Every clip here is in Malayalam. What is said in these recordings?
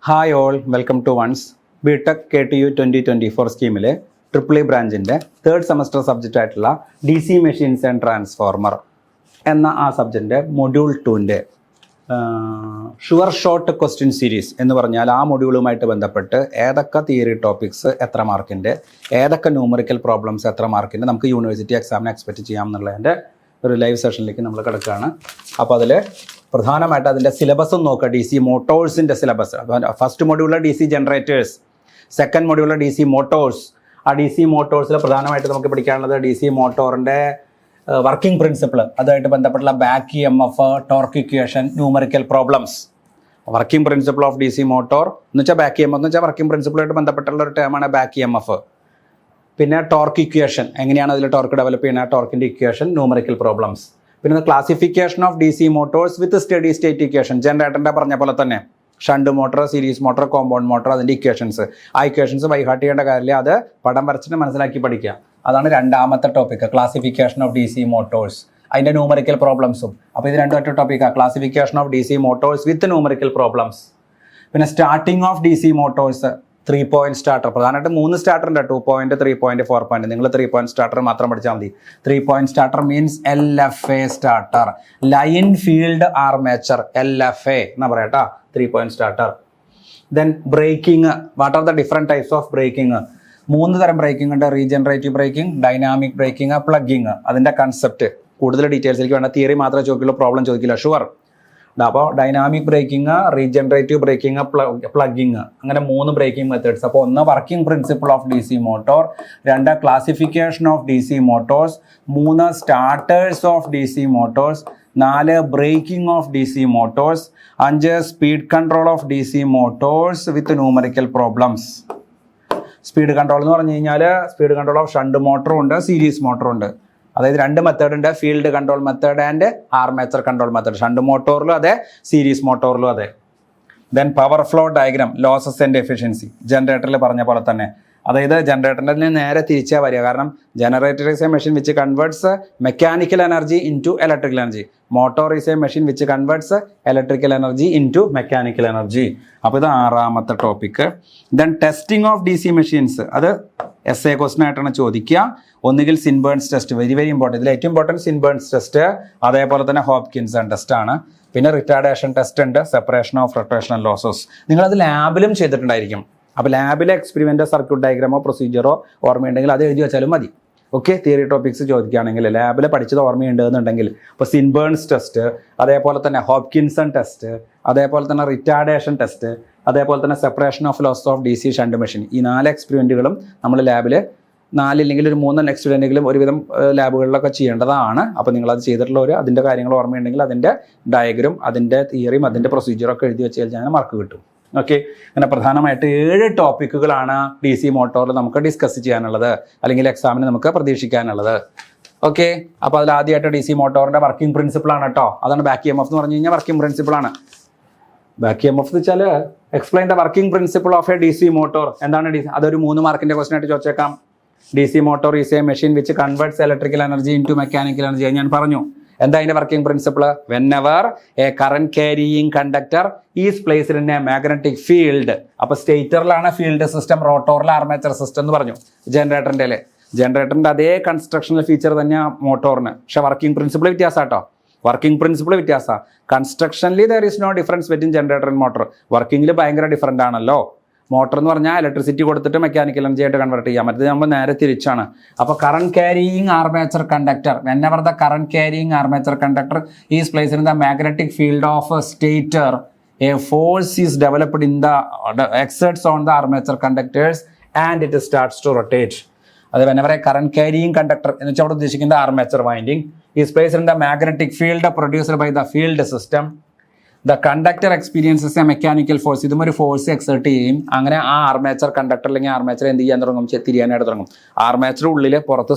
Hi all, welcome to ones BTech KTU 2024 സ്കീമിലെ ട്രിപ്പിൾ ഇ ബ്രാഞ്ചിൻ്റെ തേർഡ് സെമസ്റ്റർ സബ്ജക്റ്റ് ആയിട്ടുള്ള DC മെഷീൻസ് ആൻഡ് ട്രാൻസ്ഫോർമർ എന്ന ആ സബ്ജക്റ്റിൻ്റെ മൊഡ്യൂൾ 2ൻ്റെ ഷുവർ ഷോർട്ട് ക്വസ്റ്റ്യൻ സീരീസ് എന്ന് പറഞ്ഞാൽ ആ മൊഡ്യൂളുമായിട്ട് ബന്ധപ്പെട്ട് ഏതൊക്കെ തിയറി ടോപ്പിക്സ് എത്ര മാർക്കിൻ്റെ, ഏതൊക്കെ ന്യൂമറിക്കൽ പ്രോബ്ലംസ് എത്ര മാർക്കിൻ്റെ നമുക്ക് യൂണിവേഴ്സിറ്റി എക്സാമിന് എക്സ്പെക്റ്റ് ചെയ്യാം എന്നുള്ളതിൻ്റെ ഒരു ലൈവ് സെഷനിലേക്ക് നമ്മൾ കിടക്കുകയാണ്. അപ്പോൾ അതിൽ പ്രധാനമായിട്ട് അതിൻ്റെ സിലബസും നോക്കുക. DC മോട്ടോഴ്സിൻ്റെ സിലബസ്, ഫസ്റ്റ് മൊഡ്യൂളിലെ DC ജനറേറ്റേഴ്സ്, സെക്കൻഡ് മൊഡ്യൂളിലെ DC മോട്ടോഴ്സ്. ആ DC മോട്ടോഴ്സിൽ പ്രധാനമായിട്ട് നമുക്ക് പഠിക്കാനുള്ളത് DC മോട്ടോറിൻ്റെ വർക്കിംഗ് പ്രിൻസിപ്പിൾ, അതുമായിട്ട് ബന്ധപ്പെട്ടുള്ള back EMF, torque equation, numerical problems. Working principle of DC motor എന്ന് വെച്ചാൽ ബാക്ക് EMF എന്ന് വെച്ചാൽ വർക്കിംഗ് പ്രിൻസിപ്പിളായിട്ട് ബന്ധപ്പെട്ടുള്ള ഒരു ടേമാണ് ബാക്ക് EMF. പിന്നെ ടോർക്ക് ഇക്വേഷൻ, എങ്ങനെയാണ് അതിൽ ടോർക്ക് ഡെവലപ്പ് ചെയ്യുന്നത്, ടോർക്കിൻ്റെ ഇക്വേഷൻ, ന്യൂമറിക്കൽ പ്രോബ്ലംസ്. പിന്നെ classification of DC motors with steady state equation. ജനറേറ്ററിൻ്റെ പറഞ്ഞ പോലെ തന്നെ shunt motor, series motor, compound motor, അതിൻ്റെ ഇക്വേഷൻസ്. ആ ഇക്വേഷൻസ് ബൈഹാർട്ട് ചെയ്യേണ്ട കാര്യമില്ല, അത് പടം വരച്ചിട്ട് മനസ്സിലാക്കി പഠിക്കുക. അതാണ് രണ്ടാമത്തെ ടോപ്പിക്ക്, ക്ലാസിഫിക്കേഷൻ ഓഫ് DC മോട്ടോഴ്സ്, അതിൻ്റെ ന്യൂമറിക്കൽ പ്രോബ്ലംസും. അപ്പോൾ ഇത് രണ്ടും ഒറ്റ ടോപ്പിക്കാണ്, classification of DC motors with numerical problems. പിന്നെ starting of DC motors, 3 point starter. പ്രധാനമായിട്ട് 3 സ്റ്റാർട്ടർ ഉണ്ട്, 2 പോയിന്റ്, 3 പോയിന്റ്, 4 പോയിന്റ്. നിങ്ങൾ 3 പോയിന്റ് സ്റ്റാർട്ടർ മാത്രം പഠിച്ചാൽ മതി. 3 point starter means LFA starter, line field armature, LFA എന്നാ പറയാട്ടാ, 3 point starter. Then braking, what are the different types of braking? 3 തരം ബ്രേക്കിംഗ് ഉണ്ട്, regenerative braking, dynamic braking, plugging. അതിൻ്റെ കൺസെപ്റ്റ് കൂടുതൽ ഡീറ്റെയിൽസിലേക്ക് വേണ്ട, തിയറി മാത്രമേ ചോദിക്കുള്ളൂ, പ്രോബ്ലം ചോദിക്കില്ല, ഷുവർ. അപ്പോൾ dynamic braking, regenerative braking, plugging, അങ്ങനെ 3 ബ്രേക്കിംഗ് മെത്തേഡ്സ്. അപ്പോൾ 1 working principle of DC motor, 2 classification of DC motors, 3 starters of DC motors, 4 braking of DC motors, 5 speed control of DC motors with numerical problems. Speed control എന്ന് പറഞ്ഞു കഴിഞ്ഞാൽ സ്പീഡ് കൺട്രോൾ ഓഫ് ഷണ്ട് മോട്ടറും ഉണ്ട്, സീരീസ് മോട്ടറും ഉണ്ട്. അതായത് 2 മെത്തേഡ് ഉണ്ട്, field control method and armature control method. Shunt മോട്ടോറിലും അതെ, സീരീസ് മോട്ടോറിലും അതെ. Then power flow diagram, losses and efficiency. ജനറേറ്ററിൽ പറഞ്ഞ പോലെ തന്നെ, അതായത് ജനറേറ്ററിൻ്റെ നേരെ തിരിച്ചാൽ വരിക. കാരണം generator is a machine which converts mechanical energy into electrical energy. Motor is a machine which converts electrical energy into mechanical energy. അപ്പോൾ ഇത് 6ാമത്തെ topic. Then testing of DC machines, അത് essay ക്വസ്റ്റൻ ആയിട്ടാണ് ചോദിക്കുക. ഒന്നുകിൽ Swinburne's test, very very important. ഇതിൽ ഏറ്റവും ഇമ്പോർട്ടൻറ്റ് സിൻബേൺസ് ടെസ്റ്റ്, അതേപോലെ തന്നെ ഹോപ്കിൻസൺ ടെസ്റ്റ് ആണ്. പിന്നെ റിട്ടാർഡേഷൻ ടെസ്റ്റ് ഉണ്ട്, സെപ്പറേഷൻ ഓഫ് റൊട്ടേഷണൽ ലോസസ്. നിങ്ങളത് ലാബിലും ചെയ്തിട്ടുണ്ടായിരിക്കും. അപ്പോൾ ലാബിലെ എക്സ്പെരിമെൻ്റ്, സർക്യൂട്ട് ഡയഗ്രാമോ പ്രൊസീജിയറോ ഓർമ്മയുണ്ടെങ്കിൽ അത് എഴുതി വെച്ചാലും മതി. ഓക്കെ, തിയറി ടോപ്പിക്സ് ചോദിക്കുകയാണെങ്കിൽ ലാബിൽ പഠിച്ചത് ഓർമ്മയുണ്ടെന്നുണ്ടെങ്കിൽ ഇപ്പോൾ സിൻബേൺസ് ടെസ്റ്റ്, അതേപോലെ തന്നെ ഹോപ്കിൻസൺ ടെസ്റ്റ്, അതേപോലെ തന്നെ റിറ്റാർഡേഷൻ ടെസ്റ്റ്, അതേപോലെ തന്നെ separation of loss of DC shunt machine. ഈ 4 എക്സ്പെരിമെൻറ്റുകളും നമ്മൾ ലാബിൽ 4 ഇല്ലെങ്കിൽ ഒരു 3 എക്സ്പെരിമെൻറ്റുകളും ഒരുവിധം ലാബുകളിലൊക്കെ ചെയ്യേണ്ടതാണ്. അപ്പോൾ നിങ്ങളത് ചെയ്തിട്ടുള്ളവർ അതിൻ്റെ കാര്യങ്ങൾ ഓർമ്മയുണ്ടെങ്കിൽ അതിൻ്റെ ഡയഗ്രം, അതിൻ്റെ തിയറിയും അതിൻ്റെ പ്രൊസീജിയറൊക്കെ എഴുതി വെച്ച് കഴിഞ്ഞാൽ മാർക്ക് കിട്ടും. ഓക്കെ, അങ്ങനെ പ്രധാനമായിട്ട് 7 ടോപ്പിക്കുകളാണ് DC മോട്ടോറിൽ നമുക്ക് ഡിസ്കസ് ചെയ്യാനുള്ളത്, അല്ലെങ്കിൽ എക്സാമിന് നമുക്ക് പ്രതീക്ഷിക്കാനുള്ളത്. ഓക്കെ, അപ്പോൾ അതിൽ ആദ്യമായിട്ട് DC മോട്ടോറിൻ്റെ വർക്കിംഗ് പ്രിൻസിപ്പിളാണ് കേട്ടോ. അതാണ് ബാക്ക് EMF എന്ന് പറഞ്ഞു കഴിഞ്ഞാൽ വർക്കിംഗ് പ്രിൻസിപ്പിളാണ്. ബാക്ക് EMF എന്ന് വെച്ചാൽ explain the working principle of a DC motor. എന്താണ് DC? അതൊരു 3 മാർക്കിൻ്റെ ക്വസ്റ്റൻ ആയിട്ട് ചോദിച്ചേക്കാം. DC motor is a machine which converts electrical energy into mechanical energy. ഞാൻ പറഞ്ഞു എന്താ അതിൻ്റെ working principle. Whenever a current carrying conductor is placed in a magnetic field. അപ്പോൾ സ്റ്റേറ്ററിലാണ് ഫീൽഡ് സിസ്റ്റം, റോട്ടോറിൽ ആർമേച്ചർ സിസ്റ്റം എന്ന് പറഞ്ഞു. ജനറേറ്ററിൻ്റെ അതേ കൺസ്ട്രക്ഷണൽ ഫീച്ചർ തന്നെയാണ് മോട്ടോറിന്, പക്ഷേ വർക്കിംഗ് പ്രിൻസിപ്പിൾ വ്യത്യാസം കേട്ടോ. വർക്കിംഗ് പ്രിൻസിപ്പിൾ വ്യത്യാസമാണ്. കൺസ്ട്രക്ഷനിൽ there is no difference between generator and motor. വർക്കിംഗിൽ ഭയങ്കര ഡിഫറൻ്റ് ആണല്ലോ. മോട്ടർ എന്ന് പറഞ്ഞാൽ ഇലക്ട്രിസിറ്റി കൊടുത്തിട്ട് മെക്കാനിക്കൽ എനർജി ആയിട്ട് കൺവേർട്ട് ചെയ്യാം, മറ്റേത് നമ്മൾ നേരെ തിരിച്ചാണ്. അപ്പോൾ current carrying armature conductor, whenever the current carrying armature conductor is placed in the magnetic field of stator, a force is developed in the exerts on the armature conductors and it starts to rotate. അത് whenever a current carrying conductor എന്ന് വെച്ചാൽ അവിടെ ഉദ്ദേശിക്കുന്നത് armature winding is placed in the magnetic field produced by the field system. The conductor experiences a mechanical force. ഇതും ഒരു ഫോഴ്സ് എക്സേർട്ട് ചെയ്യും. അങ്ങനെ ആ ആർമേച്ചർ കണ്ടക്ടർ അല്ലെങ്കിൽ ആർമേച്ചർ എന്ത് ചെയ്യാൻ തുടങ്ങും, തിരിയാനായിട്ട് തുടങ്ങും. ആർമേച്ചർ ഉള്ളിൽ, പുറത്ത്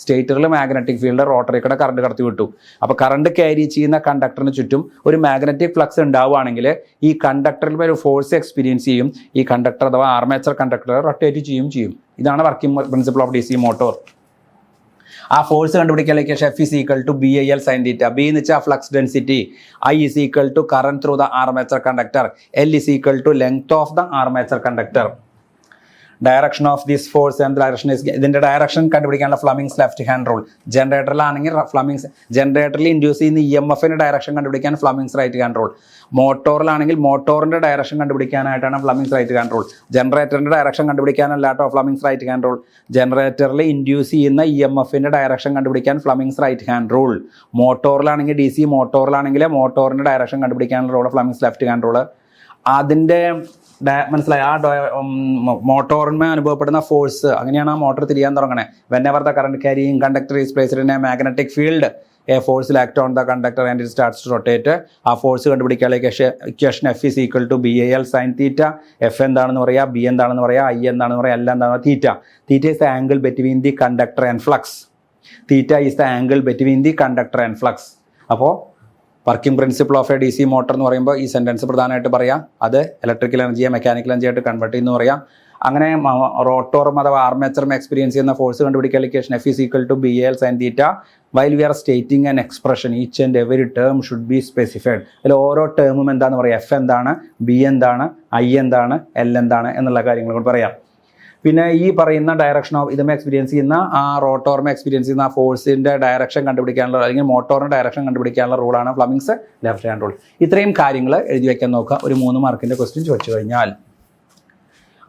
സ്റ്റേറ്ററിൽ മാഗ്നറ്റിക് ഫീൽഡ്, റോട്ടറി കൂടെ കറണ്ട് കടത്തി വിട്ടു. അപ്പോൾ കറണ്ട് ക്യാരി ചെയ്യുന്ന കണ്ടക്ടറിന് ചുറ്റും ഒരു മാഗ്നറ്റിക് ഫ്ലക്സ് ഉണ്ടാവുകയാണെങ്കിൽ ഈ കണ്ടക്ടറിൽ ഒരു ഫോഴ്സ് എക്സ്പീരിയൻസ് ചെയ്യും. ഈ കണ്ടക്ടർ അഥവാ ആർമേച്ചർ കണ്ടക്ടർ റൊട്ടേറ്റ് ചെയ്യും. ഇതാണ് working principle of DC motor. ആ ഫോഴ്സ് കണ്ടുപിടിക്കാനുള്ള equation F is equal to BIL sin theta. B എന്ന് വെച്ചാൽ flux density, I is equal to current through the armature conductor, L is equal to length of the armature conductor. Direction of this force and direction is ഇതിന്റെ ഡയറക്ഷൻ കണ്ടുപിടിക്കാനുള്ള ഫ്ലമിങ്സ് ലെഫ്റ്റ് ഹാൻഡ് റൂൾ. ജനറേറ്ററിലാണെങ്കിൽ ജനറേറ്ററിൽ ഇൻഡ്യൂസ് ചെയ്യുന്ന EMFന്റെ ഡയറക്ഷൻ കണ്ടുപിടിക്കാൻ ഫ്ലമിങ്സ് റൈറ്റ് ഹാൻഡ് റൂൾ. മോട്ടോറിലാണെങ്കിൽ മോട്ടോറിന്റെ ഡയറക്ഷൻ കണ്ടുപിടിക്കാനായിട്ടാണ് ഫ്ലമിങ്സ് റൈറ്റ് ഹാൻഡ് റൂൾ. ജനറേറ്ററിന്റെ ഡയറക്ഷൻ കണ്ടുപിടിക്കാനല്ലാട്ടോ ഫ്ലമിങ്സ് റൈറ്റ് ഹാൻഡ് റൂൾ. ജനറേറ്ററിൽ ഇൻഡ്യൂസ് ചെയ്യുന്ന EMFന്റെ ഡയറക്ഷൻ കണ്ടുപിടിക്കാൻ ഫ്ലമിങ്സ് റൈറ്റ് ഹാൻഡ് റൂൾ. മോട്ടോറിലാണെങ്കിൽ DC മോട്ടോറിലാണെങ്കിൽ മോട്ടോറിന്റെ ഡയറക്ഷൻ കണ്ടുപിടിക്കാനുള്ള rule Fleming's left hand rule. അതിൻ്റെ മനസ്സിലായി. ആ മോട്ടോറിന്മേ അനുഭവപ്പെടുന്ന ഫോഴ്സ്, അങ്ങനെയാണ് ആ മോട്ടോർ തിരിയാൻ തുടങ്ങണേ. Whenever the current carrying conductor is placed in a magnetic field, a force act on the conductor and it starts to rotate. ആ ഫോഴ്സ് കണ്ടുപിടിക്കാനുള്ള equation F is equal to BIL sin theta. F എന്താണെന്ന് പറയാം, B എന്താണെന്ന് പറയാം, I എന്താണെന്ന് പറയാം, L എന്താണെന്ന് തീറ്റ. തീറ്റ is the angle between the conductor and flux. Theta is the angle between the conductor and flux. അപ്പോൾ working principle of a DC motor എന്ന് പറയുമ്പോൾ ഈ സെൻറ്റൻസ് പ്രധാനമായിട്ട് പറയാം. അത് ഇലക്ട്രിക്കൽ എനർജിയെ മെക്കാനിക്കൽ എനർജി ആയിട്ട് കൺവേർട്ട് ചെയ്യുന്നു പറയാം. അങ്ങനെ റോട്ടോറും അഥവാ ആർമേച്ചറും എക്സ്പീരിയൻസ് ചെയ്യുന്ന ഫോഴ്സ് കണ്ടുപിടിക്കാൻ equation F is equal to BIL sin theta. While we are stating an expression, each and every term should be specified. അതിൽ ഓരോ ടേമും എന്താണെന്ന് പറയാം. F എന്താണ്, B എന്താണ്, I എന്താണ്, L എന്താണ് എന്നുള്ള കാര്യങ്ങൾ കൊണ്ട് പറയാം. പിന്നെ ഈ പറയുന്ന ഡയറക്ഷൻ ഓഫ് ഇതുമേ എക്സ്പീരിയൻസ് ചെയ്യുന്ന ആ റോട്ടോർമേ എക്സ്പീരിയൻസ് ചെയ്യുന്ന ആ ഫോഴ്സിൻ്റെ ഡയറക്ഷൻ കണ്ടുപിടിക്കാനുള്ള അല്ലെങ്കിൽ മോട്ടോറിൻ്റെ ഡയറക്ഷൻ കണ്ടുപിടിക്കാനുള്ള റൂളാണ് ഫ്ലമിങ്സ് ലെഫ്റ്റ് ഹാൻഡ് റൂൾ. ഇത്രയും കാര്യങ്ങൾ എഴുതി വയ്ക്കാൻ നോക്കുക. ഒരു 3 മാർക്കിൻ്റെ ക്വസ്റ്റ്യൻ ചോദിച്ചു കഴിഞ്ഞാൽ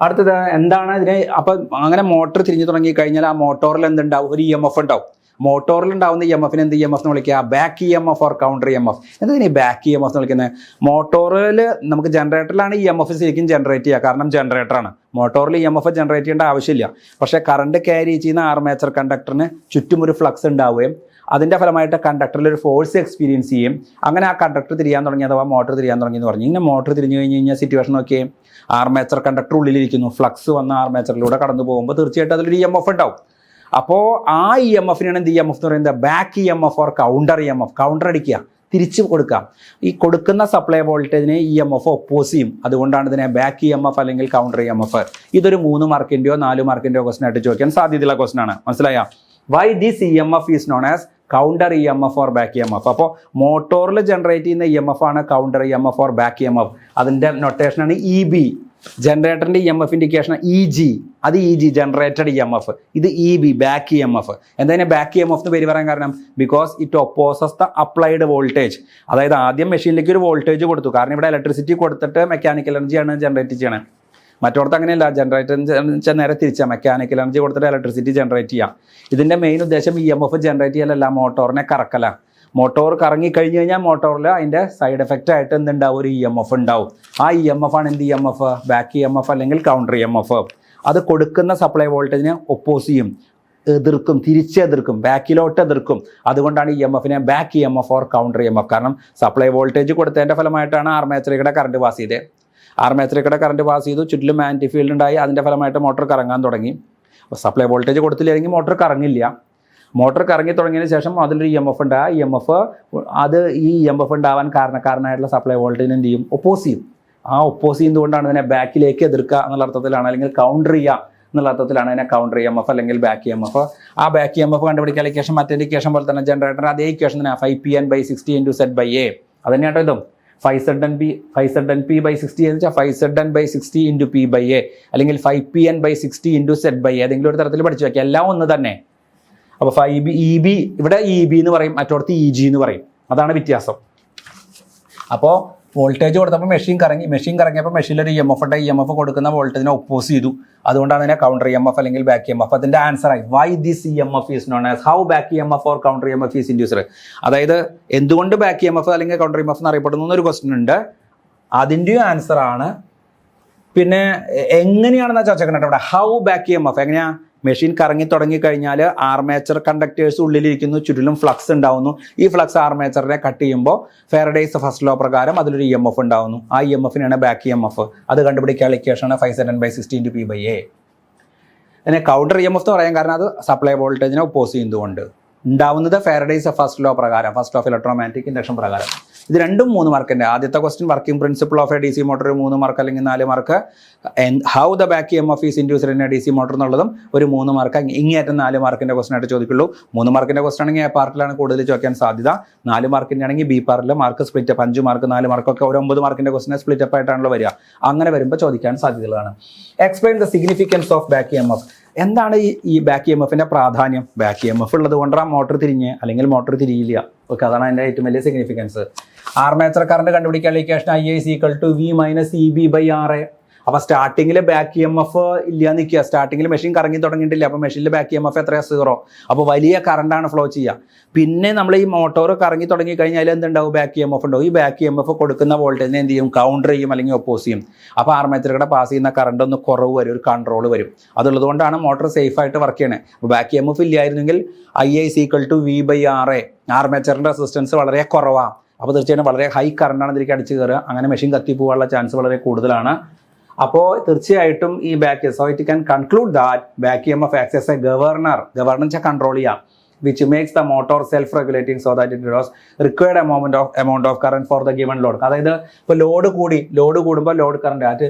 അടുത്തത് എന്താണ് ഇതിനെ. അപ്പം അങ്ങനെ മോട്ടോർ തിരിഞ്ഞു തുടങ്ങി കഴിഞ്ഞാൽ ആ മോട്ടോറിൽ എന്തുണ്ടാവും, ഒരു EMF ഉണ്ടാവും. മോട്ടോറിൽ ഉണ്ടാവുന്ന EMFനെ എന്ത് EMF എന്ന് വിളിക്കുക, back EMF or counter EMF. എന്തിനാ ഈ ബാക്ക് EMF എന്ന് വിളിക്കുന്നത്? മോട്ടോറിൽ നമുക്ക് ജനറേറ്ററിലാണ് EMF ശരിക്കും ജനറേറ്റ് ചെയ്യുക, കാരണം ജനറേറ്ററാണ്. മോട്ടോറിൽ EMF ജനറേറ്റ് ചെയ്യേണ്ട ആവശ്യമില്ല. പക്ഷേ കറണ്ട് ക്യാരി ചെയ്യുന്ന ആർമേച്ചർ കണ്ടക്ടറിന് ചുറ്റും ഒരു ഫ്ലക്സ് ഉണ്ടാവുകയും അതിൻ്റെ ഫലമായിട്ട് കണ്ടക്ടറിൽ ഒരു ഫോഴ്സ് എക്സ്പീരിയൻസ് ചെയ്യും. അങ്ങനെ ആ കണ്ടക്ടർ തിരിയാൻ തുടങ്ങി അഥവാ മോട്ടോർ തിരിയാൻ തുടങ്ങി എന്ന് പറഞ്ഞു. ഇങ്ങനെ മോട്ടോർ തിരിഞ്ഞു കഴിഞ്ഞ് കഴിഞ്ഞാൽ സിറ്റുവേഷൻ നോക്കിയേ, ആർമേച്ചർ കണ്ടക്ടർ ഉള്ളിലിരിക്കുന്നു, ഫ്ലക്സ് വന്ന ആർമേച്ചറിലൂടെ കടന്നു പോകുമ്പോൾ തീർച്ചയായിട്ടും അതിലൊരു EMF ഉണ്ടാവും. അപ്പോൾ ആ EMFനാണ് എന്ത് EMF എന്ന് പറയുന്നത്, back EMF or counter EMF. Counter അടിക്കുക, തിരിച്ചു കൊടുക്കാം. ഈ കൊടുക്കുന്ന സപ്ലൈ വോൾട്ടേജിനെ EMF ഒപ്പോസ് ചെയ്യും. അതുകൊണ്ടാണ് ഇതിനെ ബാക്ക് EMF അല്ലെങ്കിൽ കൗണ്ടർ EMF. ഇതൊരു 3 മാർക്കിൻ്റെയോ 4 മാർക്കിൻ്റെയോ ക്വസ്റ്റൻ ആയിട്ട് ചോദിക്കാൻ സാധ്യതയുള്ള ക്വസ്റ്റൻ ആണ്. മനസ്സിലായോ? Y this EMF is known as counter EMF or back EMF. അപ്പോൾ മോട്ടോറിൽ ജനറേറ്റ് ചെയ്യുന്ന EMF ആണ് counter EMF or back EMF. അതിൻ്റെ നൊട്ടേഷനാണ് EB. ജനറേറ്ററിൻ്റെ EMF indication EG. അത് EG ജനറേറ്റഡ് EMF. ഇത് EB ബാക്ക് EMF. എന്തായാലും ബാക്ക് EMF എന്ന് പേര് പറയാൻ കാരണം because it opposes the applied voltage. അതായത് ആദ്യം മെഷീനിലേക്ക് ഒരു വോൾട്ടേജ് കൊടുത്തു, കാരണം ഇവിടെ ഇലക്ട്രിസിറ്റി കൊടുത്തിട്ട് മെക്കാനിക്കൽ എനർജിയാണ് ജനറേറ്റ് ചെയ്യണത്. മറ്റോടത്ത് അങ്ങനെയല്ല, ജനറേറ്റർ നേരെ തിരിച്ചാൽ മെക്കാനിക്കൽ എനർജി കൊടുത്തിട്ട് ഇലക്ട്രിസിറ്റി ജനറേറ്റ് ചെയ്യാം. ഇതിൻ്റെ മെയിൻ ഉദ്ദേശം EMF ജനറേറ്റ് ചെയ്യലല്ല, മോട്ടോറിനെ കറക്കല. മോട്ടോർ കറങ്ങി കഴിഞ്ഞ് കഴിഞ്ഞാൽ മോട്ടോറിൽ അതിൻ്റെ സൈഡ് എഫക്റ്റ് ആയിട്ട് എന്തുണ്ടാവും, ഒരു EMF ഉണ്ടാവും. ആ EMF ആണ് എന്ത് EMF, ബാക്ക് EMF അല്ലെങ്കിൽ കൗണ്ടർ EMF. അത് കൊടുക്കുന്ന സപ്ലൈ വോൾട്ടേജിനെ ഒപ്പോസ് ചെയ്യും, എതിർക്കും, തിരിച്ചെതിർക്കും, ബാക്കിലോട്ട് എതിർക്കും. അതുകൊണ്ടാണ് EMFനെ back EMF or counter EMF. കാരണം സപ്ലൈ വോൾട്ടേജ് കൊടുത്തതിൻ്റെ ഫലമായിട്ടാണ് ആർമേച്ചറിലൂടെ കറണ്ട് പാസ് ചെയ്തത്. ആർമേച്ചറിലൂടെ കറണ്ട് പാസ് ചെയ്തു, ചുറ്റിലും മാഗ്നറ്റിക് ഫീൽഡ് ഉണ്ടായി. അതിൻ്റെ ഫലമായിട്ട് മോട്ടോർ കറങ്ങാൻ തുടങ്ങി. അപ്പോൾ സപ്ലൈ വോൾട്ടേജ് കൊടുത്തില്ലെങ്കിൽ മോട്ടോർ കറങ്ങില്ല. മോട്ടോർ കറങ്ങി തുടങ്ങിയതിന് ശേഷം അതിലൊരു EMF ഉണ്ട്. ആ EMF അത് ഈ EMF ഉണ്ടാവാൻ കാരണക്കാരനായിട്ടുള്ള സപ്ലൈ വോൾട്ടേജിനെ എന്ത് ചെയ്യും, ഒപ്പോസ് ചെയ്യും. ആ ഒപ്പോസ് ചെയ്യുന്നതുകൊണ്ടാണ് ഇതിനെ ബാക്കിലേക്ക് എതിർക്കുക എന്നുള്ള അർത്ഥത്തിലാണ്, അല്ലെങ്കിൽ കൗണ്ടർ ചെയ്യുക എന്നുള്ള അർത്ഥത്തിലാണ് ഇതിനെ കൗണ്ടർ EMF അല്ലെങ്കിൽ ബാക്ക് EMF. ആ ബാക്ക് EMF കണ്ടുപിടിക്കാൻ ഇക്വേഷൻ മറ്റേ ഇക്വേഷൻ പോലെ തന്നെ ജനറേറ്റർ അതേ ഇക്വേഷൻ തന്നെ 5PN/60 × Z/A. അത് തന്നെയാട്ടോ ഇതും 5ZNP/60 എന്ന് വെച്ചാൽ 5ZN/60 × P/A അല്ലെങ്കിൽ 5PN/60 × Z/A. ഏതെങ്കിലും ഒരു തരത്തിൽ പഠിച്ചു വയ്ക്കുക, എല്ലാം ഒന്ന് തന്നെ. അപ്പോൾ 5EB ഇവിടെ EB എന്ന് പറയും, മറ്റോടത്ത് EG എന്ന് പറയും. അതാണ് വ്യത്യാസം. അപ്പോൾ വോൾട്ടേജ് കൊടുത്തപ്പോൾ മെഷീൻ കറങ്ങിയപ്പോൾ മെഷീനിലൊരു EMF ഉണ്ട്. EMF കൊടുക്കുന്ന വോൾട്ടേജിനെ ഒപ്പോസ് ചെയ്തു. അതുകൊണ്ടാണ് അതിനെ കൗണ്ടർ EMF അല്ലെങ്കിൽ ബാക്ക് EMF. അതിൻ്റെ ആൻസറായി why this EMF is known as how back EMF or counter EMF is induced. അതായത് എന്തുകൊണ്ട് ബാക്ക് EMF അല്ലെങ്കിൽ കൗണ്ടർ EMF എന്നറിയപ്പെടുന്നു എന്നൊരു ക്വസ്റ്റ്യൻ ഉണ്ട്. അതിൻ്റെയും ആൻസറാണ്. പിന്നെ എങ്ങനെയാണെന്നാ ചോദിച്ചേക്കണേ ഇവിടെ, ഹൗ ബാക്ക് EMF എങ്ങനെയാ? മെഷീൻ കറങ്ങി തുടങ്ങിക്കഴിഞ്ഞാൽ ആർമേച്ചർ കണ്ടക്ടേഴ്സ് ഉള്ളിലിരിക്കുന്നു, ചുറ്റിലും ഫ്ലക്സ് ഉണ്ടാവുന്നു. ഈ ഫ്ലക്സ് ആർമേച്ചറിനെ കട്ട് ചെയ്യുമ്പോൾ ഫാരഡേസ് ഫസ്റ്റ് ലോ പ്രകാരം അതിലൊരു EMF ഉണ്ടാവുന്നു. ആ EMFനാണ് ബാക്ക് EMF. അത് കണ്ടുപിടിക്കാനുള്ള ഇക്വേഷനാണ് 5ZN/60 × P/A. അതിനെ കൗണ്ടർ EMF എന്ന് പറയാൻ കാരണം അത് സപ്ലൈ വോൾട്ടേജിനെ ഒപ്പോസ് ചെയ്യുന്നതുകൊണ്ട്. ഉണ്ടാവുന്നത് ഫാരഡേസ് ഫസ്റ്റ് ലോ പ്രകാരം, ഫസ്റ്റ് ഓഫ് ഇലക്ട്രോമാഗ്നറ്റിക് ഇൻഡക്ഷൻ പ്രകാരം. ഇത് രണ്ടും 3 മാർക്കിൻ്റെ. ആദ്യത്തെ question working principle of A D C motor 3 mark അല്ലെങ്കിൽ 4 mark, how the back EMF is induced in A D C motor എന്നുള്ളതും ഒരു 3 മാർക്ക്. ഇങ്ങേറ്റം 4 മാർക്കിൻ്റെ ക്വസ്റ്റൻ ആയിട്ട് ചോദിക്കുള്ളൂ. 3 മാർക്കിൻ്റെ ക്വസ്റ്റൻ ആണെങ്കിൽ എ പാർട്ടിലാണ് കൂടുതൽ ചോദിക്കാൻ സാധ്യത. 4 മാർക്കിൻ്റെ ആണെങ്കിൽ ബി പാർട്ടിൽ മാർക്ക് സ്പ്ലിറ്റ് അപ്പ്, 5 മാർക്ക് 4 മാർക്കൊക്കെ ഒരു 9 മാർക്കിൻ്റെ ക്വസ്റ്റിനെ സ്പ്ലിറ്റ് അപ്പ് ആയിട്ടാണല്ലോ വരിക. അങ്ങനെ വരുമ്പോൾ ചോദിക്കാൻ സാധ്യതകളാണ്. Explain the significance of back EMF. എന്താണ് ഈ ബാക്ക് EMFിൻ്റെ പ്രാധാന്യം? ബാക്ക് EMF ഉള്ളത് കൊണ്ടാണ് മോട്ടർ തിരിഞ്ഞ് അല്ലെങ്കിൽ മോട്ടർ തിരിയില്ല. ഓക്കെ, അതാണ് അതിൻ്റെ ഏറ്റവും വലിയ സിഗ്നിഫിക്കൻസ്. ആർമേച്ചർ കറണ്ട് കണ്ടുപിടിക്കാൻ ഇക്വേഷൻ IA = V - EB/RA. അപ്പോൾ സ്റ്റാർട്ടിങ്ങിൽ ബാക്ക് EMF ഇല്ല നിൽക്കുക. സ്റ്റാർട്ടിങ്ങിൽ മെഷീൻ കറങ്ങി തുടങ്ങിയിട്ടില്ല. അപ്പോൾ മെഷീനിൽ ബാക്ക് EMF എത്രയാണ്? 0. അപ്പോൾ വലിയ കറണ്ടാണ് ഫ്ലോ ചെയ്യുക. പിന്നെ നമ്മൾ ഈ മോട്ടോർ കറങ്ങി തുടങ്ങി കഴിഞ്ഞാൽ എന്തുണ്ടാവും? ബാക്ക് EMF ഉണ്ടാവും. ഈ ബാക്ക് EMF കൊടുക്കുന്ന വോൾട്ടേജിനെ എന്ത് ചെയ്യും? കൗണ്ടർ ചെയ്യും അല്ലെങ്കിൽ ഒപ്പോസ് ചെയ്യും. അപ്പോൾ ആർമേച്ചറുടെ പാസ് ചെയ്യുന്ന കറണ്ട് ഒന്ന് കുറവ് വരും, ഒരു കൺട്രോൾ വരും. അതുള്ളത് കൊണ്ടാണ് മോട്ടോർ സേഫ് ആയിട്ട് വർക്ക് ചെയ്യണത്. അപ്പോൾ ബാക്ക് EMF ഇല്ലായിരുന്നെങ്കിൽ IA = V/RA. ആർമേച്ചറിൻ്റെ റെസിസ്റ്റൻസ് വളരെ കുറവാണ്. അപ്പോൾ തീർച്ചയായിട്ടും വളരെ ഹൈ കറണ്ടാണ് ഇതിലേക്ക് അടിച്ചു കയറുക. അങ്ങനെ മെഷീൻ കത്തിപ്പോകാനുള്ള ചാൻസ് വളരെ കൂടുതലാണ്. അപ്പോൾ തീർച്ചയായിട്ടും ഈ back so it can conclude that back EMF acts as A governor വെച്ചാൽ കൺട്രോൾ ചെയ്യാം, which makes the motor self regulating so that it dose required amount of current for the given load. അതായത് ഇപ്പോൾ ലോഡ് കൂടുമ്പോൾ load current at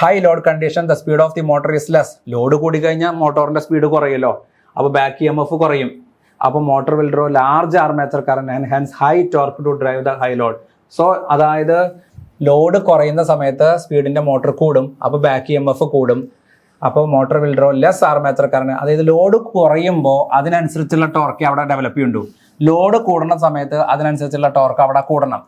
high load condition the speed of the motor is less. Load കൂടി കഴിഞ്ഞാൽ മോട്ടോറിന്റെ സ്പീഡ് കുറയുമല്ലോ. അപ്പോൾ ബാക്ക് EMF കുറയും. അപ്പോൾ motor will draw large armature current and hence high torque to drive the high load. So അതായത് ലോഡ് കുറയുന്ന സമയത്ത് സ്പീഡിൻ്റെ മോട്ടർ കൂടും. അപ്പോൾ ബാക്ക് EMF കൂടും. അപ്പോൾ motor will draw less armature current. അതായത് ലോഡ് കുറയുമ്പോൾ അതിനനുസരിച്ചുള്ള ടോർക്ക് അവിടെ ഡെവലപ്പ് ചെയ്യുന്നുണ്ട്. ലോഡ് കൂടുന്ന സമയത്ത് അതിനനുസരിച്ചുള്ള ടോർക്ക് അവിടെ കൂടണം.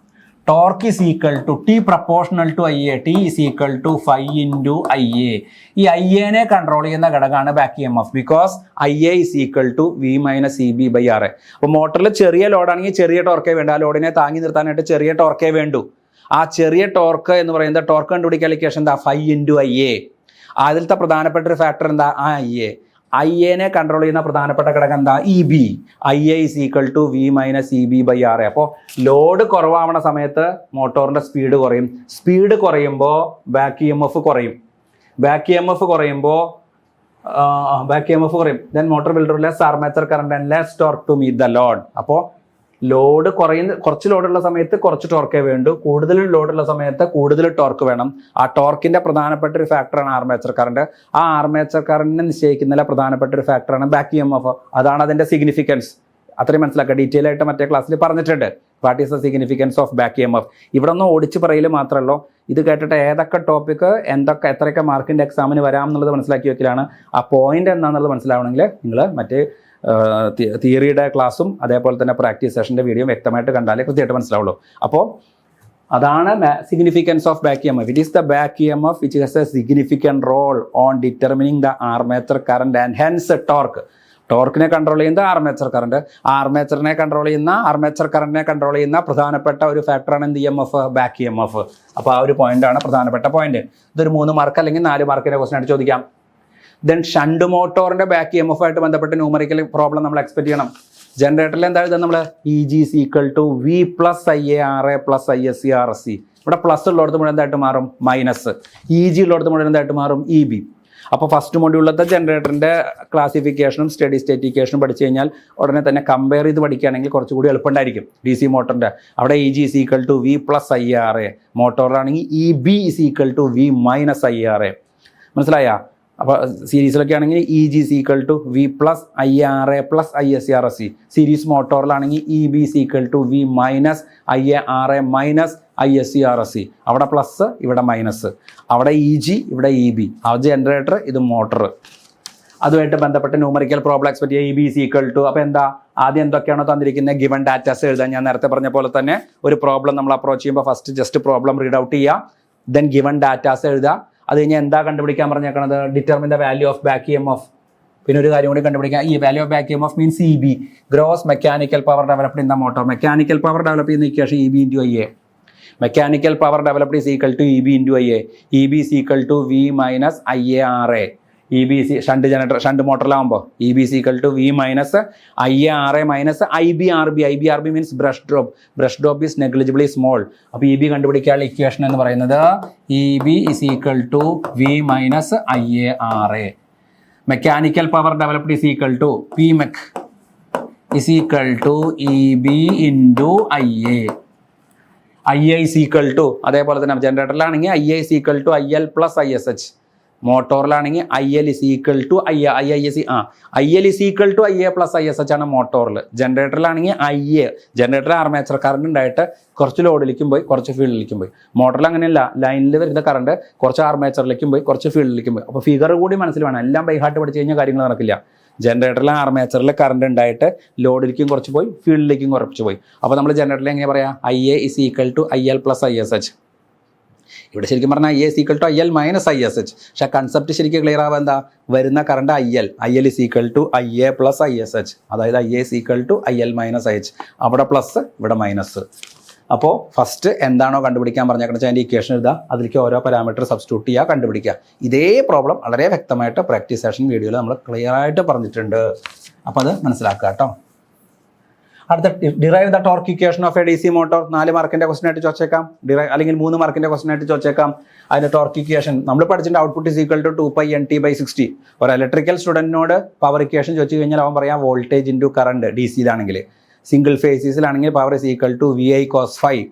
Torque is equal to T proportional to IA. T is equal to 5 × IA. ഈ IA കൺട്രോൾ ചെയ്യുന്ന ഘടകമാണ് back EMF. Because IA is equal to V - EB/RA. അപ്പോൾ മോട്ടറിൽ ചെറിയ ലോഡാണെങ്കിൽ ചെറിയ ടോർക്കേ വേണ്ട. ആ ലോഡിനെ താങ്ങി നിർത്താനായിട്ട് ചെറിയ ടോർക്കേ വേണ്ടൂ. ആ ചെറിയ ടോർക്ക് എന്ന് പറയുന്നത് ടോർക്ക് കണ്ടുപിടിക്കാൻ ഇക്വേഷൻ എന്താ? 5 × IA. അതിലത്തെ പ്രധാനപ്പെട്ട ഒരു ഫാക്ടർ എന്താ? ആ IA കൺട്രോൾ ചെയ്യുന്ന പ്രധാനപ്പെട്ട ഘടകം എന്താ? EB. IA is equal to V - EB/RA. അപ്പോൾ ലോഡ് കുറവാവണ സമയത്ത് മോട്ടോറിന്റെ സ്പീഡ് കുറയും. സ്പീഡ് കുറയുമ്പോൾ ബാക്ക് EMF കുറയും. ബാക്ക് EMF കുറയും. Then motor will draw less armature current and less torque to meet the load. അപ്പോൾ ലോഡ് കുറച്ച് ലോഡുള്ള സമയത്ത് കുറച്ച് ടോർക്കേ വേണ്ടൂ. കൂടുതൽ ലോഡുള്ള സമയത്ത് കൂടുതൽ ടോർക്ക് വേണം. ആ ടോർക്കിന്റെ പ്രധാനപ്പെട്ട ഒരു ഫാക്ടറാണ് ആർമേച്ചർ കറന്റ്. ആ ആർമേച്ചർ കറന്റിനെ നിശ്ചയിക്കുന്ന പ്രധാനപ്പെട്ട ഒരു ഫാക്ടറാണ് ബാക്ക് EMF. അതാണ് അതിന്റെ സിഗ്നിഫിക്കൻസ്. അത്രയും മനസ്സിലാക്കുക. ഡീറ്റെയിൽ ആയിട്ട് മറ്റേ ക്ലാസ്സിൽ പറഞ്ഞിട്ടുണ്ട്. What is the significance of back EMF. ഇവിടെ ഒന്ന് ഓടിച്ച് പറയൽ മാത്രമല്ലോ. ഇത് കേട്ടിട്ട് ഏതൊക്കെ ടോപ്പിക്ക് എത്രയൊക്കെ മാർക്കിന്റെ എക്സാമിന് വരാം എന്നുള്ളത് മനസ്സിലാക്കി വെക്കലാണ്. ആ പോയിന്റ് എന്താണെന്നുള്ളത് മനസ്സിലാവണമെങ്കിൽ നിങ്ങൾ മറ്റേ തിയറിയുടെ ക്ലാസ്സും അതേപോലെ തന്നെ പ്രാക്ടീസ് സെഷൻ്റെ വീഡിയോ വ്യക്തമായിട്ട് കണ്ടാലേ കൃത്യമായിട്ട് മനസ്സിലാവുള്ളൂ. അപ്പോൾ അതാണ് significance of back EMF. It is the back EMF which has a significant role on determining the armature current and hence torque. ടോർക്കിനെ കൺട്രോൾ ചെയ്യുന്ന ആർമേച്ചർ കറന്റ്, ആർമേച്ചർ കറന്റിനെ കൺട്രോൾ ചെയ്യുന്ന പ്രധാനപ്പെട്ട ഒരു ഫാക്ടറാണ് എന്ത്? EMF, back EMF. അപ്പോൾ ആ ഒരു പോയിന്റാണ് പ്രധാനപ്പെട്ട പോയിന്റ്. ഇതൊരു 3 മാർക്ക് അല്ലെങ്കിൽ 4 മാർക്കിന്റെ ക്വസ്റ്റൻ ആയിട്ട് ചോദിക്കാം. ദെൻ ഷണ്ട് മോട്ടോറിന്റെ ബാക്ക് EMF ആയിട്ട് ബന്ധപ്പെട്ട് ന്യൂമറിക്കൽ പ്രോബ്ലം നമ്മൾ എക്സ്പെക്ട് ചെയ്യണം. ജനറേറ്ററിൽ എന്താ എഴുതുക നമ്മൾ? EG = V + IARA + ISC/RC. ഇവിടെ പ്ലസ് ഉള്ളിടത്ത് മുഴുവൻ എന്തായിട്ട് മാറും? മൈനസ്. EG ഉള്ളിടത്ത് മുഴുവൻ എന്തായിട്ട് മാറും? EB. അപ്പോൾ ഫസ്റ്റ് മൊഡ്യൂളിലത്തെ ജനറേറ്ററിന്റെ ക്ലാസിഫിക്കേഷനും സ്റ്റഡി സ്റ്റേറ്റ് ഇക്വേഷനും പഠിച്ചു കഴിഞ്ഞാൽ ഉടനെ തന്നെ കമ്പയർ ചെയ്ത് പഠിക്കുകയാണെങ്കിൽ കുറച്ചുകൂടി എളുപ്പമുണ്ടായിരിക്കും. DC മോട്ടറിന്റെ അവിടെ EG = V + IARA. മോട്ടോറാണെങ്കിൽ EB = V - IARA. മനസ്സിലായ? അപ്പോൾ സീരീസിലൊക്കെ ആണെങ്കിൽ EG = V + IARA + ISC/RC. Series മോട്ടോറിലാണെങ്കിൽ EB = V - IARA - ISC/RC. അവിടെ പ്ലസ്, ഇവിടെ മൈനസ്. അവിടെ EG, ഇവിടെ EB. അത് ജനറേറ്റർ, ഇത് മോട്ടർ. അതുമായിട്ട് ബന്ധപ്പെട്ട് ന്യൂമറിക്കൽ പ്രോബ്ലം എക്സ്പെക്ട് ചെയ്യുക. EB = അപ്പോൾ എന്താ? ആദ്യം എന്തൊക്കെയാണോ തന്നിരിക്കുന്നത് ഗിവൺ ഡാറ്റാസ് എഴുതാൻ. ഞാൻ നേരത്തെ പറഞ്ഞ പോലെ തന്നെ ഒരു പ്രോബ്ലം നമ്മൾ അപ്രോച്ച് ചെയ്യുമ്പോൾ first just problem read out ചെയ്യുക. ദെൻ ഗിവൺ ഡാറ്റാസ് എഴുതുക. അത് കഴിഞ്ഞാൽ എന്താ കണ്ടുപിടിക്കാൻ പറഞ്ഞേക്കണത്? Determine the value of back EMF. പിന്നെ ഒരു കാര്യം കൂടി കണ്ടുപിടിക്കാം. ഈ value of back EMF means EB, gross mechanical power developed in the motor. Mechanical power develop ചെയ്യുന്ന equation EB × IA. Mechanical power developed is equal to EB × IA. EB = V - IARA. EB shunt മോട്ടറിലാവുമ്പോൾ EB = V - IARA - IBRB. IBRB means brush drop. Brush drop is negligibly small. അപ്പോൾ EB കണ്ടുപിടിക്കാനുള്ള ഇക്വേഷൻ എന്ന് പറയുന്നത് EB = V - IARA. Mechanical power developed is equal to PMEC is equal to E B into I A. I A is equal to, അതേപോലെ തന്നെ ജനറേറ്ററിലാണെങ്കിൽ I A is equal to I L plus I S H. മോട്ടോറിലാണെങ്കിൽ I L is equal to I L is equal to I A plus I S H ആണ് മോട്ടോറിൽ. ജനറേറ്ററിലാണെങ്കിൽ I A, generator armature current ഉണ്ടായിട്ട് കുറച്ച് ലോഡിലേക്കും പോയി കുറച്ച് ഫീൽഡിലേക്കും പോയി. മോട്ടറിൽ അങ്ങനെയല്ല, ലൈനിൽ വരുന്ന കറണ്ട് കുറച്ച് ആർമേച്ചറിലേക്കും പോയി കുറച്ച് ഫീൽഡിലേക്കും പോയി. അപ്പോൾ ഫിഗർ കൂടി മനസ്സിൽ വേണം, എല്ലാം ബൈഹാർട്ട് പഠിച്ചു കഴിഞ്ഞാൽ കാര്യങ്ങൾ നടക്കില്ല. ജനറേറ്ററിലെ ആർമേച്ചറിൽ കറണ്ട് ഉണ്ടായിട്ട് ലോഡിലേക്കും കുറച്ച് പോയി ഫീൽഡിലേക്കും കുറച്ച് പോയി. അപ്പോൾ നമ്മൾ ജനറേറ്ററിൽ എങ്ങനെ പറയാം? I A is equal to I L plus I S H. ഇവിടെ ശരിക്കും പറഞ്ഞാൽ I A is equal to I L minus I S H. പക്ഷേ കൺസെപ്റ്റ് ശരിക്കും ക്ലിയർ ആവുക എന്താ? വരുന്ന current I L is equal to I A plus I S H. അതായത് I A is equal to I L minus I H. അവിടെ പ്ലസ് ഇവിടെ മൈനസ്. അപ്പോൾ ഫസ്റ്റ് എന്താണോ കണ്ടുപിടിക്കാൻ പറഞ്ഞേക്കുന്നത് അതിൻ്റെ ഇക്വേഷൻ എഴുതുക, അതിലേക്ക് ഓരോ പാരാമീറ്റർ സബ്സ്റ്റിറ്റ്യൂട്ട് ചെയ്യുക, കണ്ടുപിടിക്കുക. ഇതേ പ്രോബ്ലം വളരെ വ്യക്തമായിട്ട് പ്രാക്ടീസ് സെഷൻ വീഡിയോയിൽ നമ്മൾ ക്ലിയർ ആയിട്ട് പറഞ്ഞിട്ടുണ്ട്. അപ്പോൾ അത് മനസ്സിലാക്കുക കേട്ടോ. അടുത്ത derive the torque equation of A D C motor. 4 മാർക്കിൻ്റെ ക്വസ്റ്റൻ ആയിട്ട് ചോദിച്ചേക്കാം, അല്ലെങ്കിൽ 3 മാർക്കിൻ്റെ ക്വസ്റ്റൻ ആയിട്ട് ചോദിച്ചേക്കാം. അതിൻ്റെ ടോർക്ക് ഇക്വേഷൻ നമ്മൾ പഠിച്ചിട്ടുണ്ട്. Output is equal to 2π/NT/60. ഒരു ഇലക്ട്രിക്കൽ സ്റ്റുഡൻറ്റിനോട് പവർ ഇക്വേഷൻ ചോദിച്ചു കഴിഞ്ഞാൽ അവൻ പറയാം വോൾട്ടേജ് ഇൻറ്റു കറണ്ട്. ഡി സിയിലാണെങ്കിൽ, സിംഗിൾ ഫേസിലാണെങ്കിൽ power is equal to VI cos ∅.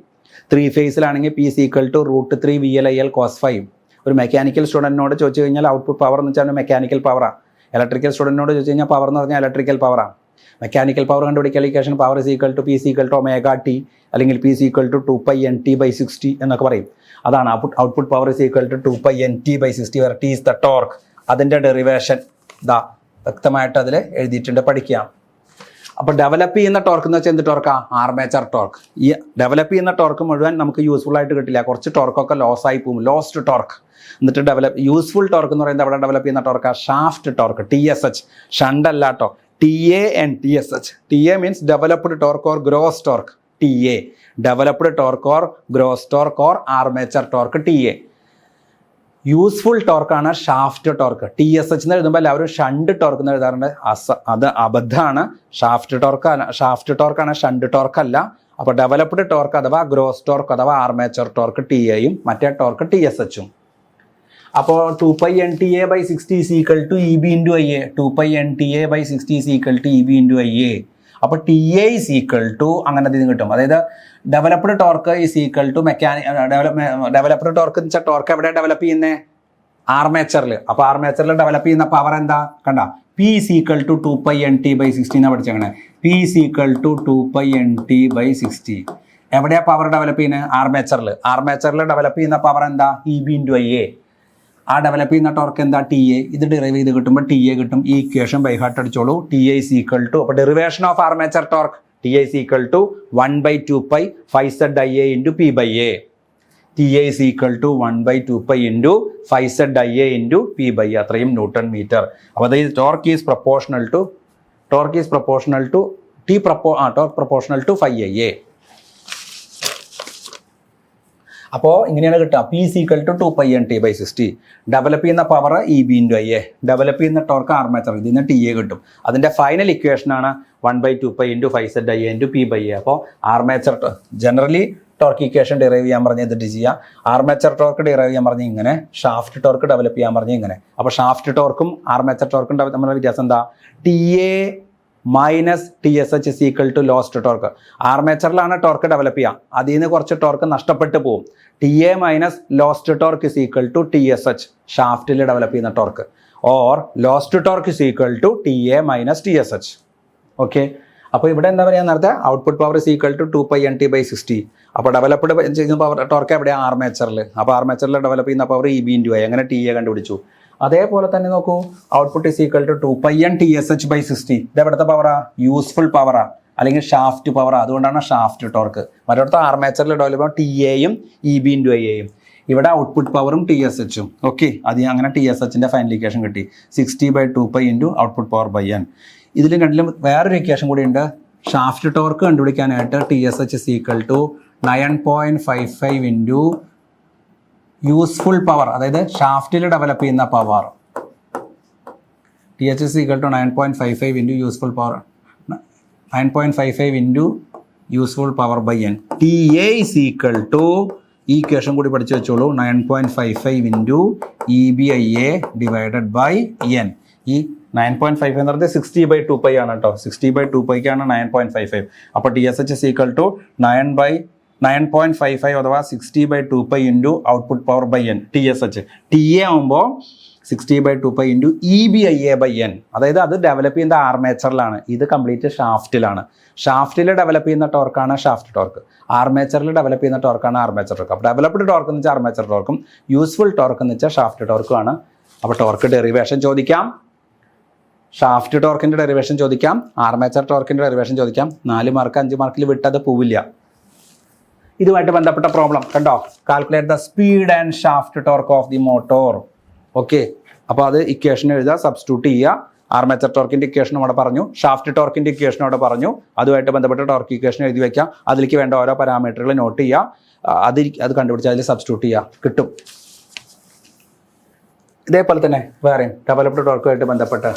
3 ഫേസിലാണെങ്കിൽ P is equal to √3 VLIL cos ∅. ഒരു മെക്കാനിക്കൽ സ്റ്റുഡൻറ്റിനോട് ചോദിച്ചു കഴിഞ്ഞാൽ ഔട്ട്പുട്ട് പവർ എന്ന് വെച്ചാൽ മെക്കാനിക്കൽ പവറാണ്. ഇലക്ട്രിക്കൽ സ്റ്റുഡൻറ്റിനോട് ചോദിച്ചു കഴിഞ്ഞാൽ പവർ എന്ന് പറഞ്ഞാൽ ഇലക്ട്രിക്കൽ പവറാണ്. മെക്കാനിക്കൽ പവർ കണ്ടുപിടിക്കൽ equation power is equal to P is equal to ω/T, അല്ലെങ്കിൽ P is equal to 2π/NT/60 എന്നൊക്കെ പറയും. അതാണ് output power is equal to 2π/NT/60 where T is the torque. അതിൻ്റെ ഡെറിവേഷൻ ഇതാ വ്യക്തമായിട്ട് അതിൽ എഴുതിയിട്ടുണ്ട്, പഠിക്കാം. അപ്പോൾ ഡെവലപ്പ് ചെയ്യുന്ന ടോർക്ക് എന്ന് വെച്ചാൽ എന്ത് ടോർക്കാണ്? Armature torque. ഈ ഡെവലപ്പ് ചെയ്യുന്ന ടോർക്ക് മുഴുവൻ നമുക്ക് യൂസ്ഫുൾ ആയിട്ട് കിട്ടില്ല, കുറച്ച് ടോർക്കൊക്കെ ലോസ് ആയി പോകും, ലോസ്റ്റ് ടോർക്ക്. എന്നിട്ട് യൂസ്ഫുൾ ടോർക്ക് എന്ന് പറയുന്നത് അവിടെ ഡെവലപ്പ് ചെയ്യുന്ന ടോർക്കാണ് ഷാഫ്റ്റ് ടോർക്ക്, TSH. ഷണ്ട് അല്ല കേട്ടോ, TA and TSH. TA means developed torque or gross torque. TA developed torque or gross torque or armature torque. TA useful ടോർക്കാണ് ഷാഫ്റ്റ് ടോർക്ക്. TSH എന്ന് എഴുതുമ്പോൾ എല്ലാവരും ഷണ്ട് ടോർക്ക് എന്ന് എഴുതാറുണ്ട്. അത് അബദ്ധമാണ്. ഷാഫ്റ്റ് ടോർക്കാണ്, ഷണ്ട് ടോർക്ക് അല്ല. അപ്പോൾ ഡെവലപ്ഡ് ടോർക്ക് അഥവാ ഗ്രോസ് ടോർക്ക് അഥവാ ആർമേച്ചർ ടോർക്ക് TA-യും മറ്റേ ടോർക്ക് TSH-ഉം. അപ്പോൾ 2π/NTA/60 is equal to EB into IA. 2π/NTA/60 is equal to EB into IA. അപ്പോൾ TA is equal to അങ്ങനെ എന്തെങ്കിലും കിട്ടും. അതായത് developed torque is equal to developed torque എന്ന് വെച്ചാൽ ടോർക്ക് എവിടെ ഡെവലപ്പ് ചെയ്യുന്നത്? ആർമേച്ചറിൽ. അപ്പോൾ ആർമേച്ചറിൽ ഡെവലപ്പ് ചെയ്യുന്ന പവർ എന്താ? കണ്ട, P is equal to 2π/NT/60 എന്നാണ് പഠിച്ചേക്കണേ. P is equal to 2π/NT/60. എവിടെയാണ് പവർ ഡെവലപ്പ് ചെയ്യുന്നത്? ആർമേച്ചറിൽ ഡെവലപ്പ് ചെയ്യുന്ന പവർ എന്താ? EB into IA. ആ ഡെവലപ്പ് ചെയ്യുന്ന ടോർക്ക് എന്താ? TA. ഇത് ഡിറൈവ് ചെയ്ത് കിട്ടുമ്പോൾ TA കിട്ടും. ഈ ഇക്വേഷൻ ബൈ ഹാർട്ട് അടിച്ചോളൂ. TA is equal to, അപ്പോൾ derivation of armature torque TA is equal to 1/2π ∅ZIA into P/A. TA is equal to 1/2π into ∅ZIA into P/A. അത്രയും ന്യൂട്ടൺ മീറ്റർ. അപ്പോൾ അതായത് torque is proportional to torque proportional to ∅IA. അപ്പോൾ ഇങ്ങനെയാണ് കിട്ടുക. P is equal to 2π/NT/60. Develop ചെയ്യുന്ന power EB into IA. Develop ചെയ്യുന്ന ടോർക്ക് ആർമേച്ചർ, ഇതിൽ നിന്ന് TA കിട്ടും. അതിൻ്റെ ഫൈനൽ ഇക്വേഷനാണ് 1/2π into ∅ZIA into P/A. അപ്പോൾ armature generally torque equation derive ചെയ്യാൻ പറഞ്ഞ് ഇതിട്ട് ചെയ്യുക. ആർമേച്ചർ ടോർക്ക് ഡിറൈവ് ചെയ്യാൻ പറഞ്ഞ് ഇങ്ങനെ, ഷാഫ്റ്റ് ടോർക്ക് ഡെവലപ്പ് ചെയ്യാൻ പറഞ്ഞ് ഇങ്ങനെ. അപ്പോൾ ഷാഫ്റ്റ് ടോർക്കും ആർമേച്ചർ ടോർക്കും തമ്മിലുള്ള വ്യത്യാസം എന്താ? TA minus TSH is equal to lost torque. ആർമേച്ചറിലാണ് ടോർക്ക് ഡെവലപ്പ് ചെയ്യുക, അതിൽ നിന്ന് കുറച്ച് ടോർക്ക് നഷ്ടപ്പെട്ടു പോകും. TA minus lost torque is equal to TSH, ഷാഫ്റ്റിൽ ഡെവലപ്പ് ചെയ്യുന്ന torque. Or lost torque is equal to TA minus TSH. Okay, അപ്പോൾ ഇവിടെ എന്താ പറയുക? നേരത്തെ output power is equal to 2π/NT/60. അപ്പോൾ ഡെവലപ്ഡ് ചെയ്യുന്ന പവർ ടോർക്ക് എവിടെയാണ്? ആർമേച്ചറിൽ. അപ്പോൾ ആർമേച്ചറിൽ ഡെവലപ്പ് ചെയ്യുന്ന പവർ EB into I. അങ്ങനെ TA കണ്ടുപിടിച്ചു. അതേപോലെ തന്നെ നോക്കൂ, output is equal to 2π/NTSH/60. ഇത് എവിടുത്തെ പവറാ? യൂസ്ഫുൾ പവറാ, അല്ലെങ്കിൽ ഷാഫ്റ്റ് പവറാ. അതുകൊണ്ടാണ് ഷാഫ്റ്റ് ടോർക്ക്. മറ്റൊരുത്ത ആർമേച്ചറിൽ ഡെവലപ്പ് TA-യും EB into I-യും. ഇവിടെ ഔട്ട്പുട്ട് പവറും TSH-ഉം. ഓക്കെ, അത് അങ്ങനെ TSH-ന്റെ ഫൈനൽ ഇക്വേഷൻ കിട്ടി. 60/2π into output power by N. ഇതിലും കണ്ടിലും വേറൊരു ഇക്വേഷൻ കൂടി ഉണ്ട്. ഷാഫ്റ്റ് ടോർക്ക് കണ്ടുപിടിക്കാനായിട്ട് TSH is equal to 9.55 into useful power, അതായത് ഷാഫ്റ്റിൽ ഡെവലപ്പ് ചെയ്യുന്ന power. TH is equal to 9.55 into useful power, 9.55 into useful power by N. TA is equal to, ഈ ഇക്വേഷൻ കൂടി പഠിച്ചു വെച്ചോളൂ, 9.55 into EBIA divided by N. ഈ 9.55 എന്ന് പറഞ്ഞാൽ 60/2π ആണ് കേട്ടോ. 60/2πക്കാണ് 9.55. അപ്പോൾ TSH is equal to 9.55 അഥവാ 60/2π into output power by N TSH. TA ആകുമ്പോൾ 60/2π ഇൻറ്റു EBIA/N. അതായത് അത് ഡെവലപ്പ് ചെയ്യുന്ന ആർമേച്ചറിലാണ്, ഇത് കംപ്ലീറ്റ് ഷാഫ്റ്റിലാണ്. ഷാഫ്റ്റിൽ ഡെവലപ്പ് ചെയ്യുന്ന ടോർക്കാണ് ഷാഫ്റ്റ് ടോർക്ക്, ആർമേച്ചറിൽ ഡെവലപ്പ് ചെയ്യുന്ന ടോർക്കാണ് ആർമേച്ചർ ടോർക്ക്. അപ്പോൾ ഡെവലപ്ഡ് ടോർക്ക് എന്ന് വെച്ചാൽ ആർമേച്ചർ ടോർക്കും, യൂസ്ഫുൾ ടോർക്ക് എന്ന് വെച്ചാൽ ഷാഫ്റ്റ് ടോർക്കുമാണ്. അപ്പോൾ ടോർക്ക് ഡെറിവേഷൻ ചോദിക്കാം, ഷാഫ്റ്റ് ടോർക്കിൻ്റെ ഡെറിവേഷൻ ചോദിക്കാം, ആർമേച്ചർ ടോർക്കിൻ്റെ ഡെറിവേഷൻ ചോദിക്കാം. 4 മാർക്ക് 5 മാർക്കിൽ വിട്ടത് പോവില്ല. ഇതുമായിട്ട് ബന്ധപ്പെട്ട പ്രോബ്ലം കണ്ടോ, calculate the speed and shaft torque of the motor. Okay, അപ്പോൾ അത് ഇക്വേഷൻ എഴുതുക, സബ്സ്റ്റിറ്റ്യൂട്ട് ചെയ്യുക. ആർമേച്ചർ ടോർക്കിൻ്റെ ഇക്വേഷൻ അവിടെ പറഞ്ഞു, ഷാഫ്റ്റ് ടോർക്കിൻ്റെ ഇക്വേഷൻ അവിടെ പറഞ്ഞു. അതുമായിട്ട് ബന്ധപ്പെട്ട ടോർക്ക് ഇക്വേഷൻ എഴുതി വയ്ക്കുക, അതിലേക്ക് വേണ്ട ഓരോ പാരാമീറ്ററുകൾ നോട്ട് ചെയ്യുക, അത് കണ്ടുപിടിച്ച് അതിൽ സബ്സ്റ്റിറ്റ്യൂട്ട് ചെയ്യുക, കിട്ടും. ഇതേപോലെ തന്നെ വേറെയും ഡെവലപ്ഡ് ടോർക്കുമായിട്ട് ബന്ധപ്പെട്ട്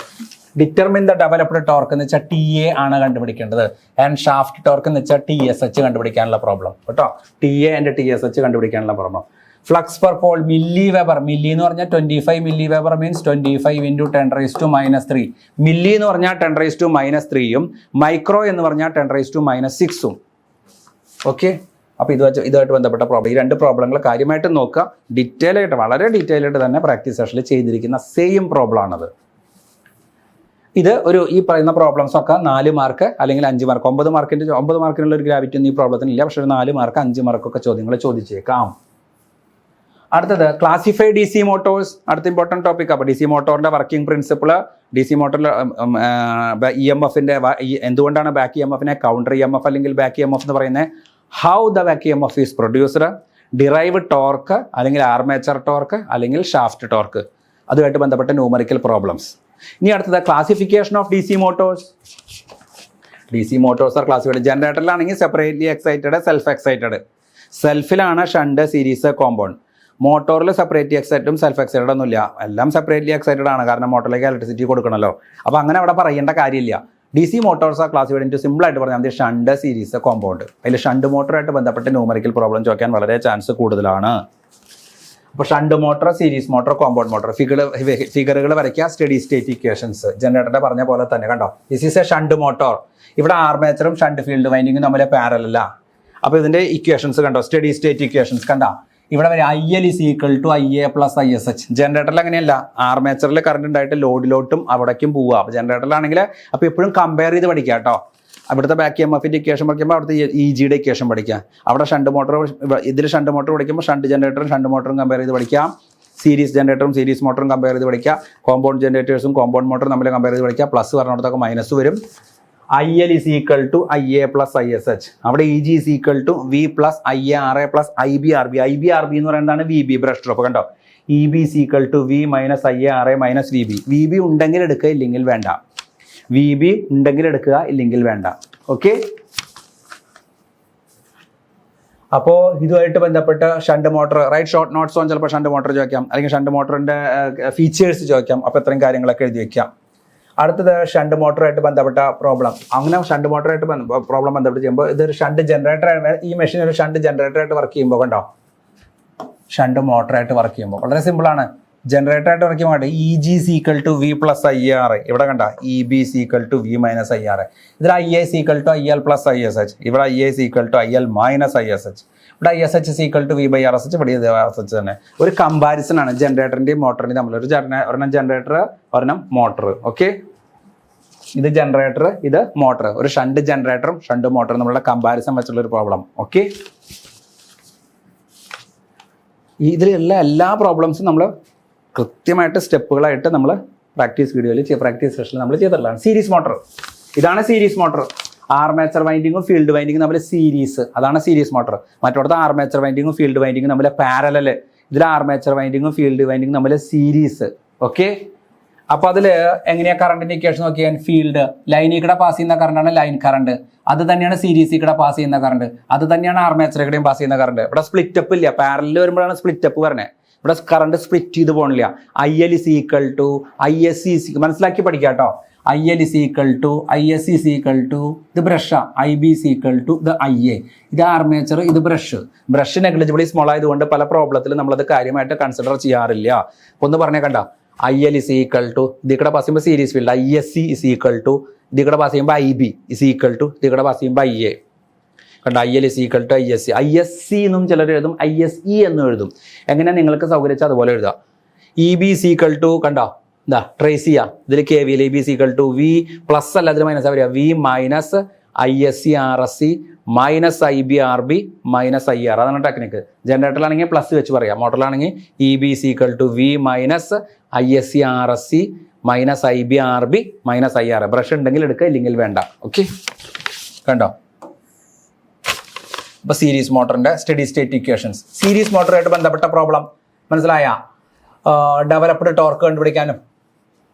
ഡിറ്റർമിൻ ദ ഡെവലപ്ഡ് ടോർക്ക് എന്ന് വെച്ചാൽ TA ആണ് കണ്ടുപിടിക്കേണ്ടത്. ആൻഡ് ഷാഫ്റ്റ് ടോർക്ക് എന്ന് വെച്ചാൽ TSH കണ്ടുപിടിക്കാനുള്ള പ്രോബ്ലം കേട്ടോ. TA ആൻഡ് TSH കണ്ടുപിടിക്കാനുള്ള problem. Flux per pole milli weber, milli എന്ന് പറഞ്ഞാൽ 25 മില്ലി വെബർ മീൻസ് 25 × 10⁻³ മില്ലി എന്ന് പറഞ്ഞാൽ 10⁻³ മൈക്രോ എന്ന് പറഞ്ഞാൽ 10⁻⁶. ഓക്കെ, അപ്പോൾ ഇതുമായിട്ട് ബന്ധപ്പെട്ട പ്രോബ്ലം, ഈ 2 പ്രോബ്ലങ്ങൾ കാര്യമായിട്ട് നോക്കുക. ഡീറ്റെയിൽ ആയിട്ട്, വളരെ ഡീറ്റെയിൽ ആയിട്ട് തന്നെ പ്രാക്ടീസ് സെഷനിൽ ചെയ്തിരിക്കുന്ന സെയിം പ്രോബ്ലം ആണത്. ഇത് ഈ പറയുന്ന പ്രോബ്ലംസ് ഒക്കെ 4 മാർക്ക് അല്ലെങ്കിൽ 5 മാർക്ക്, 9 മാർക്കിനുള്ള ഒരു ഗ്രാവിറ്റി ഒന്നും ഈ പ്രോബ്ലത്തിന് ഇല്ല. പക്ഷേ 4 മാർക്ക് 5 മാർക്കൊക്കെ ചോദ്യങ്ങൾ ചോദിച്ചേക്കാം. അടുത്തത് ക്ലാസിഫൈ DC മോട്ടോഴ്സ്, അടുത്ത ഇമ്പോർട്ടൻറ്റ് ടോപ്പിക്. അപ്പോൾ DC മോട്ടോറിൻ്റെ വർക്കിംഗ് പ്രിൻസിപ്പിൾ, DC മോട്ടോറിൽ EMFിൻ്റെ എന്തുകൊണ്ടാണ് ബാക്ക് EMFനെ കൗണ്ടർ EMF അല്ലെങ്കിൽ ബാക്ക് EMF എന്ന് പറയുന്നത്, how the back EMF is produced, derive torque അല്ലെങ്കിൽ ആർമേച്ചർ ടോർക്ക് അല്ലെങ്കിൽ ഷാഫ്റ്റ് ടോർക്ക്, അതുമായിട്ട് ബന്ധപ്പെട്ട ന്യൂമറിക്കൽ പ്രോബ്ലംസ്. ഇനി അടുത്തത് classification of DC motors. DC motors are classified. ജനറേറ്ററിലാണെങ്കിൽ സെപ്പറേറ്റ്ലി എക്സൈറ്റഡ്, സെൽഫ് എക്സൈറ്റഡ്. സെൽഫിലാണ് ഷണ്ട്, സീരീസ്, കോമ്പൗണ്ട്. മോട്ടോറിൽ സെപ്പറേറ്റ്ലി എക്സൈറ്റഡും സെൽഫ് എക്സൈറ്റഡ് ഒന്നുമില്ല, എല്ലാം സെപ്പറേറ്റ്ലി എക്സൈറ്റഡ് ആണ്, കാരണം മോട്ടറിലേക്ക് ഇലക്ട്രിസിറ്റി കൊടുക്കണമല്ലോ. അപ്പോൾ അങ്ങനെ അവിടെ പറയേണ്ട കാര്യമില്ല. DC motors are classified into, സിമ്പിളായിട്ട് പറഞ്ഞാൽ മതി, ഷണ്ട്, സീരീസ്, കോമ്പൗണ്ട്. അതിൽ ഷണ്ട് മോട്ടറായിട്ട് ബന്ധപ്പെട്ട് ന്യൂമറിക്കൽ പ്രോബ്ലം ചോദിക്കാൻ വളരെ ചാൻസ് കൂടുതലാണ്. അപ്പോൾ shunt motor, series motor, compound motor, ഫിഗറുകൾ വരയ്ക്കുക, സ്റ്റഡി സ്റ്റേറ്റ് ഇക്വേഷൻസ്. ജനറേറ്ററിൻ്റെ പറഞ്ഞ പോലെ തന്നെ കണ്ടോ, this is a shunt motor. ഇവിടെ ആർമേച്ചറും ഷണ്ട് ഫീൽഡ് വൈൻഡിങ്ങും തമ്മിൽ പാരലല്ല. അപ്പോൾ ഇതിൻ്റെ ഇക്വേഷൻസ് കണ്ടോ, സ്റ്റഡി സ്റ്റേറ്റ് ഇക്വേഷൻസ് കണ്ടോ. ഇവിടെ വരെ IL = IA + ISH. ജനറേറ്ററിൽ അങ്ങനെയല്ല, ആർമേച്ചറിൽ കറണ്ട് ഉണ്ടായിട്ട് ലോഡിലോട്ടും അവിടേക്കും പോവുക. അപ്പോൾ ജനറേറ്ററിലാണെങ്കിൽ അപ്പോൾ എപ്പോഴും കമ്പയർ ചെയ്ത് പഠിക്കുക കേട്ടോ. അവിടുത്തെ ബാക്ക് EMFിൻ്റെ ഇക്വേഷൻ പഠിക്കുമ്പോൾ അവിടുത്തെ EGയുടെ ഇക്വേഷൻ പഠിക്കുക. അവിടെ ഷണ്ട് മോട്ടർ, ഇതിൽ ഷണ്ട് മോട്ടർ പഠിക്കുമ്പോൾ ഷണ്ട് ജനറേറ്ററും ഷണ്ട് മോട്ടറും കമ്പയർ ചെയ്ത് പഠിക്കാം. സീരീസ് ജനറേറ്ററും സീരീസ് മോട്ടറും കമ്പയർ ചെയ്ത് പഠിക്കുക. കോമ്പൗണ്ട് ജനറേറ്റേഴ്സും കോമ്പൗണ്ട് മോട്ടറും തമ്മിൽ കമ്പയർ ചെയ്ത് പഠിക്കുക. പ്ലസ് പറഞ്ഞിടത്തൊക്കെ മൈനസ് വരും. IL = IA + ISH. അവിടെ EG = V + IARA + IBRB. IBRB എന്ന് പറയുന്നതാണ് VB, ബ്രഷ് ഡ്രോപ്പ് കണ്ടോ. EB = V - IARA - VB. VB ഉണ്ടെങ്കിൽ എടുക്കുക, ഇല്ലെങ്കിൽ വേണ്ട. VB ഉണ്ടെങ്കിൽ എടുക്കുക, ഇല്ലെങ്കിൽ വേണ്ട. ഓക്കെ, അപ്പോൾ ഇതുമായിട്ട് ബന്ധപ്പെട്ട് shunt motor, write short notes on ചിലപ്പോൾ ഷണ്ട് മോട്ടർ ചോദിക്കാം, അല്ലെങ്കിൽ ഷണ്ട് മോട്ടറിൻ്റെ ഫീച്ചേഴ്സ് ചോദിക്കാം. അപ്പോൾ ഇത്രയും കാര്യങ്ങളൊക്കെ എഴുതി വയ്ക്കാം. അടുത്തത് ഷണ്ട് മോട്ടറായിട്ട് ബന്ധപ്പെട്ട പ്രോബ്ലം. അങ്ങനെ ഷണ്ട് മോട്ടറായിട്ട് പ്രോബ്ലം ബന്ധപ്പെട്ട് ചെയ്യുമ്പോൾ ഇതൊരു ഷണ്ട് ജനറേറ്റർ, ഈ മെഷീൻ ഒരു ഷണ്ട് ജനറേറ്ററായിട്ട് വർക്ക് ചെയ്യുമ്പോൾ കണ്ടോ, ഷണ്ട് മോട്ടറായിട്ട് വർക്ക് ചെയ്യുമ്പോൾ വളരെ സിമ്പിളാണ്. ജനറേറ്ററായിട്ട് വർക്ക് ചെയ്യുമ്പോൾ EG = V + IARA. ഇവിടെ കണ്ട EB = V - IARA. ഇതിൽ IA = IL + ISH. ഇവിടെ IA = IL - ISH. ഇവിടെ ISH = V/RSH. ഇവിടെ RSH തന്നെ. ഒരു കമ്പാരിസൺ ആണ് ജനറേറ്ററിൻ്റെയും മോട്ടറിൻ്റെയും തമ്മിൽ. ഒരെണ്ണം ജനറേറ്റർ, ഒരെണ്ണം മോട്ടർ. ഓക്കെ, ഇത് ജനറേറ്റർ, ഇത് മോട്ടർ. ഒരു ഷണ്ട് ജനറേറ്ററും ഷണ്ട് മോട്ടറും നമ്മളുടെ കമ്പാരിസൺ വെച്ചുള്ള ഒരു പ്രോബ്ലം. ഓക്കെ, ഇതിലുള്ള എല്ലാ പ്രോബ്ലംസും നമ്മൾ കൃത്യമായിട്ട് സ്റ്റെപ്പുകളായിട്ട് നമ്മൾ പ്രാക്ടീസ് വീഡിയോയിൽ, പ്രാക്ടീസ് സെഷനിൽ നമ്മൾ ചെയ്തിട്ടുള്ളതാണ്. സീരീസ് മോട്ടർ, ഇതാണ് സീരീസ് മോട്ടർ. ആർമേച്ചർ വൈൻഡിങ്ങും ഫീൽഡ് വൈൻഡിങ്ങും തമ്മിൽ സീരീസ്, അതാണ് സീരീസ് മോട്ടർ. മറ്റോടത്ത് ആർമേച്ചർ വൈൻഡിങ്ങും ഫീൽഡ് വൈൻഡിങ്ങും തമ്മിൽ പാരലൽ. ഇതിൽ ആർമേച്ചർ വൈൻഡിങ്ങും ഫീൽഡ് വൈൻഡിങ്ങും തമ്മിൽ സീരീസ്. ഓക്കെ, അപ്പോൾ അതിൽ എങ്ങനെയാണ് കറണ്ടിൻ്റെ ഇക്വേഷൻ നോക്കിയാൽ, ഫീൽഡ് ലൈനിൽ കൂടെ പാസ് ചെയ്യുന്ന കറണ്ടാണ് ലൈൻ കറണ്ട്, അത് തന്നെയാണ് സീരീസിൽ കൂടെ പാസ് ചെയ്യുന്ന കറണ്ട്, അത് തന്നെയാണ് ആർമേച്ചറിൽ കൂടെയും പാസ് ചെയ്യുന്ന കറണ്ട്. ഇവിടെ സ്പ്ലിറ്റപ്പ് ഇല്ല, പാരലൽ വരുമ്പോഴാണ് സ്പ്ലിറ്റപ്പ് പറഞ്ഞത്. ഇവിടെ കറണ്ട് സ്പ്ലിറ്റ് ചെയ്ത് പോകണില്ല. IL = ISC, മനസ്സിലാക്കി പഠിക്കുക കേട്ടോ. IL = ISC ഇത് ബ്രഷ്, IB = ഇത് IA. ഇത് ആർമേച്ചർ, ഇത് ബ്രഷ് നെഗ്ലിജിബിളി സ്മോൾ ആയതുകൊണ്ട് പല പ്രോബ്ലത്തിലും നമ്മളത് കാര്യമായിട്ട് കൺസിഡർ ചെയ്യാറില്ല. ഒന്ന് പറഞ്ഞേ കണ്ട, IL is equal to ഇതിൽ കൂടെ പാസ് ചെയ്യുമ്പോൾ series field ISC is equal to ഇതിൽ കൂടെ പാസ് ചെയ്യുമ്പോൾ IB is equal to ഇതിൽ കൂടെ പാസ് ചെയ്യുമ്പോൾ IA. കണ്ടോ, IL is equal to ISC. ISC എന്നും ചിലർ എഴുതും, ISE എന്നും എഴുതും. എങ്ങനെ നിങ്ങൾക്ക് സൗകര്യം അതുപോലെ എഴുതാം. EB is equal to കണ്ടോ എന്താ ട്രേസ് ചെയ്യാം. ഇതിൽ KVL EB is equal to V plus അല്ല അതിൽ മൈനസ് വരിക V minus ISC RSC minus IB RB minus IR. അതാണ് ടെക്നിക്ക്. ജനറേറ്ററിലാണെങ്കിൽ പ്ലസ് വെച്ച് പറയാം, മോട്ടറിലാണെങ്കിൽ EB is equal to V minus ISC RSC minus IB RB minus IR. Brush ഉണ്ടെങ്കിൽ എടുക്കുക, ഇല്ലെങ്കിൽ വേണ്ട. ഓക്കെ, കണ്ടോ. അപ്പോൾ സീരീസ് മോട്ടറിൻ്റെ സ്റ്റഡി സ്റ്റേറ്റ് ഇക്വേഷൻസ്, സീരീസ് മോട്ടറുമായിട്ട് ബന്ധപ്പെട്ട പ്രോബ്ലം മനസ്സിലായ. ഡെവലപ്ഡ് ടോർക്ക് കണ്ടുപിടിക്കാനും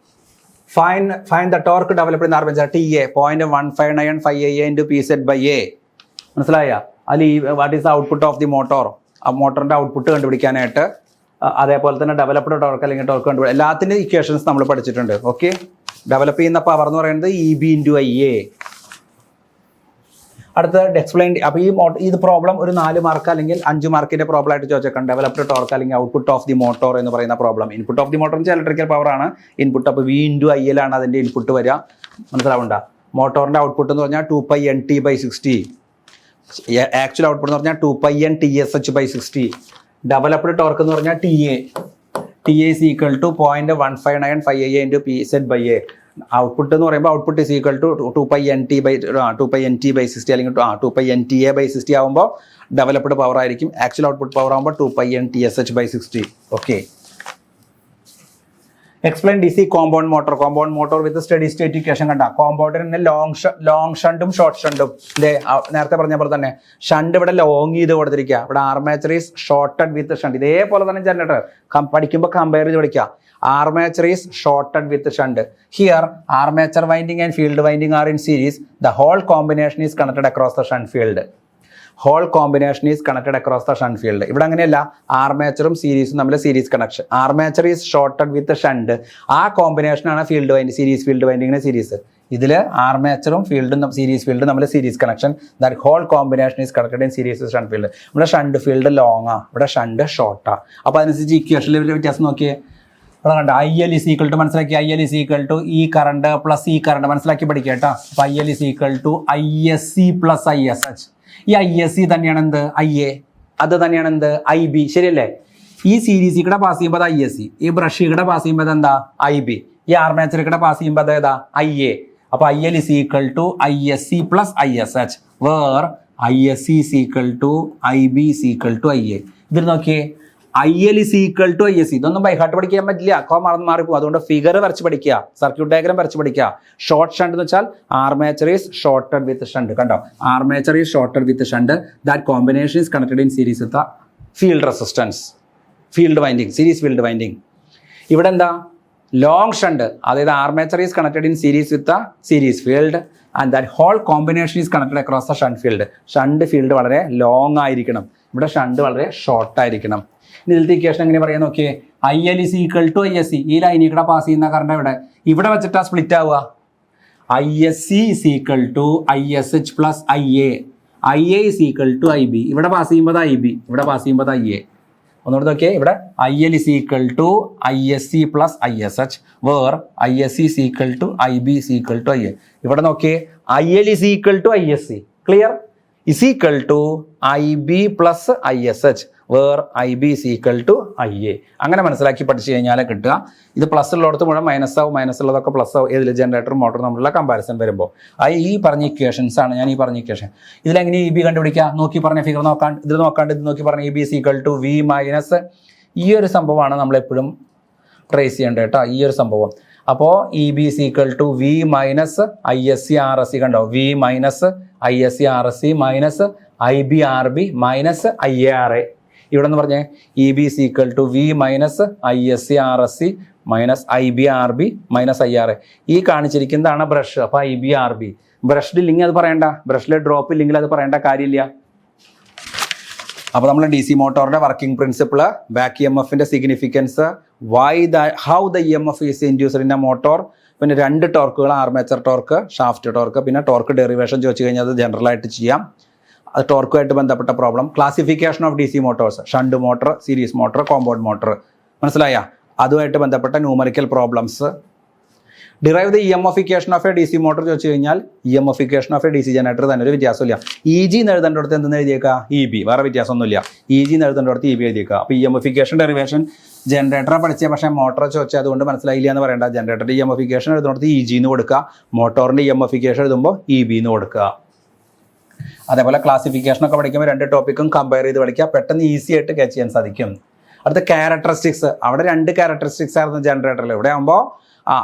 find the torque developed in armature TA 0.1595 into PZ/A. മനസ്സിലായ. അതിൽ what is the output of the motor, ആ മോട്ടറിൻ്റെ ഔട്ട്പുട്ട് കണ്ടുപിടിക്കാനായിട്ട് അതേപോലെ തന്നെ ഡെവലപ്ഡ് ടോർക്ക് അല്ലെങ്കിൽ ടോർക്ക് കണ്ടുപിടിക്കുക എല്ലാത്തിൻ്റെ ഇക്വേഷൻസ് നമ്മൾ പഠിച്ചിട്ടുണ്ട്. ഓക്കെ, ഡെവലപ്പ് ചെയ്യുന്ന പവർ എന്ന് പറയുന്നത് EB × IA. അടുത്ത എക്സ്പ്ലെയിൻ. അപ്പോൾ ഇത് പ്രോബ്ലം ഒരു 4 മാർക്ക് അല്ലെങ്കിൽ 5 മാർക്കിൻ്റെ പ്രോബ്ലം ആയിട്ട് ചോദിച്ചേക്കാം. ഡെവലപ്ഡ് ടോർക്ക് അല്ലെങ്കിൽ ഔട്ട്പുട്ട് ഓഫ് ദി മോട്ടോർ എന്ന് പറയുന്ന problem. Input of the motor എന്ന് വെച്ചാൽ ഇലക്ട്രിക്കൽ പവറാണ് ഇൻപുട്ട്. അപ്പോൾ V × IL ആണ് അതിൻ്റെ ഇൻപുട്ട് വരിക. മനസ്സിലാവണ്ട. മോട്ടോറിൻ്റെ ഔട്ട്പുട്ട് എന്ന് പറഞ്ഞാൽ 2πNT/60. ആക്ച്വൽ ഔട്ട്പുട്ട് എന്ന് പറഞ്ഞാൽ 2πNTSH/60. ഡെവലപ്ഡ് ടോർക്ക് എന്ന് പറഞ്ഞാൽ TA is equal to 0.1595 into PZ/A. Output എന്ന് പറയുമ്പോൾ output is equal to 2πNT/60 അല്ലെങ്കിൽ 2πNTA/60 ആകുമ്പോൾ ഡെവലപ്ഡ് പവർ ആയിരിക്കും. ആക്ച്വൽ ഔട്ട്പുട്ട് പവർ ആകുമ്പോൾ 2πNTSH/60. Okay, explain DC compound motor with steady state equation. കണ്ട, കോമ്പൗണ്ടിന് ലോങ് ഷണ്ടും ഷോർട്ട് ഷണ്ടും. നേരത്തെ പറഞ്ഞ പോലെ തന്നെ ഷണ്ട് ഇവിടെ ലോങ് ചെയ്ത് കൊടുത്തിരിക്കുക. ഇവിടെ armature is shorted with shunt. ഇതേപോലെ തന്നെ ജനറേറ്റർ പഠിക്കുമ്പോൾ കമ്പയർ ചെയ്ത് പഠിക്കുക. Armature is shorted with shunt. Here, armature winding and field winding are in series. The whole combination is connected across the shunt field. ഇവിടെ അങ്ങനെയല്ല, ആർമേച്ചറും സീരീസും തമ്മിൽ series connection. Armature is shorted with shunt. ആ കോമ്പിനേഷനാണ് ഫീൽഡ് വൈൻഡിങ്, സീരീസ് ഫീൽഡ് വൈൻഡിങ്ങിന് സീരീസ്. ഇതിൽ ആർമേച്ചറും ഫീൽഡും സീരീസ് ഫീൽഡും തമ്മിൽ series connection. That whole combination is connected in series shunt field. ഇവിടെ ഷണ്ട് ഫീൽഡ് ലോങ്ങാ, ഇവിടെ ഷണ്ട് ഷോർട്ടാ. അപ്പോൾ അതനുസരിച്ച് ഇക്വേഷനിൽ വ്യത്യാസം നോക്കിയേ. ഇവിടെ കണ്ട IL is equal to മനസ്സിലാക്കി. IL is equal to ഈ കറണ്ട് പ്ലസ് ഈ കറണ്ട് മനസ്സിലാക്കി പഠിക്കുക കേട്ടോ. അപ്പോൾ IL is equal to ISC plus ISH. ഈ ISC തന്നെയാണ് എന്ത് IA, അത് തന്നെയാണ് എന്ത് IB. ശരിയല്ലേ? ഈ സീരീസ് ഇവിടെ പാസ് ചെയ്യുമ്പോൾ അത് ISC, ഈ ബ്രഷ് ഇവിടെ പാസ് ചെയ്യുമ്പോൾ എന്താ IB, ഈ ആർമേച്ചർ ഇവിടെ പാസ് ചെയ്യുമ്പോൾ അത് ഏതാ IA. അപ്പോൾ IL is equal to ISC plus ISH, where ISC is equal to IB is equal to IA. ഇതിൽ നോക്കിയേ, IL is equal to ISC. ഇതൊന്നും ബൈഹാർട്ട് പഠിക്കാൻ പറ്റില്ല, മാറിപ്പോകും. അതുകൊണ്ട് ഫിഗർ വരച്ച് പഠിക്കുക, സർക്യൂട്ട് ഡയഗ്രാം വരച്ച് പഠിക്കുക. ഷോർട്ട് ഷണ്ട് എന്ന് വെച്ചാൽ armature is shorted with shunt. കണ്ടോ, armature is shorted with shunt. That combination is connected in series with field resistance, field winding, series field winding. ഇവിടെ എന്താ ലോങ് ഷണ്ട്, അതായത് armature is connected in series with series field and that whole combination is connected across the shunt field. Shunt field വളരെ ലോങ് ആയിരിക്കണം, ഇവിടെ ഷണ്ട് വളരെ ഷോർട്ട് ആയിരിക്കണം. ഇതിലത്തെ ഇക്വേഷൻ എങ്ങനെ പറയാൻ നോക്കിയേ. IL is equal to ISC. ഈ ലൈനിൽ കൂടെ പാസ് ചെയ്യുന്ന കറണ്ട് ഇവിടെ വെച്ചിട്ടാ സ്പ്ലിറ്റ് ആവുക. ISC is equal to ISH plus IA. IA is equal to IB. ഇവിടെ പാസ് ചെയ്യുമ്പോൾ IB, ഇവിടെ പാസ് ചെയ്യുമ്പോൾ IA. ഒന്നുകൂടെ നോക്കിയേ. ഇവിടെ IL is equal to ISC plus ISH, where ISC is equal to IB is equal to IA. ഇവിടെ നോക്കിയേ, IL is equal to ISC. Clear? is equal to IB plus ISH, where IB is equal to IA. അങ്ങനെ മനസ്സിലാക്കി പഠിച്ചു കഴിഞ്ഞാൽ കിട്ടുക. ഇത് പ്ലസ് ഉള്ളിടത്ത് മുഴുവൻ മൈനസ് ആവും, മൈനസ് ഉള്ളതൊക്കെ പ്ലസ് ആവും. ഏതിൽ ജനറേറ്ററും മോട്ടറും തമ്മിലുള്ള കമ്പാരിസൺ വരുമ്പോൾ ഈ പറഞ്ഞ ഇക്വേഷൻസ് ആണ് ഞാൻ ഈ പറഞ്ഞ ഇക്വേഷൻ. ഇതിലെങ്ങനെ EB കണ്ടുപിടിക്കുക നോക്കി പറഞ്ഞ ഫിഗർ നോക്കാണ്ട് ഇത് നോക്കാണ്ട് ഇത് നോക്കി പറഞ്ഞ EB is equal to V minus ഈ ഒരു സംഭവമാണ് നമ്മളെപ്പോഴും ട്രേസ് ചെയ്യേണ്ടത് കേട്ടോ, ഈ ഒരു സംഭവം. അപ്പോൾ EB is equal to V minus ISC RSC. കണ്ടോ, V minus ISC RSC minus IB RB minus IARA. ഇവിടെ നിന്ന് പറഞ്ഞേ EB is equal to V minus ISC RSC minus IB RB minus IARA. ഈ കാണിച്ചിരിക്കുന്നതാണ് ബ്രഷ്. അപ്പോൾ IB RB ബ്രഷിൽ ഇല്ലെങ്കിൽ അത് പറയണ്ട, ബ്രഷിൽ ഡ്രോപ്പ് ഇല്ലെങ്കിൽ അത് പറയേണ്ട കാര്യമില്ല. അപ്പോൾ നമ്മൾ DC മോട്ടോറിൻ്റെ വർക്കിംഗ് പ്രിൻസിപ്പിൾ, ബാക്ക് EMFൻ്റെ significance, how the EMF is induced in a motor, പിന്നെ 2 ടോർക്കുകൾ, ആർമേച്ചർ ടോർക്ക്, ഷാഫ്റ്റ് ടോർക്ക്, പിന്നെ ടോർക്ക് ഡെറിവേഷൻ ചോദിച്ചു കഴിഞ്ഞാൽ അത് ജനറലായിട്ട് ചെയ്യാം. അത് ടോർക്കുമായിട്ട് ബന്ധപ്പെട്ട problem. Classification of DC motors, shunt motor, series motor, compound motor. മനസ്സിലായ? അതുമായിട്ട് ബന്ധപ്പെട്ട numerical problems. Derive the EMF equation of a DC motor ചോദിച്ചു കഴിഞ്ഞാൽ EMF equation of a DC generator തന്നെ ഒരു വ്യത്യാസമില്ല. EG എന്ന് എഴുതേണ്ടടുത്ത് എന്തെന്ന് എഴുതിയേക്കുക EB, വേറെ വ്യത്യാസമൊന്നുമില്ല. EG എന്ന് എഴുതേണ്ടടുത്ത് EB എഴുതിയേക്കുക. അപ്പോൾ EMF ഇക്വേഷൻ ഡെറിവേഷൻ ജനറേറ്ററെ പഠിച്ച പക്ഷേ മോട്ടറെ ചോദിച്ചാൽ അതുകൊണ്ട് മനസ്സിലായില്ല എന്ന് പറയേണ്ട. ജനറേറ്ററിൻ്റെ EMF ഇക്വേഷൻ എഴുതുന്നിടത്ത് EG എന്ന് കൊടുക്കുക, മോട്ടോറിൻ്റെ EMF ഇക്വേഷൻ എഴുതുമ്പോൾ EB എന്ന് കൊടുക്കുക. അതേപോലെ ക്ലാസിഫിക്കേഷനൊക്കെ പഠിക്കുമ്പോൾ 2 ടോപ്പിക്കും കമ്പയർ ചെയ്ത് പഠിക്കുക, പെട്ടെന്ന് ഈസി ആയിട്ട് ക്യാച്ച് ചെയ്യാൻ സാധിക്കും. അടുത്ത ക്യാരക്ടറിസ്റ്റിക്സ്, അവിടെ 2 ക്യാരക്ടറിസ്റ്റിക്സ് ആയിരുന്നു ജനറേറ്ററിൽ. ഇവിടെ ആകുമ്പോൾ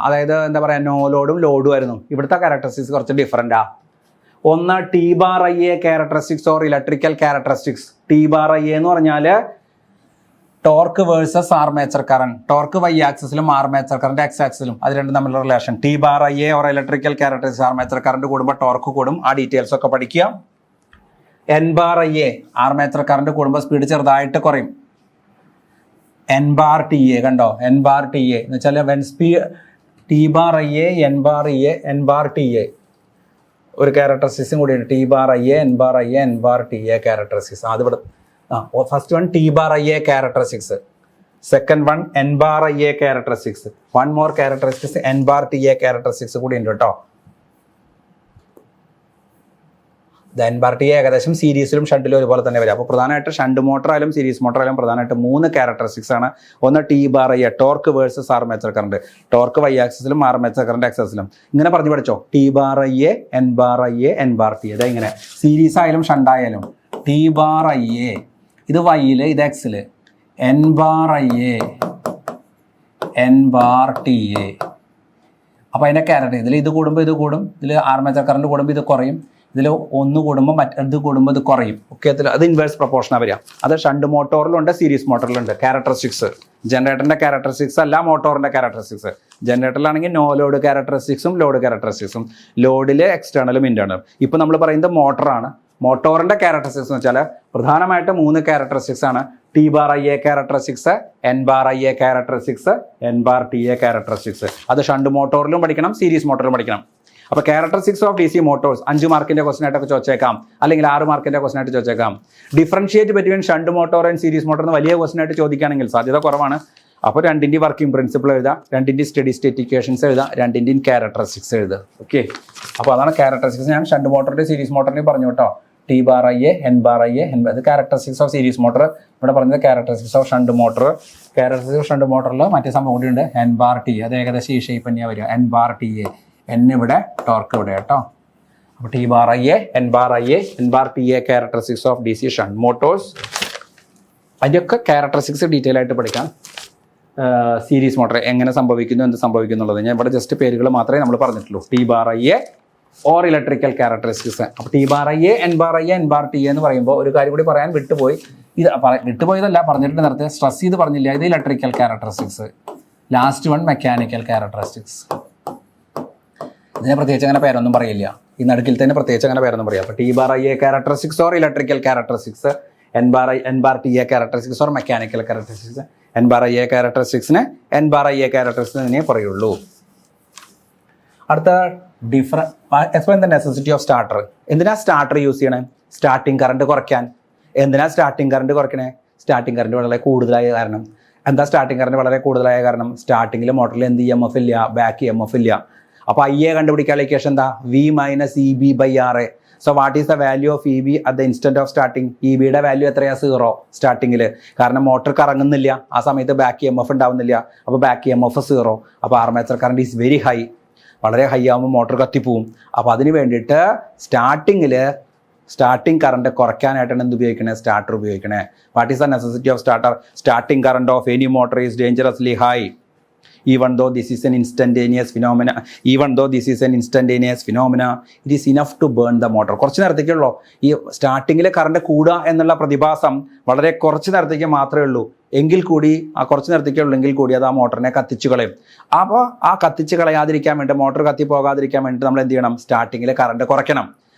അതായത് എന്താ പറയുക, നോ ലോഡും ലോഡും ആയിരുന്നു. ഇവിടുത്തെ ക്യാരക്ടറിസ്റ്റിക്സ് കുറച്ച് ഡിഫറൻറ്റാ. ഒന്ന് T/IA characteristics or electrical characteristics. T/IA എന്ന് പറഞ്ഞാൽ torque versus armature current. Torque Y ആക്സിസിലും ആർമേച്ചർ കറണ്ട് X ആക്സിസിലും, അത് രണ്ടും തമ്മിലുള്ള relation. T/IA or electrical characteristics, armature current കൂടുമ്പോൾ ടോർക്ക് കൂടും. ആ ഡീറ്റെയിൽസ് ഒക്കെ പഠിക്കുക. N/IA ആർമേച്ചർ കറണ്ട് കൂടുമ്പോൾ സ്പീഡ് ചെറുതായിട്ട് കുറയും. N/TA കണ്ടോ, N/TA എന്ന് വെച്ചാൽ വെൻ സ്പീഡ് T/IA N/TA ഒരു ക്യാരക്ടറിസ്റ്റിക്സും കൂടിയുണ്ട്. T/IA N/TA characteristics. അതിവിടെ first one T/IA characteristics, second one N/IA characteristics, one more characteristics N/TA characteristics കൂടി ഉണ്ട് കേട്ടോ. N/TA ഏകദേശം സീരീസിലും ഷണ്ടിലും ഒരുപോലെ തന്നെ വരും. അപ്പോൾ പ്രധാനമായിട്ട് ഷണ്ട് മോട്ടറായാലും സീരീസ് മോട്ടറായാലും പ്രധാനമായിട്ട് 3 ക്യാരക്ടറിസ്റ്റിക്സ് ആണ്. ഒന്ന് T/IA torque versus armature current, torque Y ആക്സിസിലും ആർമേച്ചർ കറണ്ട് X ആക്സിസിലും. ഇങ്ങനെ പറഞ്ഞു പഠിച്ചോ, T/IA N/TA N/TA. ഇങ്ങനെ സീരീസ് ആയാലും ഷണ്ടായാലും T/IA ഇത് Yയിൽ ഇത് Xൽ, N/IA N/TA. അപ്പോൾ അതിൻ്റെ ക്യാരക്ടർ ഇതിൽ ഇത് കൂടുമ്പോൾ ഇത് കൂടും, ഇതിൽ ആർമേച്ചർ കറണ്ട് കൂടുമ്പോൾ ഇത് കുറയും, ഇതിൽ ഒന്ന് കൂടുമ്പോൾ മറ്റേത് കൂടുമ്പോൾ ഇത് കുറയും. ഓക്കെ, അത് ഇൻവേഴ്സ് പ്രൊപ്പോർഷനാണ് വരിക. അത് ഷണ്ട് മോട്ടോറിലുണ്ട്, സീരീസ് മോട്ടോറിലുണ്ട്. ക്യാരക്ടറിസ്റ്റിക്സ് ജനറേറ്ററിൻ്റെ ക്യാരക്ടറിസ്റ്റിക്സ് അല്ല, മോട്ടോറിൻ്റെ ക്യാരക്ടറിസ്റ്റിക്സ്. ജനറേറ്ററിലാണെങ്കിൽ നോ ലോഡ് ക്യാരക്ടറിസ്റ്റിക്സും ലോഡ് ക്യാരക്ടറിസ്റ്റിക്സും, ലോഡിൽ എക്സ്റ്റേണലും ഇൻറ്റേർണലും. ഇപ്പോൾ നമ്മൾ പറയുന്നത് മോട്ടറാണ്. മോട്ടോറിൻ്റെ ക്യാരക്ടറിസ്റ്റിക്സ് എന്ന് വെച്ചാൽ പ്രധാനമായിട്ട് 3 ക്യാരക്ടറിസ്റ്റിക്സ് ആണ്. T/IA characteristics, N/IA characteristics, N/TA characteristics. അത് ഷണ്ട് മോട്ടോറിലും പഠിക്കണം, സീരീസ് മോട്ടോറിലും പഠിക്കണം. അപ്പോൾ ക്യാരക്ടറിസ്റ്റിക്സ് ഓഫ് DC മോട്ടോഴ്സ് 5 മാർക്കിൻ്റെ ക്വസ്റ്റൻ ആയിട്ടൊക്കെ ചോദിച്ചേക്കാം, അല്ലെങ്കിൽ 6 മാർക്കിൻ്റെ ക്വസ്റ്റൻ ആയിട്ട് ചോദിച്ചേക്കാം. Differentiate between shunt motor and series motor എന്ന് വലിയ ക്വസ്റ്റൻ ആയിട്ട് ചോദിക്കുകയാണെങ്കിൽ സാധ്യത കുറവാണ്. അപ്പോൾ 2ൻ്റെ വർക്കിംഗ് പ്രിൻസിപ്പിൾ എഴുതാം, 2ൻ്റെ സ്റ്റഡി സ്റ്റേറ്റ് ഇക്വേഷൻസ് എഴുതാം, 2ൻ്റെ ക്യാരക്ടറിസ്റ്റിക്സ് എഴുതുക. ഓക്കെ, അപ്പോൾ അതാണ് ക്യാരക്ടറിസ്റ്റിക്സ്. ഞാൻ ഷണ്ട് മോട്ടറിൻ്റെ സീരീസ് മോട്ടറിനെ പറഞ്ഞു കേട്ടോ. T/IA N/IA അത് ക്യാരക്ടറിസ്റ്റിക്സ് ഓഫ് സീരീസ് മോട്ടർ. ഇവിടെ പറഞ്ഞത് characteristics of shunt motor. Characteristics of shunt മോട്ടറിൽ മറ്റേ സംഭവം കൂടിയുണ്ട്, N/TA. അത് ഏകദേശം ഈ ഷേപ്പ് തന്നെയാണ് വരിക, N/TA. N ഇവിടെ, ടോർക്ക് ഇവിടെ കേട്ടോ. അപ്പോൾ T/IA N/IA N/TA characteristics of DC shunt Motors. അതിൻ്റെയൊക്കെ ക്യാരക്ടറിസ്റ്റിക്സ് ഡീറ്റെയിൽ ആയിട്ട് പഠിക്കാം. സീരീസ് മോട്ടർ എങ്ങനെ സംഭവിക്കുന്നു, എന്ത് സംഭവിക്കുന്നു എന്നുള്ളത് ഞാൻ ഇവിടെ ജസ്റ്റ് പേരുകൾ മാത്രമേ നമ്മൾ പറഞ്ഞിട്ടുള്ളൂ. T/IA or electrical characteristics. അപ്പോൾ T/IA N/IA N/TA എന്ന് പറയുമ്പോൾ ഒരു കാര്യം കൂടി പറയാൻ വിട്ടുപോയി. ഇത് വിട്ടുപോയതല്ല, പറഞ്ഞിട്ട് നേരത്തെ സ്ട്രെസ് ചെയ്ത് പറഞ്ഞില്ല. ഇത് electrical characteristics. Last one mechanical characteristics. ഇതിനെ പ്രത്യേകിച്ച് അങ്ങനെ പേരൊന്നും പറയില്ല, ഈ നടുക്കിൽ തന്നെ പ്രത്യേകിച്ച് അങ്ങനെ പേരൊന്നും പറയാം. അപ്പോൾ T/IA characteristics or electrical characteristics, N/TA characteristics or mechanical characteristics. N/IA ക്യാരക്ടറിസ്റ്റിക്സിന് N/IA characteristics തന്നെ പറയുള്ളൂ. അടുത്ത explain the necessity of starter. എന്തിനാ സ്റ്റാർട്ടർ യൂസ് ചെയ്യണേ? സ്റ്റാർട്ടിങ് കറണ്ട് കുറയ്ക്കാൻ. എന്തിനാ സ്റ്റാർട്ടിങ് കറണ്ട് കുറയ്ക്കണേ? സ്റ്റാർട്ടിങ് കറണ്ട് വളരെ കൂടുതലായ കാരണം. എന്താ സ്റ്റാർട്ടിങ് കറണ്ട് വളരെ കൂടുതലായ കാരണം? സ്റ്റാർട്ടിങ്ങിൽ മോട്ടറിൽ എന്ത് EMF ഇല്ല, ബാക്ക് EMF ഇല്ല. അപ്പോൾ IA കണ്ടുപിടിക്കാനുള്ള ഇക്വേഷൻ എന്താ? V - EB/RA. So what is the value of EB at the instant of starting? EBയുടെ വാല്യൂ എത്രയാണ്? 0 സ്റ്റാർട്ടിങ്ങിൽ. കാരണം മോട്ടർ കറങ്ങുന്നില്ല, ആ സമയത്ത് ബാക്ക് EMF ഉണ്ടാവുന്നില്ല. അപ്പോൾ ബാക്ക് EMF 0. അപ്പോൾ armature current is very high. വളരെ ഹൈ ആകുമ്പോൾ മോട്ടർ കത്തിപ്പോവും. അപ്പോൾ അതിന് വേണ്ടിയിട്ട് സ്റ്റാർട്ടിങ് കറണ്ട് കുറയ്ക്കാനായിട്ടാണ് എന്ത് ഉപയോഗിക്കണേ? സ്റ്റാർട്ടർ ഉപയോഗിക്കണേ. What is the necessity of starter? Starting current of any motor is dangerously high even though this is an instantaneous phenomena, it is enough to burn the motor. കുറച്ച് നേരത്തേക്കുള്ളൂ ഈ സ്റ്റാർട്ടിങ്ങിൽ കറണ്ട് കൂടുക എന്നുള്ള പ്രതിഭാസം, വളരെ കുറച്ച് നേരത്തേക്ക് മാത്രമേ ഉള്ളൂ. എങ്കിൽ കൂടി ആ കുറച്ച് നേരത്തേക്കുള്ളൂ എങ്കിൽ കൂടി അത് ആ മോട്ടറിനെ കത്തിച്ചു കളയും. അപ്പോൾ ആ കത്തിച്ച് കളയാതിരിക്കാൻ വേണ്ടി, മോട്ടർ കത്തി പോകാതിരിക്കാൻ വേണ്ടി നമ്മൾ എന്ത് ചെയ്യണം? സ്റ്റാർട്ടിങ്ങിൽ കറണ്ട് കുറയ്ക്കണം.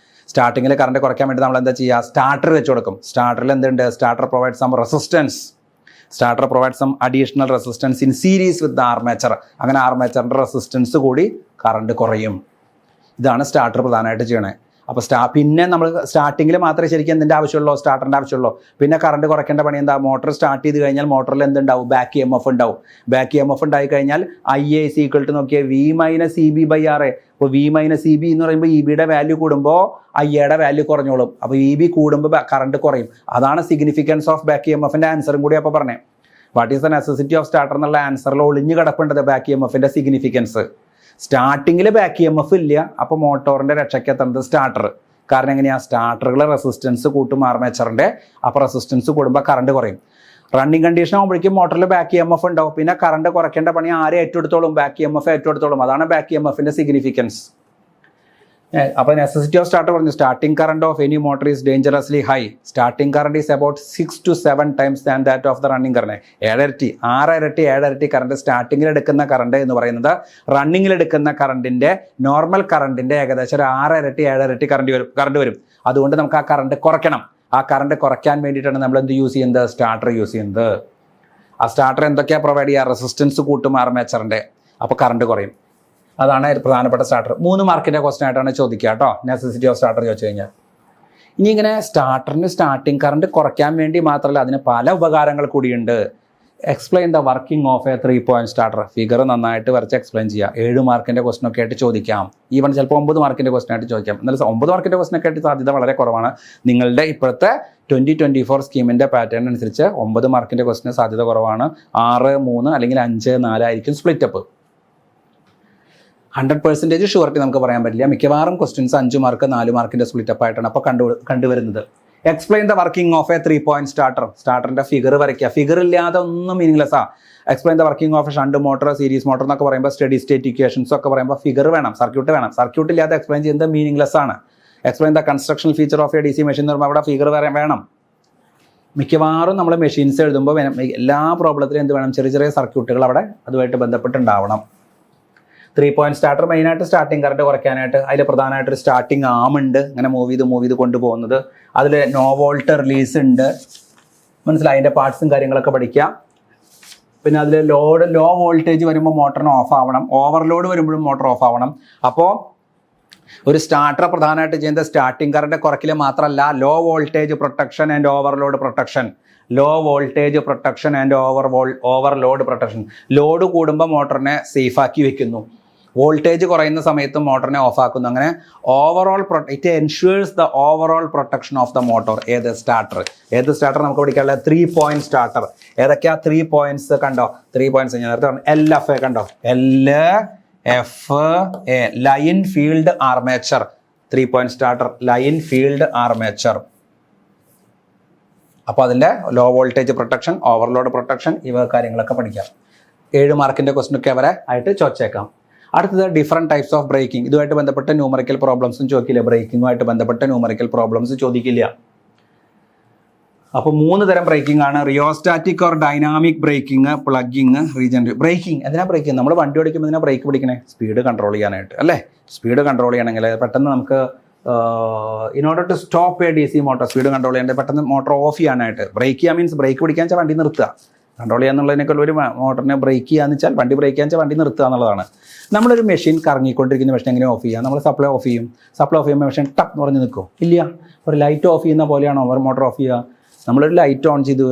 സ്റ്റാർട്ടിങ്ങിൽ കറണ്ട് കുറയ്ക്കാൻ വേണ്ടി നമ്മൾ എന്താ ചെയ്യുക? സ്റ്റാർട്ടർ വെച്ച് കൊടുക്കും. സ്റ്റാർട്ടറിൽ എന്തുണ്ട്? Starter provide some resistance. Starter provide some additional resistance in series with armature. അങ്ങനെ ആർമേച്ചറിൻ്റെ റെസിസ്റ്റൻസ് കൂടി കറണ്ട് കുറയും. ഇതാണ് സ്റ്റാർട്ടർ പ്രധാനമായിട്ട് ചെയ്യണേ. അപ്പോൾ പിന്നെ നമ്മൾ സ്റ്റാർട്ടിങ്ങിൽ മാത്രമേ ശരിക്കും എന്തിൻ്റെ ആവശ്യമുള്ളൂ, സ്റ്റാർട്ടറിൻ്റെ ആവശ്യമുള്ളൂ. പിന്നെ കറണ്ട് കുറയ്ക്കേണ്ട പണി എന്താ, മോട്ടോർ സ്റ്റാർട്ട് ചെയ്ത് കഴിഞ്ഞാൽ മോട്ടറിൽ എന്തുണ്ടാവും, ബാക്ക് EMF ഉണ്ടാവും. ബാക്ക് EMF ഉണ്ടായി കഴിഞ്ഞാൽ IA = നോക്കിയാൽ V - EB/R. അപ്പോൾ V - EB എന്ന് പറയുമ്പോൾ EBയുടെ വാല്യൂ കൂടുമ്പോൾ IAയുടെ വാല്യൂ കുറഞ്ഞോളും. അപ്പോൾ EB കൂടുമ്പോൾ കറണ്ട് കുറയും. അതാണ് സിഗ്നിഫിക്കൻസ് ഓഫ് ബാക്ക് EMFൻ്റെ ആൻസറും കൂടി അപ്പോൾ പറഞ്ഞത്. What is the necessity of starter എന്നുള്ള ആൻസറിൽ ഒളിഞ്ഞു കിടപ്പുണ്ടത് ബാക്ക് EMFൻ്റെ സിഗ്നിഫിക്കൻസ്. സ്റ്റാർട്ടിങ്ങിൽ ബാക്ക് EMF ഇല്ല, അപ്പോൾ മോട്ടോറിൻ്റെ രക്ഷയ്ക്കെത്തുന്നത് സ്റ്റാർട്ടർ. കാരണം എങ്ങനെയാണ്, സ്റ്റാർട്ടറുകൾ റെസിസ്റ്റൻസ് കൂട്ടും ആർമേച്ചറിൻ്റെ, അപ്പോൾ റെസിസ്റ്റൻസ് കൂടുമ്പോൾ കറണ്ട് കുറയും. റണ്ണിങ് കണ്ടീഷൻ ആകുമ്പോഴേക്കും മോട്ടറിൽ ബാക്ക് EMF ഉണ്ടാവും. പിന്നെ കറണ്ട് കുറയ്ക്കേണ്ട പണി ആരെ ഏറ്റെടുത്തോളും, ബാക്ക് EMF ഏറ്റെടുത്തോളും. അതാണ് ബാക്ക് EMFൻ്റെ സിഗ്നിഫിക്കൻസ്. അപ്പോൾ നെസസിറ്റി ഓഫ് സ്റ്റാർട്ടർ പറഞ്ഞു, starting current of any motor is dangerously high. Starting current is about 6 to 7 times than that of the running current. 6 ഇരട്ടി കറണ്ട് സ്റ്റാർട്ടിങ്ങിൽ എടുക്കുന്ന കറണ്ട് എന്ന് പറയുന്നത് റണ്ണിങ്ങിൽ എടുക്കുന്ന കറണ്ടിൻ്റെ നോർമൽ കറണ്ടിൻ്റെ ഏകദേശം ഒരു 6 ഇരട്ടി കറണ്ട് വരും. അതുകൊണ്ട് നമുക്ക് ആ കറണ്ട് കുറയ്ക്കണം. ആ കറണ്ട് കുറയ്ക്കാൻ വേണ്ടിയിട്ടാണ് നമ്മൾ എന്ത് യൂസ് ചെയ്യുന്നത്, സ്റ്റാർട്ടർ യൂസ് ചെയ്യുന്നത്. ആ സ്റ്റാർട്ടർ എന്തൊക്കെയാണ് പ്രൊവൈഡ് ചെയ്യുക, റെസിസ്റ്റൻസ് കൂട്ടും ആർമേച്ചറിൻ്റെ, അപ്പോൾ കറണ്ട് കുറയും. അതാണ് പ്രധാനപ്പെട്ട സ്റ്റാർട്ടർ. 3 മാർക്കിൻ്റെ ക്വസ്റ്റൻ ആയിട്ടാണ് ചോദിക്കുക കേട്ടോ, നെസസിറ്റി ഓഫ് സ്റ്റാർട്ടർ ചോദിച്ചു കഴിഞ്ഞാൽ. ഇനി ഇങ്ങനെ സ്റ്റാർട്ടറിന് സ്റ്റാർട്ടിങ് കറണ്ട് കുറയ്ക്കാൻ വേണ്ടി മാത്രമല്ല, അതിന് പല ഉപകാരങ്ങൾ കൂടിയുണ്ട്. Explain the working of a 3-point starter. Figure നന്നായിട്ട് വരച്ച് എക്സ്പ്ലെയിൻ ചെയ്യുക. 7 മാർക്കിൻ്റെ ക്വസ്റ്റൻ ഒക്കെ ആയിട്ട് ചോദിക്കാം. ഈവൻ ചിലപ്പോൾ 9 മാർക്കിൻ്റെ ക്വസ്റ്റൻ ആയിട്ട് ചോദിക്കാം. എന്നാൽ 9 മാർക്കിൻ്റെ ക്വസ്റ്റൻ ഒക്കെ ആയിട്ട് സാധ്യത വളരെ കുറവാണ്. നിങ്ങളുടെ ഇപ്പോഴത്തെ 2024 സ്കീമിൻ്റെ പാറ്റേൺ അനുസരിച്ച് 9 മാർക്കിൻ്റെ ക്വസ്റ്റിന് സാധ്യത കുറവാണ്. 6, 3 അല്ലെങ്കിൽ 5, 4 ആയിരിക്കും സ്പ്ലിറ്റപ്പ്. 100% ഷുവർട്ടി നമുക്ക് പറയാൻ പറ്റില്ല. മിക്കവാറും ക്വസ്റ്റ്യൻസ് 5 മാർക്ക് 4 മാർക്കിൻ്റെ സ്പ്ലിറ്റപ്പ് ആയിട്ടാണ് അപ്പോൾ കണ്ടുവരുന്നത്. Explain the working of a 3-point starter. സ്റ്റാർട്ടറിൻ്റെ ഫിഗർ വരയ്ക്കുക. ഫിഗർ ഇല്ലാതെ ഒന്നും മീനിങ്ലെസ്സാ. Explain the working of a shunt motor, series motor എന്നൊക്കെ പറയുമ്പോൾ സ്റ്റഡി സ്റ്റേറ്റ് ഇക്വേഷൻസ് ഒക്കെ പറയുമ്പോൾ ഫിഗർ വേണം, സർക്യൂട്ട് വേണം. സർക്യൂട്ട് ഇല്ലാതെ എക്സ്പ്ലെയിൻ ചെയ്യുന്നത് മീനിങ്ലെസ് ആണ്. Explain the construction feature of a DC machine എന്ന് പറയുമ്പോൾ അവിടെ ഫിഗർ വേണം. മിക്കവാറും നമ്മൾ മെഷീൻസ് എഴുതുമ്പോൾ എല്ലാ പ്രോബ്ലത്തിലും എന്ത് വേണം, ചെറിയ സർക്യൂട്ടുകൾ അവിടെ അതുമായിട്ട് ബന്ധപ്പെട്ടുണ്ടാവണം. 3-point സ്റ്റാർട്ടർ മെയിനായിട്ട് സ്റ്റാർട്ടിങ് കറണ്ട് കുറയ്ക്കാനായിട്ട്. അതിൽ പ്രധാനമായിട്ടൊരു സ്റ്റാർട്ടിങ് ആമുണ്ട്, ഇങ്ങനെ മൂവ് ചെയ്ത് കൊണ്ടുപോകുന്നത്. അതിൽ നോ വോൾട്ട് റിലീസ് ഉണ്ട്, മനസ്സിലായി. അതിൻ്റെ പാർട്സും കാര്യങ്ങളൊക്കെ പഠിക്കുക. പിന്നെ അതിൽ ലോ വോൾട്ടേജ് വരുമ്പോൾ മോട്ടറിന് ഓഫ് ആവണം, ഓവർലോഡ് വരുമ്പോഴും മോട്ടർ ഓഫ് ആവണം. അപ്പോൾ ഒരു സ്റ്റാർട്ടർ പ്രധാനമായിട്ട് ചെയ്യുന്നത് സ്റ്റാർട്ടിങ് കറണ്ട് കുറയ്ക്കൽ മാത്രമല്ല, low voltage protection and overload protection. Low voltage protection and overload protection. Load കൂടുമ്പോൾ മോട്ടറിനെ സേഫാക്കി വെക്കുന്നു, വോൾട്ടേജ് കുറയുന്ന സമയത്ത് മോട്ടറിനെ ഓഫ് ആക്കുന്നു. അങ്ങനെ it ensures the overall protection of the motor. ഏത് സ്റ്റാർട്ടർ നമുക്ക് പഠിക്കാനുള്ള 3-point സ്റ്റാർട്ടർ. ഏതൊക്കെയാ 3 points കണ്ടോ? 3 points ഞാൻ നേരത്തെ പറഞ്ഞു. LFA കണ്ടോ, LFA line field armature. 3-point starter line field armature. അപ്പോൾ അതിൻ്റെ low voltage protection, overload protection, ഇവ കാര്യങ്ങളൊക്കെ പഠിക്കാം. 7 മാർക്കിൻ്റെ ക്വസ്റ്റനൊക്കെ അവരെ ആയിട്ട് ചോദിച്ചേക്കാം. അടുത്തത് ഡിഫറെൻറ്റ് ടൈപ്സ് ഓഫ് ബ്രേക്കിംഗ്. ഇതുമായിട്ട് ബന്ധപ്പെട്ട ന്യൂമറിക്കൽ പ്രോബ്ലംസും ചോദിക്കില്ല, ബ്രേക്കിങ്ങുമായിട്ട് ബന്ധപ്പെട്ട ന്യൂമറിക്കൽ പ്രോബ്ലംസ് ചോദിക്കില്ല. അപ്പോൾ 3 തരം ബ്രേക്കിംഗ് ആണ്. Rheostatic or dynamic braking, plugging, regenerate. Braking എന്തിനാ ബ്രേക്കിംഗ്? നമ്മൾ വണ്ടി ഓടിക്കുമ്പോൾ ഇതിനാ ബ്രേക്ക് പിടിക്കണേ, സ്പീഡ് കൺട്രോൾ ചെയ്യാനായിട്ട് അല്ലേ? സ്പീഡ് കൺട്രോൾ ചെയ്യണമെങ്കിൽ പെട്ടെന്ന് നമുക്ക് in order to stop a DC motor, speed control ചെയ്യേണ്ടത് പെട്ടെന്ന് മോട്ടോർ ഓഫ് ചെയ്യാനായിട്ട്. ബ്രേക്ക് ചെയ്യുക മീൻസ് ബ്രേക്ക് പിടിക്കാൻ വെച്ചാൽ വണ്ടി നിർത്തുക. കൺട്രോൾ ചെയ്യാന്നുള്ളതിനേക്കാൾ ഒരു മോട്ടറിനെ ബ്രേക്ക് ചെയ്യാന്ന് വെച്ചാൽ വണ്ടി ബ്രേക്ക് ചെയ്യാൻ വെച്ചാൽ വണ്ടി നിർത്തുക എന്നുള്ളതാണ്. നമ്മളൊരു മെഷീൻ കറങ്ങിക്കൊണ്ടിരിക്കുന്ന മെഷീൻ എങ്ങനെ ഓഫ് ചെയ്യുക? നമ്മൾ സപ്ലൈ ഓഫ് ചെയ്യുമ്പോൾ മെഷീൻ ടപ്പ് എന്ന് പറഞ്ഞ് നിൽക്കും ഇല്ല. ഒരു ലൈറ്റ് ഓഫ് ചെയ്യുന്ന പോലെയാണോ ഓവർ മോട്ടർ ഓഫ് ചെയ്യുക? നമ്മളൊരു ലൈറ്റ് ഓൺ ചെയ്ത്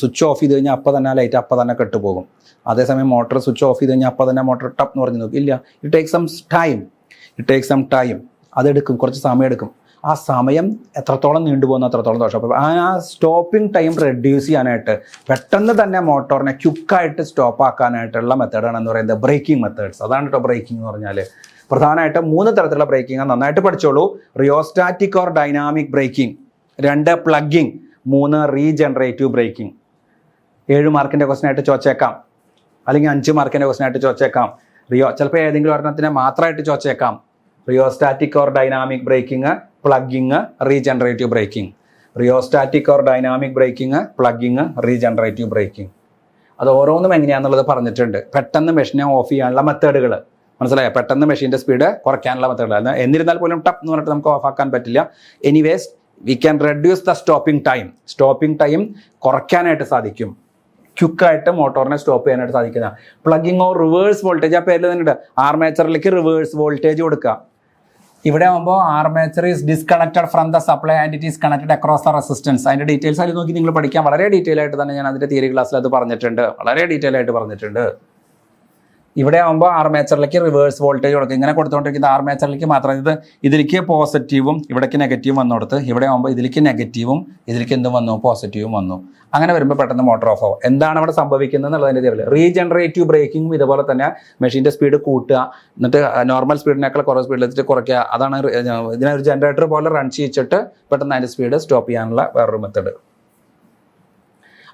സ്വിച്ച് ഓഫ് ചെയ്ത് കഴിഞ്ഞാൽ അപ്പോൾ തന്നെ ആ ലൈറ്റ് അപ്പോൾ തന്നെ കെട്ടുപോകും. അതേസമയം മോട്ടർ സ്വിച്ച് ഓഫ് ചെയ്ത് കഴിഞ്ഞാൽ അപ്പോൾ തന്നെ മോട്ടർ ടപ്പ് എന്ന് പറഞ്ഞ് നിൽക്കും ഇല്ല. It take some time. അതെടുക്കും, കുറച്ച് സമയം എടുക്കും. ആ സമയം എത്രത്തോളം നീണ്ടുപോകുന്ന അത്രത്തോളം ദോഷം. അപ്പോൾ ആ സ്റ്റോപ്പിംഗ് ടൈം റെഡ്യൂസ് ചെയ്യാനായിട്ട് പെട്ടെന്ന് തന്നെ മോട്ടോറിനെ ക്വിക്കായിട്ട് സ്റ്റോപ്പ് ആക്കാനായിട്ടുള്ള മെത്തേഡാണ് എന്ന് പറയുന്നത് ബ്രേക്കിംഗ് മെത്തേഡ്സ്. അതാണ് കേട്ടോ ബ്രേക്കിംഗ് എന്ന് പറഞ്ഞാൽ. പ്രധാനമായിട്ടും 3 തരത്തിലുള്ള ബ്രേക്കിംഗ് നന്നായിട്ട് പഠിച്ചോളൂ. Rheostatic or dynamic braking, 2 plugging, 3 regenerative braking. 7 മാർക്കിൻ്റെ ക്വസ്റ്റനായിട്ട് ചോദിച്ചേക്കാം, അല്ലെങ്കിൽ 5 മാർക്കിൻ്റെ ക്വസ്റ്റനായിട്ട് ചോദിച്ചേക്കാം. ചിലപ്പോൾ ഏതെങ്കിലും ഒരെണ്ണത്തിനെ മാത്രമായിട്ട് ചോദിച്ചേക്കാം. Rheostatic or dynamic braking, plugging, regenerative braking. Rheostatic or dynamic braking, plugging, regenerative braking. അത് ഓരോന്നും എങ്ങനെയാണെന്നുള്ളത് പറഞ്ഞിട്ടുണ്ട്. പെട്ടെന്ന് മെഷീനെ ഓഫ് ചെയ്യാനുള്ള മെത്തേഡുകൾ മനസ്സിലായോ? പെട്ടെന്ന് മെഷീൻ്റെ സ്പീഡ് കുറയ്ക്കാനുള്ള മെത്തേഡുകൾ. എന്നിരുന്നാൽ പോലും ടപ്പ് എന്ന് പറഞ്ഞിട്ട് നമുക്ക് ഓഫ് ആക്കാൻ പറ്റില്ല. Anyways we can reduce the stopping time കുറയ്ക്കാനായിട്ട് സാധിക്കും. ക്വിക്കായിട്ട് മോട്ടോറിനെ സ്റ്റോപ്പ് ചെയ്യാനായിട്ട് സാധിക്കുന്ന പ്ലഗിങ് ഓർ റിവേഴ്സ് വോൾട്ടേജ്. ആ പേരിൽ തന്നെ ഉണ്ട്, ആർമേച്ചറിലേക്ക് റിവേഴ്സ് വോൾട്ടേജ് കൊടുക്കുക. ഇവിടെ ആകുമ്പോൾ armature is disconnected from the supply and it is connected across the resistance. അതിൻ്റെ ഡീറ്റെയിൽസ് അതിൽ നോക്കി നിങ്ങൾ പഠിക്കാം. വളരെ ഡീറ്റെയിൽ ആയിട്ട് തന്നെ ഞാൻ അതിൻ്റെ തിയറി ക്ലാസ്സിൽ അത് പറഞ്ഞിട്ടുണ്ട്, വളരെ ഡീറ്റെയിൽ ആയിട്ട് പറഞ്ഞിട്ടുണ്ട്. ഇവിടെ ആകുമ്പോൾ ആർമേച്ചറിലേക്ക് റിവേഴ്സ് വോൾട്ടേജ് കൊടുക്കും. ഇങ്ങനെ കൊടുത്തുകൊണ്ടിരിക്കുന്നത് ആർമേച്ചറിലേക്ക് മാത്രം. ഇതിലേക്ക് പോസിറ്റീവും ഇവിടേക്ക് നെഗറ്റീവും വന്നു കൊടുത്ത്, ഇവിടെ ആകുമ്പോൾ ഇതിലേക്ക് നെഗറ്റീവും ഇതിലേക്ക് എന്തും വന്നു, പോസിറ്റീവും വന്നു. അങ്ങനെ വരുമ്പോൾ പെട്ടെന്ന് മോട്ടോർ ഓഫ് ആവും. എന്താണ് അവിടെ സംഭവിക്കുന്നത് എന്നുള്ളതിൻ്റെ തിയറി. റീജനറേറ്റീവ് ബ്രേക്കിംഗും ഇതുപോലെ തന്നെ മെഷീൻ്റെ സ്പീഡ് കൂട്ടുക, എന്നിട്ട് നോർമൽ സ്പീഡിനേക്കാൾ കുറവ് സ്പീഡിൽ വെച്ചിട്ട് കുറയ്ക്കുക. അതാണ് ഇതിനൊരു ജനറേറ്റർ പോലെ റൺ ചെയ്യിച്ചിട്ട് പെട്ടെന്ന് അതിൻ്റെ സ്പീഡ് സ്റ്റോപ്പ് ചെയ്യാനുള്ള വേറൊരു മെത്തേഡ്.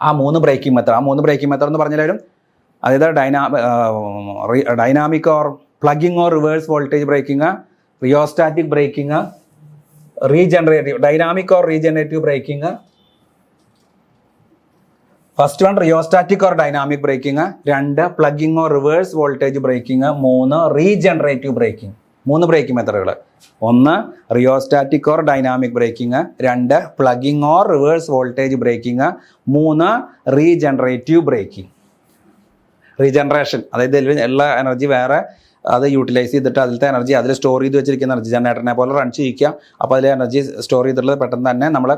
ആ 3 ബ്രേക്കിംഗ് മെത്തേഡ് എന്ന് പറഞ്ഞാലും അതായത് dynamic or plugging or reverse voltage braking, rheostatic braking, regenerative dynamic or regenerative braking. First one rheostatic or dynamic braking, 2 plugging or reverse voltage braking, 3 regenerative braking. 3 braking മെത്തേഡുകൾ. 1 rheostatic or dynamic braking, 2 plugging or reverse voltage braking, 3 regenerative braking. Regeneration അതായത് എല്ലാ എനർജി വേറെ അത് യൂട്ടിലൈസ് ചെയ്തിട്ട് അതിലത്തെ എനർജി അതിൽ സ്റ്റോർ ചെയ്ത് വെച്ചിരിക്കുന്ന എനർജി ജനറേറ്ററിനെ പോലെ റൺ ചെയ്യിക്കുക. അപ്പോൾ അതിൽ എനർജി സ്റ്റോർ ചെയ്തിട്ടുള്ളത് പെട്ടെന്ന് തന്നെ നമ്മൾ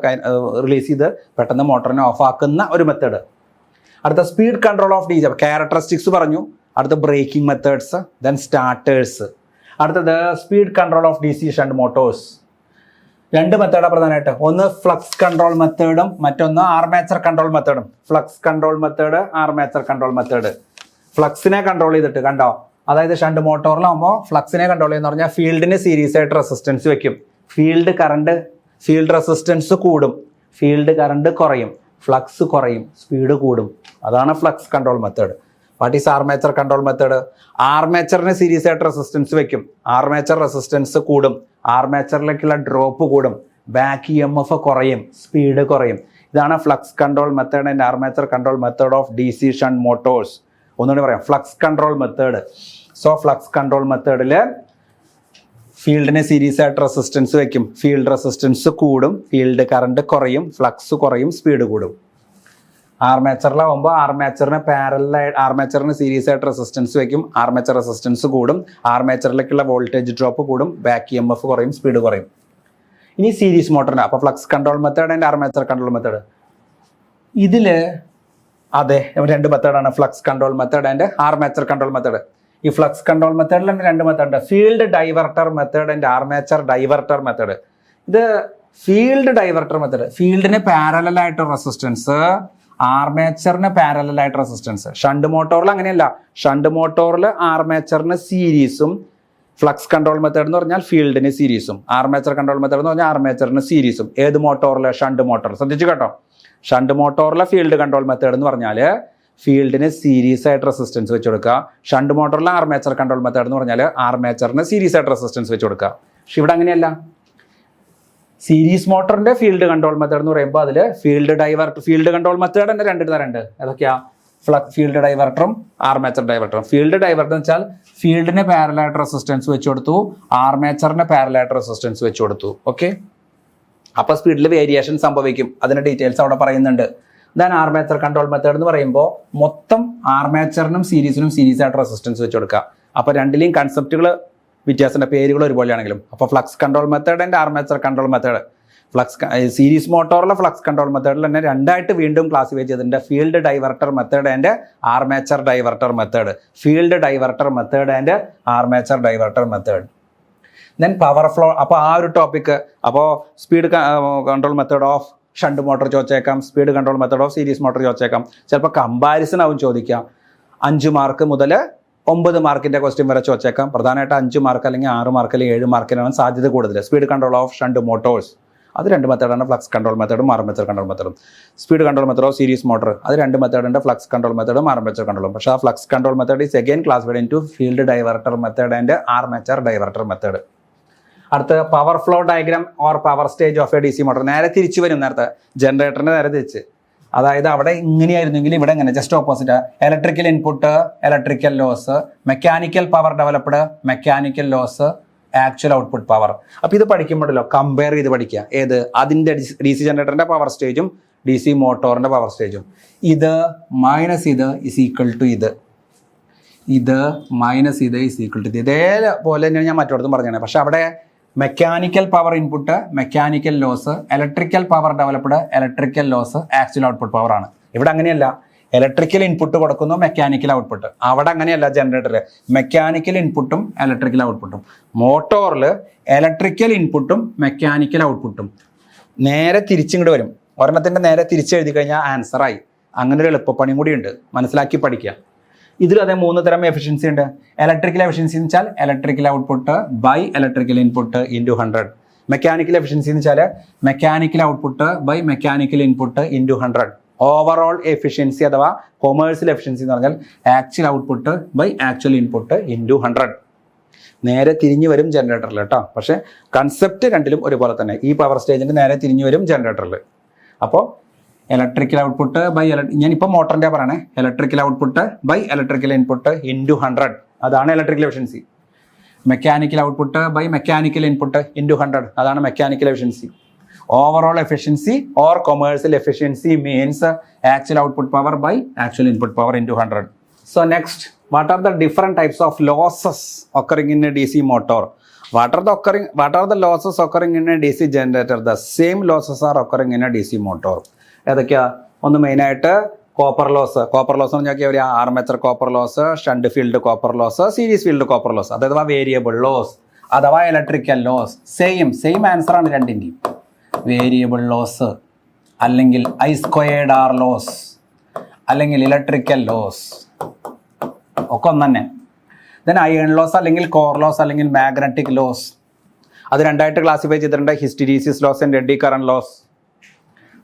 റിലീസ് ചെയ്ത് പെട്ടെന്ന് മോട്ടറിനെ ഓഫ് ആക്കുന്ന ഒരു മെത്തേഡ്. അടുത്ത speed control of D C. Characteristics പറഞ്ഞു. അടുത്ത ബ്രേക്കിംഗ് മെത്തേഡ്സ്, ദെൻ സ്റ്റാർട്ടേഴ്സ്. അടുത്തത് speed control of D C shunt motors. 2 മെത്തേഡാണ് പ്രധാനമായിട്ട്. ഒന്ന് ഫ്ലക്സ് കൺട്രോൾ മെത്തേഡും മറ്റൊന്ന് ആർമേച്ചർ കൺട്രോൾ മെത്തേഡും. Flux control method, armature control method. ഫ്ലക്സിനെ കൺട്രോൾ ചെയ്തിട്ട് കണ്ടോ, അതായത് ഷണ്ട് മോട്ടോറിലാകുമ്പോൾ ഫ്ലക്സിനെ കൺട്രോൾ ചെയ്യുന്ന പറഞ്ഞാൽ ഫീൽഡിന് സീരീസ് ആയിട്ട് റെസിസ്റ്റൻസ് വെക്കും. ഫീൽഡ് റെസിസ്റ്റൻസ് കൂടും, ഫീൽഡ് കറണ്ട് കുറയും, ഫ്ലക്സ് കുറയും, സ്പീഡ് കൂടും. അതാണ് flux control method. What is armature control method? ആർമേച്ചറിന് സീരീസ് ആയിട്ട് റെസിസ്റ്റൻസ് വെക്കും, ആർമേച്ചർ റെസിസ്റ്റൻസ് കൂടും, ആർമേച്ചറിലേക്കുള്ള ഡ്രോപ്പ് കൂടും, ബാക്ക് EMF കുറയും, സ്പീഡ് കുറയും. ഇതാണ് flux control method and armature control method of DC shunt motors. ഒന്നുകൂടി പറയാം, flux control method. So flux control മെത്തേഡിൽ ഫീൽഡിന് സീരീസ് ആയിട്ട് റെസിസ്റ്റൻസ് വെക്കും, ഫീൽഡ് റെസിസ്റ്റൻസ് കൂടും, ഫീൽഡ് കറണ്ട് കുറയും, ഫ്ലക്സ് കുറയും, സ്പീഡ് കൂടും. ആർമേച്ചറിലാവുമ്പോൾ ആർമേച്ചറിന് സീരീസ് ആയിട്ട് റെസിസ്റ്റൻസ് വെക്കും, ആർമേച്ചർ റെസിസ്റ്റൻസ് കൂടും, ആർമേച്ചറിലേക്കുള്ള വോൾട്ടേജ് ഡ്രോപ്പ് കൂടും, ബാക്ക് EMF കുറയും, സ്പീഡ് കുറയും. ഇനി സീരീസ് മോട്ടറിന് അപ്പോൾ flux control method and armature control method. ഇതിൽ അതെ 2 മെത്തേഡാണ്, flux control method and armature control method. ഈ ഫ്ലക്സ് കൺട്രോൾ മെത്തേഡിൽ തന്നെ 2 method, field diverter method and armature diverter method. ഇത് ഫീൽഡ് ഡൈവർട്ടർ മെത്തേഡ്, ഫീൽഡിന് പാരലൽ ആയിട്ട് റെസിസ്റ്റൻസ്, ആർമേച്ചറിന് പാരലൽ ആയിട്ട് റെസിസ്റ്റൻസ്. ഷണ്ട് മോട്ടോറിൽ അങ്ങനെയല്ല, ഷണ്ട് മോട്ടോറിൽ ആർമേച്ചറിന് സീരീസും, ഫ്ലക്സ് കൺട്രോൾ മെത്തേഡ് എന്ന് പറഞ്ഞാൽ ഫീൽഡിന് സീരീസും, ആർമേച്ചർ കൺട്രോൾ മെത്തേഡ് എന്ന് പറഞ്ഞാൽ ആർമേച്ചറിന് സീരീസും. ഏത് മോട്ടോറിൽ? Shunt motor. ശ്രദ്ധിച്ചു കേട്ടോ, ഷണ്ട് മോട്ടോറിലെ ഫീൽഡ് കൺട്രോൾ മെത്തേഡ് എന്ന് പറഞ്ഞാൽ ഫീൽഡിന് സീരീസ് ആയിട്ട് റെസിസ്റ്റൻസ് വെച്ച് കൊടുക്കുക. ഷണ്ട് മോട്ടോറിലെ ആർമേച്ചർ കൺട്രോൾ മെത്തേഡ് എന്ന് പറഞ്ഞാൽ ആർമേച്ചറിന് സീരീസ് ആയിട്ട് റെസിസ്റ്റൻസ് വെച്ച് കൊടുക്കുക. പക്ഷെ ഇവിടെ അങ്ങനെയല്ല. സീരീസ് മോട്ടറിന്റെ ഫീൽഡ് കൺട്രോൾ മെത്തേഡ് എന്ന് പറയുമ്പോൾ അതിൽ ഫീൽഡ് കൺട്രോൾ മെത്തേഡ് തന്നെ 2 തരമുണ്ട്. ഏതൊക്കെയാ? ഫീൽഡ് ഡൈവർട്ടറും ആർമേച്ചർ ഡൈവർട്ടറും. ഫീൽഡ് ഡൈവർട്ടർ എന്ന് വെച്ചാൽ ഫീൽഡിന് പാരലായിട്ട് റെസിസ്റ്റൻസ് വെച്ച് കൊടുത്തു, ആർമേച്ചറിന് പാരലായിട്ട് റെസിസ്റ്റൻസ് വെച്ച് കൊടുത്തു. ഓക്കെ, അപ്പോൾ സ്പീഡിൽ വേരിയേഷൻ സംഭവിക്കും. അതിന്റെ ഡീറ്റെയിൽസ് അവിടെ പറയുന്നുണ്ട്. ദെൻ ആർമേച്ചർ കൺട്രോൾ മെത്തേഡ് എന്ന് പറയുമ്പോൾ മൊത്തം ആർമേച്ചറിനും സീരീസിനും സീരീസ് ആയിട്ട് റെസിസ്റ്റൻസ് വെച്ച് കൊടുക്കുക. അപ്പോൾ രണ്ടിലെയും കൺസെപ്റ്റുകൾ വ്യത്യാസത്തിന്റെ പേരുകൾ ഒരുപോലെയാണെങ്കിലും. അപ്പോൾ flux control method and armature control method. Series മോട്ടോറിലെ ഫ്ലക്സ് കൺട്രോൾ മെത്തേഡിൽ തന്നെ 2ആയിട്ട് വീണ്ടും ക്ലാസിഫൈ ചെയ്തിട്ടുണ്ട്. Field diverter method and armature diverter method. Field diverter method and armature diverter method. Then power flow. അപ്പോൾ ആ ഒരു ടോപ്പിക്ക്, അപ്പോൾ speed control method of shunt motor ചോദിച്ചേക്കാം, speed control method of series motor ചോദിച്ചേക്കാം. ചിലപ്പോൾ കമ്പാരിസൺ ആവും ചോദിക്കാം. 5 മാർക്ക് മുതൽ 9 മാർക്കിൻ്റെ ക്വസ്റ്റ്യൻ വരെ ചോദിച്ചേക്കാം. പ്രധാനമായിട്ട് 5 മാർക്ക് അല്ലെങ്കിൽ 6 മാർക്ക് അല്ലെങ്കിൽ 7 മാർക്കിനാണ് സാധ്യത കൂടുതൽ. Speed control of shunt motors അത് 2 മെത്തേഡാണ്, ഫ്ലക്സ് കൺട്രോൾ മെത്തേഡും ആർമേച്ചർ കൺട്രോൾ മെത്തേഡും. Speed control method of series motor അത് 2 മെത്തേഡുണ്ട്, ഫ്ലക്സ് കൺട്രോൾ മെത്തേഡും ആർമേച്ചർ കൺട്രോളും. പക്ഷേ ആ flux control method is again classified into field diverter method and armature diverter method. അടുത്ത power flow diagram or power stage of a DC motor. നേരെ തിരിച്ചു വരും, നേരത്തെ ജനറേറ്ററിന് നേരെ തിരിച്ച്. അതായത് അവിടെ ഇങ്ങനെയായിരുന്നെങ്കിൽ ഇവിടെ എങ്ങനെ, just opposite. Electrical input, electrical loss, mechanical power developed, mechanical loss, actual output power. അപ്പോൾ ഇത് പഠിക്കുമ്പോഴല്ലോ കമ്പയർ ചെയ്ത് പഠിക്കുക. ഏത്? അതിൻ്റെ DC ജനറേറ്ററിൻ്റെ പവർ സ്റ്റേജും DC മോട്ടോറിൻ്റെ പവർ സ്റ്റേജും. ഇത് മൈനസ് ഇത് ഇസ് ഈക്വൽ ടു ഇത്, ഇത് മൈനസ് ഇത് ഇസ് ഈക്വൽ ടു ഇത്. ഇതേപോലെ തന്നെയാണ് ഞാൻ മറ്റോടത്തും പറഞ്ഞത്. പക്ഷെ അവിടെ mechanical power input, mechanical loss, electrical power developed, electrical loss, actual output power ആണ്. ഇവിടെ അങ്ങനെയല്ല, ഇലക്ട്രിക്കൽ ഇൻപുട്ട് കൊടുക്കുന്നു, മെക്കാനിക്കൽ ഔട്ട്പുട്ട്. അവിടെ അങ്ങനെയല്ല, ജനറേറ്ററിൽ മെക്കാനിക്കൽ ഇൻപുട്ടും ഇലക്ട്രിക്കൽ ഔട്ട്പുട്ടും. മോട്ടോറിൽ ഇലക്ട്രിക്കൽ ഇൻപുട്ടും മെക്കാനിക്കൽ ഔട്ട്പുട്ടും. നേരെ തിരിച്ചിങ്ങോട്ട് വരും. ഒരെണ്ണത്തിൻ്റെ നേരെ തിരിച്ചെഴുതി കഴിഞ്ഞാൽ ആൻസറായി. അങ്ങനെ ഒരു എളുപ്പപ്പണിയും കൂടി ഉണ്ട്, മനസ്സിലാക്കി പഠിക്കുക. ഇതിൽ അതേ 3 തരം എഫിഷ്യൻസി ഉണ്ട്. ഇലക്ട്രിക്കൽ എഫിഷ്യൻസി എന്ന് വെച്ചാൽ electrical output by electrical input into 100. Mechanical efficiency എന്ന് വെച്ചാൽ mechanical output by mechanical input into 100. Overall efficiency അഥവാ കൊമേഴ്സ്യൽ എഫിഷ്യൻസി എന്ന് പറഞ്ഞാൽ actual output by actual input into 100. നേരെ തിരിഞ്ഞു വരും ജനറേറ്ററിൽ കേട്ടോ. പക്ഷേ കൺസെപ്റ്റ് രണ്ടിലും ഒരുപോലെ തന്നെ. ഈ പവർ സ്റ്റേജിൻ്റെ നേരെ തിരിഞ്ഞു വരും ജനറേറ്ററിൽ. അപ്പോൾ ഇലക്ട്രിക്കൽ ഔട്ട്പുട്ട് ബൈ ഞാനിപ്പോൾ മോട്ടറിൻ്റെ പറയണേ, electrical output by electrical input into 100. അതാണ് electrical efficiency. Mechanical output by mechanical input into 100. അതാണ് mechanical efficiency. Overall efficiency or commercial efficiency means actual output power by actual input power into 100. So next, what are the different types of losses occurring in a DC motor? What are the losses occurring in a DC generator? The same losses are occurring in a DC motor. ഏതൊക്കെയാ? ഒന്ന് മെയിനായിട്ട് കോപ്പർ ലോസ്. കോപ്പർ ലോസ് എന്ന് പറഞ്ഞാൽ armature copper loss, shunt field copper loss, series field copper loss, അഥവാ വേരിയബിൾ ലോസ് അഥവാ ഇലക്ട്രിക്കൽ ലോസ്. സെയിം ആൻസർ ആണ് രണ്ടിൻ്റെയും. വേരിയബിൾ ലോസ് അല്ലെങ്കിൽ I²R ലോസ് അല്ലെങ്കിൽ ഇലക്ട്രിക്കൽ ലോസ് ഒക്കെ ഒന്ന് തന്നെ. ദെൻ അയൺ ലോസ് അല്ലെങ്കിൽ കോർ ലോസ് അല്ലെങ്കിൽ മാഗ്നറ്റിക് ലോസ്. അത് രണ്ടായിട്ട് ക്ലാസിഫൈ ചെയ്തിട്ടുണ്ട്, hysteresis loss and eddy current loss.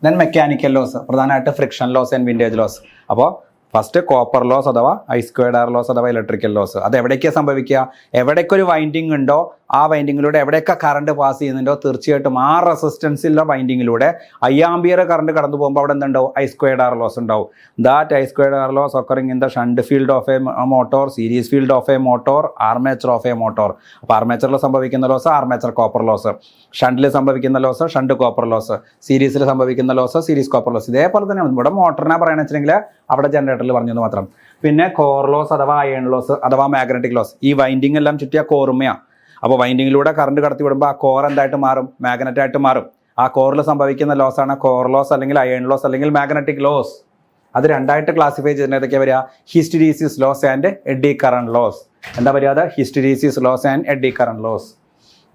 Then mechanical loss, പ്രധാനമായിട്ട് friction loss and windage loss. അപ്പോൾ ഫസ്റ്റ് കോപ്പർ ലോസ് അഥവാ I²R ലോസ് അഥവാ ഇലക്ട്രിക്കൽ ലോസ്. അത് എവിടേക്കാണ് സംഭവിക്കുക? എവിടേക്ക് ഒരു വൈൻഡിങ് ഉണ്ടോ ആ വൈൻഡിങ്ങിലൂടെ എവിടെയൊക്കെ കറണ്ട് പാസ് ചെയ്യുന്നുണ്ടോ തീർച്ചയായിട്ടും ആ റെസിസ്റ്റൻസിലുള്ള വൈൻഡിങ്ങിലൂടെ 5 ആംപിയർ കറണ്ട് കടന്നു പോകുമ്പോൾ അവിടെ എന്തുണ്ടാവും? I²R ലോസ് ഉണ്ടാവും. That I²R loss occurring in the shunt field of a motor, series field of a motor, armature of a motor. അപ്പോൾ ആർമേച്ചറിൽ സംഭവിക്കുന്ന ലോസ് ആർമേച്ചർ കോപ്പർ ലോസ്, ഷണ്ടിൽ സംഭവിക്കുന്ന ലോസ് ഷണ്ട് കോപ്പർ ലോസ്, സീരീസിൽ സംഭവിക്കുന്ന ലോസ് സീരീസ് കോപ്പർ ലോസ്. ഇതേപോലെ തന്നെയാണ് ഇവിടെ മോട്ടറിനെ പറയണമെന്ന് വെച്ചിട്ടുണ്ടെങ്കിൽ അവിടെ ജനറേറ്ററിൽ പറഞ്ഞത് മാത്രം. പിന്നെ കോർ ലോസ് അഥവാ അയൺ ലോസ് അഥവാ മാഗ്നറ്റിക് ലോസ്. ഈ വൈൻഡിങ് എല്ലാം ചുറ്റിയ കോറുമയാണ്. അപ്പോൾ വൈൻഡിങ്ങിലൂടെ കറണ്ട് കടത്തി വിടുമ്പോൾ ആ കോർ എന്തായിട്ട് മാറും? മാഗ്നറ്റായിട്ട് മാറും. ആ കോറിൽ സംഭവിക്കുന്ന ലോസാണ് കോർ ലോസ് അല്ലെങ്കിൽ അയൺ ലോസ് അല്ലെങ്കിൽ മാഗ്നറ്റിക് ലോസ്. അത് രണ്ടായിട്ട് ക്ലാസിഫൈ ചെയ്യുന്നത് ഏതൊക്കെയാണ് വരിക? Hysteresis loss and eddy current loss. എന്താ പറയുക? അത് hysteresis loss and eddy current loss.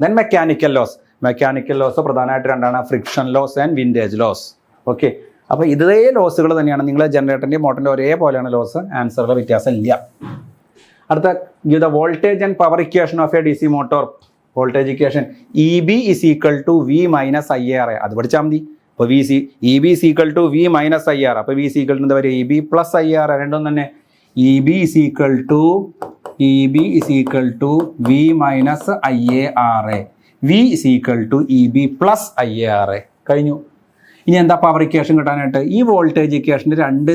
Then mechanical loss. Mechanical loss പ്രധാനമായിട്ട് രണ്ടാണ്, friction loss and windage loss. Okay, അപ്പോൾ ഇതേ ലോസുകൾ തന്നെയാണ്. നിങ്ങൾ ജനറേറ്ററിൻ്റെയും മോട്ടറിൻ്റെ ഒരേപോലെയാണ് ലോസ്. ആൻസറുകൾ വ്യത്യാസം ഇല്ല. അടുത്ത, give the voltage and power equation of a DC motor. Voltage equation EB is equal to V minus IR. അത് പഠിച്ചാൽ മതി. അപ്പോൾ EB is equal to V minus IR. അപ്പോൾ V is equal to എന്താ പറയുക? EB plus IR. രണ്ടും തന്നെ EB is equal to V minus IAR. V is equal to EB plus IAR. കഴിഞ്ഞു. ഇനി എന്താ പവർ ഇക്വേഷൻ കിട്ടാനായിട്ട്? ഈ വോൾട്ടേജ് ഇക്വേഷൻ്റെ രണ്ട്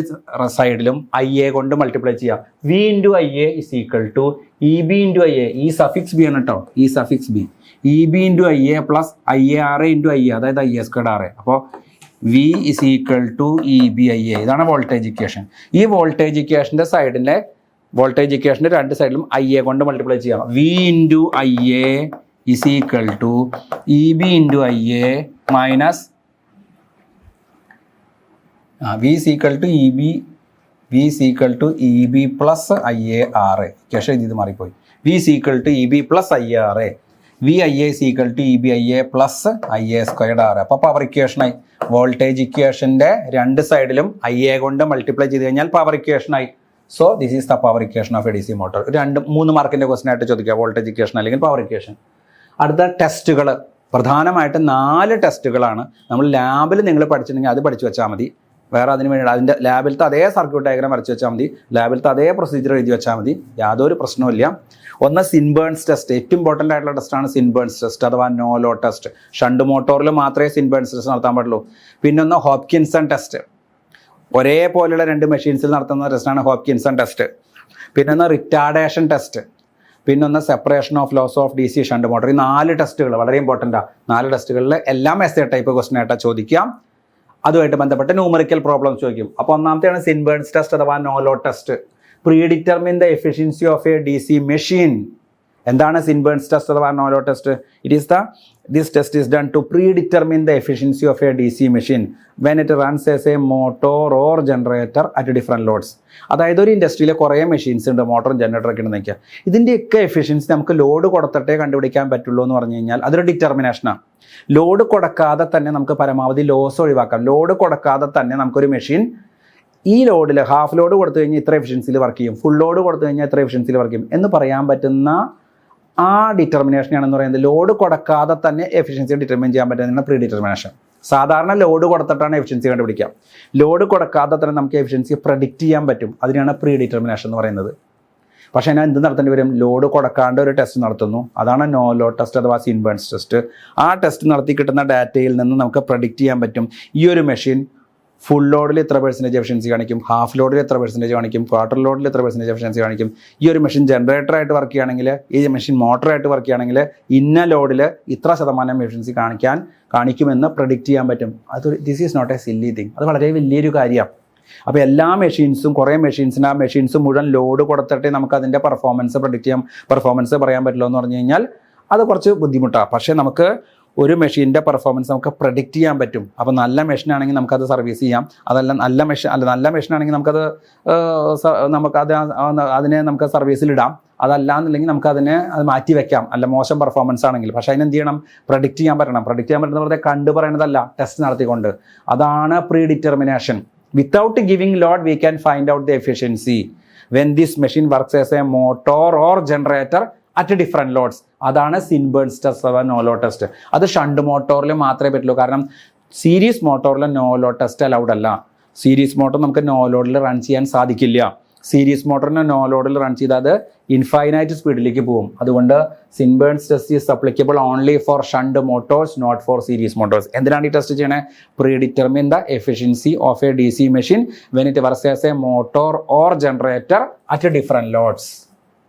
സൈഡിലും IA കൊണ്ട് മൾട്ടിപ്ലൈ ചെയ്യാം. V into IA is equal to EB into IA. ഈ സഫിക്സ് ബി ആണ് കേട്ടോ, ഈ suffix B. EB into IA plus IAR into IA, അതായത് I²R. അപ്പോൾ V is equal to EB IA. ഇതാണ് വോൾട്ടേജ് ഇക്വേഷൻ. ഈ വോൾട്ടേജ് ഇക്വേഷൻ്റെ സൈഡിലെ വോൾട്ടേജ് ഇക്വേഷൻ്റെ രണ്ട് സൈഡിലും IA കൊണ്ട് മൾട്ടിപ്ലൈ ചെയ്യാം. V into IA is equal to EB into IA minus V is equal to EB plus IAR. Equation ഇത് മാറിപ്പോയി. V is equal to EB plus IAR. VIA is equal to EBIA plus IA²R. അപ്പോൾ പവർ ഇക്വേഷനായി. വോൾട്ടേജ് ഇക്വേഷൻ്റെ രണ്ട് സൈഡിലും IA കൊണ്ട് മൾട്ടിപ്ലൈ ചെയ്ത് കഴിഞ്ഞാൽ പവർ ഇക്വേഷനായി. So this is the power equation of a DC motor. 2-3 മാർക്കിൻ്റെ ക്വസ്റ്റൻ ആയിട്ട് ചോദിക്കുക, വോൾട്ടേജ് ഇക്വേഷൻ അല്ലെങ്കിൽ പവർ ഇക്വേഷൻ. അടുത്ത ടെസ്റ്റുകൾ, പ്രധാനമായിട്ട് 4 ടെസ്റ്റുകളാണ്. നമ്മൾ ലാബിൽ നിങ്ങൾ പഠിച്ചിട്ടുണ്ടെങ്കിൽ അത് പഠിച്ചു വെച്ചാൽ മതി. വേറെ അതിന് വേണ്ടി അതിൻ്റെ ലാബിലത്തെ അതേ സർക്യൂട്ട് ഡയഗ്രാം വരച്ച് വെച്ചാൽ മതി, ലാബിലത്തെ അതേ പ്രൊസീജിയർ എഴുതി വെച്ചാൽ മതി, യാതൊരു പ്രശ്നവുമില്ല. ഒന്ന് സിൻബേൺസ് ടെസ്റ്റ്, ഏറ്റവും ഇമ്പോർട്ടൻ്റ് ആയിട്ടുള്ള ടെസ്റ്റാണ് സിൻബേൺസ് ടെസ്റ്റ് അഥവാ നോ ലോ ടെസ്റ്റ്. ഷണ്ട് മോട്ടോറിൽ മാത്രമേ സിൻബേൺസ് ടെസ്റ്റ് നടത്താൻ പാടുള്ളൂ. പിന്നൊന്ന് ഹോപ്കിൻസൺ ടെസ്റ്റ്, ഒരേപോലെയുള്ള 2 മെഷീൻസിൽ നടത്തുന്ന ടെസ്റ്റാണ് ഹോപ്കിൻസൺ ടെസ്റ്റ്. പിന്നൊന്ന് റിറ്റാർഡേഷൻ ടെസ്റ്റ്, പിന്നൊന്ന് separation of loss of DC shunt motor. ഈ 4 ടെസ്റ്റുകൾ വളരെ ഇമ്പോർട്ടൻ്റാണ്. 4 ടെസ്റ്റുകളിൽ എല്ലാം എസ്സേ ടൈപ്പ് ക്വസ്റ്റൻ ആയിട്ടാണ് ചോദിക്കാം. അതുമായിട്ട് ബന്ധപ്പെട്ട് ന്യൂമറിക്കൽ പ്രോബ്ലംസ് ചോദിക്കും. അപ്പോൾ ഒന്നാമത്തെയാണ് സിൻബേൺസ് ടെസ്റ്റ് അഥവാ no load test. Predetermine the efficiency of a DC machine എന്താണ് സിൻബേൺസ് ടെസ്റ്റ് അഥവാ no load test? This test is done to predetermine the efficiency of a DC machine when it runs as a motor or generator at different loads. അതായത് ഒരു ഇൻഡസ്ട്രിയിലെ കുറേ മെഷീൻസ് ഉണ്ട്, മോട്ടറും ജനറേറ്ററൊക്കെ ഉണ്ടെന്ന് വയ്ക്കുക. ഇതിൻ്റെയൊക്കെ എഫിഷ്യൻസി നമുക്ക് ലോഡ് കൊടുത്തിട്ടേ കണ്ടുപിടിക്കാൻ പറ്റുള്ളൂ എന്ന് പറഞ്ഞു കഴിഞ്ഞാൽ അതൊരു ഡിറ്റർമിനേഷനാണ്. ലോഡ് കൊടുക്കാതെ തന്നെ നമുക്ക് പരമാവധി ലോസ് ഒഴിവാക്കാം. ലോഡ് കൊടുക്കാതെ തന്നെ നമുക്കൊരു മെഷീൻ ഈ ലോഡിൽ ഹാഫ് ലോഡ് കൊടുത്തു കഴിഞ്ഞാൽ ഇത്ര എഫിഷ്യൻസിയിൽ വർക്ക് ചെയ്യും, ഫുൾ ലോഡ് കൊടുത്തു കഴിഞ്ഞാൽ ഇത്ര എഫിഷ്യൻസിയിൽ വർക്ക് ചെയ്യും എന്ന് പറയാൻ പറ്റുന്ന ആ ഡിറ്റർമിനേഷനാണെന്ന് പറയുന്നത്. ലോഡ് കൊടുക്കാതെ തന്നെ എഫിഷ്യൻസി ഡിറ്റർമിൻ ചെയ്യാൻ പറ്റുന്നതാണ് പ്രീ ഡിറ്റർമിനേഷൻ. സാധാരണ ലോഡ് കൊടുത്തിട്ടാണ് എഫിഷ്യൻസി കണ്ടുപിടിക്കുക. ലോഡ് കൊടുക്കാതെ തന്നെ നമുക്ക് എഫിഷ്യൻസി പ്രഡിക്റ്റ് ചെയ്യാൻ പറ്റും. അതിനാണ് പ്രീ ഡിറ്റർമിനേഷൻ എന്ന് പറയുന്നത്. പക്ഷേ ഞാൻ എന്ത് നടത്തേണ്ടി വരും? ലോഡ് കൊടുക്കാണ്ട് ഒരു ടെസ്റ്റ് നടത്തുന്നു. അതാണ് നോ ലോഡ് ടെസ്റ്റ് അഥവാ സിൻബേൺസ് ടെസ്റ്റ്. ആ ടെസ്റ്റ് നടത്തി കിട്ടുന്ന ഡാറ്റയിൽ നിന്ന് നമുക്ക് പ്രഡിക്റ്റ് ചെയ്യാൻ പറ്റും ഈ ഒരു മെഷീൻ ഫുൾ ലോഡിൽ എത്ര പെർസെൻറ്റേജ് എഫിഷ്യൻസി കാണിക്കും, ഹാഫ് ലോഡിൽ എത്ര പെർസെൻറ്റേജ് കാണിക്കും, ക്വാർട്ടർ ലോഡിൽ എത്ര പെർസെൻറ്റേജ് എഫിഷ്യൻസി കാണിക്കും. ഈ ഒരു മെഷീൻ ജനറേറ്ററായിട്ട് വർക്ക് ചെയ്യുകയാണെങ്കിൽ, ഈ മെഷീൻ മോട്ടറായിട്ട് വർക്ക് ചെയ്യുകയാണെങ്കിൽ ഇന്ന ലോഡിൽ ഇത്ര ശതമാനം എഫിഷ്യൻസി കാണിക്കുമെന്ന് പ്രഡിക്റ്റ് ചെയ്യാൻ പറ്റും. This is not a silly thing. അത് വളരെ വലിയൊരു കാര്യമാണ്. അപ്പോൾ എല്ലാ മെഷീൻസും കുറേ മെഷീൻസിന് ആ മെഷീൻസ് മുഴുവൻ ലോഡ് കൊടുത്തിട്ടേ നമുക്ക് അതിൻ്റെ പെർഫോമൻസ് പറയാൻ പറ്റില്ല എന്ന് പറഞ്ഞു കഴിഞ്ഞാൽ അത് കുറച്ച് ബുദ്ധിമുട്ടാണ്. പക്ഷേ നമുക്ക് ഒരു മെഷീൻ്റെ പെർഫോമൻസ് നമുക്ക് പ്രഡിക്റ്റ് ചെയ്യാൻ പറ്റും. അപ്പോൾ നല്ല മെഷീനാണെങ്കിൽ നമുക്കത് സർവീസ് ചെയ്യാം. അതല്ല നല്ല മെഷീനാണെങ്കിൽ നമുക്കത് അതിനെ നമുക്ക് സർവീസിലിടാം. അതല്ലാന്നുണ്ടെങ്കിൽ അത് മാറ്റി വെക്കാം, അല്ല മോശം പെർഫോമൻസ് ആണെങ്കിൽ. പക്ഷേ അതിനെന്ത് ചെയ്യണം? പ്രഡിക്റ്റ് ചെയ്യാൻ പറ്റണം. പ്രഡിക്റ്റ് ചെയ്യാൻ പറ്റുന്ന വെറുതെ കണ്ടു പറയുന്നതല്ല, ടെസ്റ്റ് നടത്തിക്കൊണ്ട്. അതാണ് predetermination. Without giving load we can find out the efficiency when this machine works as a motor or generator at different loads. അതാണ് സിൻബേൺസ് ടെസ്റ്റ് അഥവാ നോ ലോഡ് ടെസ്റ്റ്. അത് ഷണ്ട് മോട്ടോറിൽ മാത്രമേ പറ്റുള്ളൂ. കാരണം സീരീസ് മോട്ടോറിൽ നോ ലോഡ് ടെസ്റ്റ് അലൗഡ് അല്ല. സീരീസ് മോട്ടോർ നമുക്ക് നോ ലോഡിൽ റൺ ചെയ്യാൻ സാധിക്കില്ല. സീരീസ് മോട്ടറിന് നോ ലോഡിൽ റൺ ചെയ്താൽ അത് ഇൻഫൈനൈറ്റ് സ്പീഡിലേക്ക് പോകും. അതുകൊണ്ട് Swinburne's test is applicable only for shunt motors, not for series motors. എന്തിനാണ് ഈ ടെസ്റ്റ് ചെയ്യണേ? Predetermine the efficiency of a DC machine when it works as a motor or generator at different loads.